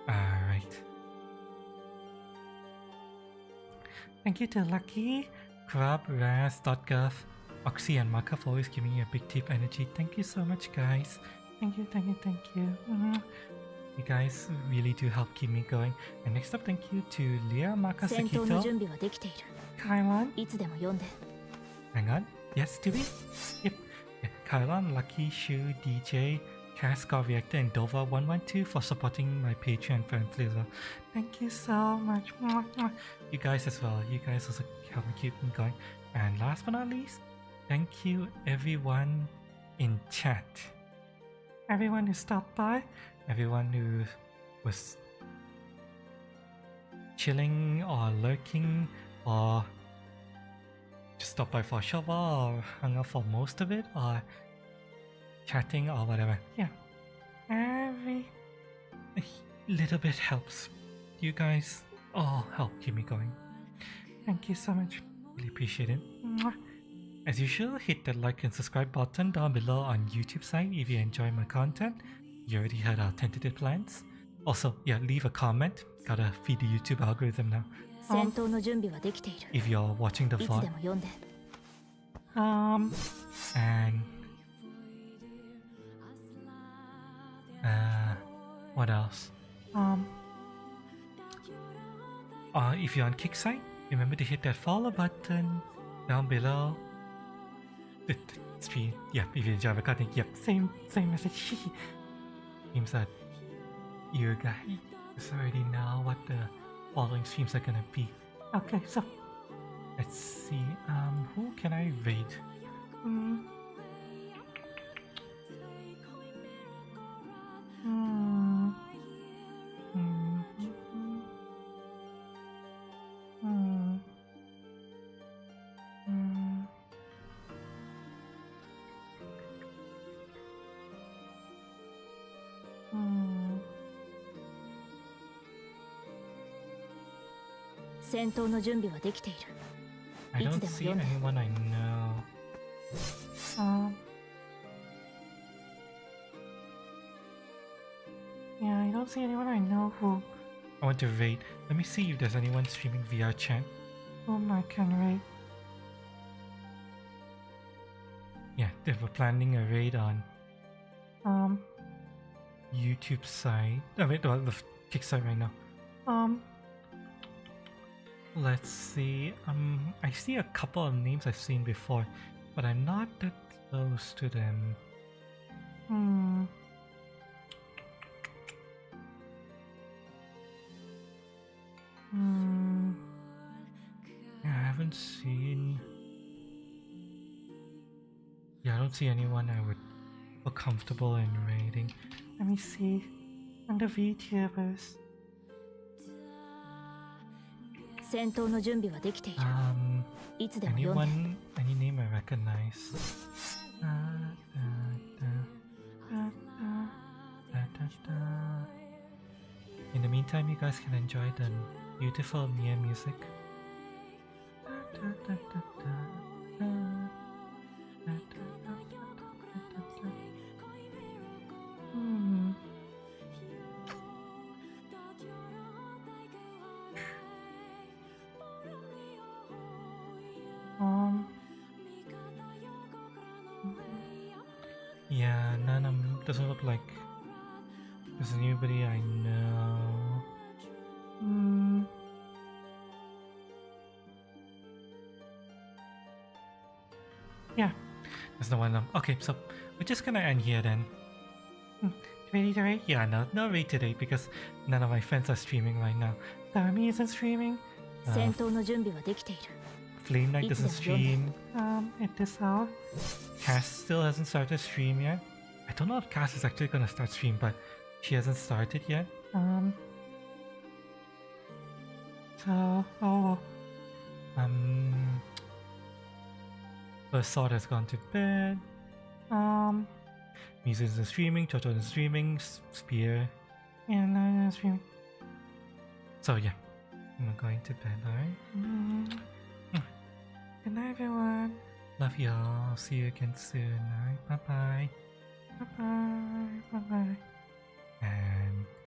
Alright. Thank you to Lucky, Crab, Raz.gov, Oxy, and Maka for always giving me a big tip energy. Thank you so much, guys. Thank you. You guys really do help keep me going. And next up, thank you to Leah, Maka, 戦闘の Sakito, 準備はできている。 Kylon. いつでも呼んで。 Hang on. Yes, do we? Yep. Yeah, Kylon, Lucky, Shu, DJ, Cass, God Reactor, and Dova112 for supporting my Patreon friendly as well. Thank you so much. You guys as well. You guys also help me keep me going. And last but not least, thank you everyone in chat. Everyone who stopped by, everyone who was chilling or lurking or just stopped by for a short while or hung out for most of it or chatting or whatever. Yeah, every little bit helps. You guys all help keep me going. Thank you so much. Really appreciate it. As usual, hit that like and subscribe button down below on YouTube side if you enjoy my content. You already heard our tentative plans. Also, yeah, leave a comment. Gotta feed the YouTube algorithm now. 戦闘の準備はできている。 If you're watching the いつで VOD. も呼んで。 And what else? If you're on Kick site, remember to hit that follow button down below the stream. Yeah, if you enjoy recording, yep, same message. Seems that you guys already know what the following streams are gonna be. Okay, so let's see. Who can I raid? 戦闘の準備はできている。 I don't see anyone I know. Yeah, I don't see anyone I know who... I want to raid. Let me see if there's anyone streaming VR chat. Whom I can raid. Yeah, they were planning a raid on YouTube site. Oh wait, well, the Kick site right now. Let's see. I see a couple of names I've seen before, but I'm not that close to them. I haven't seen... Yeah, I don't see anyone I would feel comfortable in raiding. Let me see. On the VTubers. 戦闘の準備はできている。いつでも読んで。 Any name I recognize? In the meantime, you guys can enjoy the beautiful Mia music. Yeah, none doesn't look like there's anybody I know. Yeah, there's no one. Okay, so we're just gonna end here then. Ready to raid? Yeah, no raid today because none of my friends are streaming right now. Dami isn't streaming. 戦闘の準備はできている。 Flame Knight doesn't stream at this hour. Cass still hasn't started stream yet. I don't know if Cass is actually gonna start stream, but she hasn't started yet. First Sword has gone to bed. Mizu isn't streaming, Chocho isn't streaming, Spear. Yeah, no, not streaming. So yeah, I'm going to bed, alright? Good night, everyone. Love y'all. See you again soon. Alright, bye bye. Bye bye. Bye bye.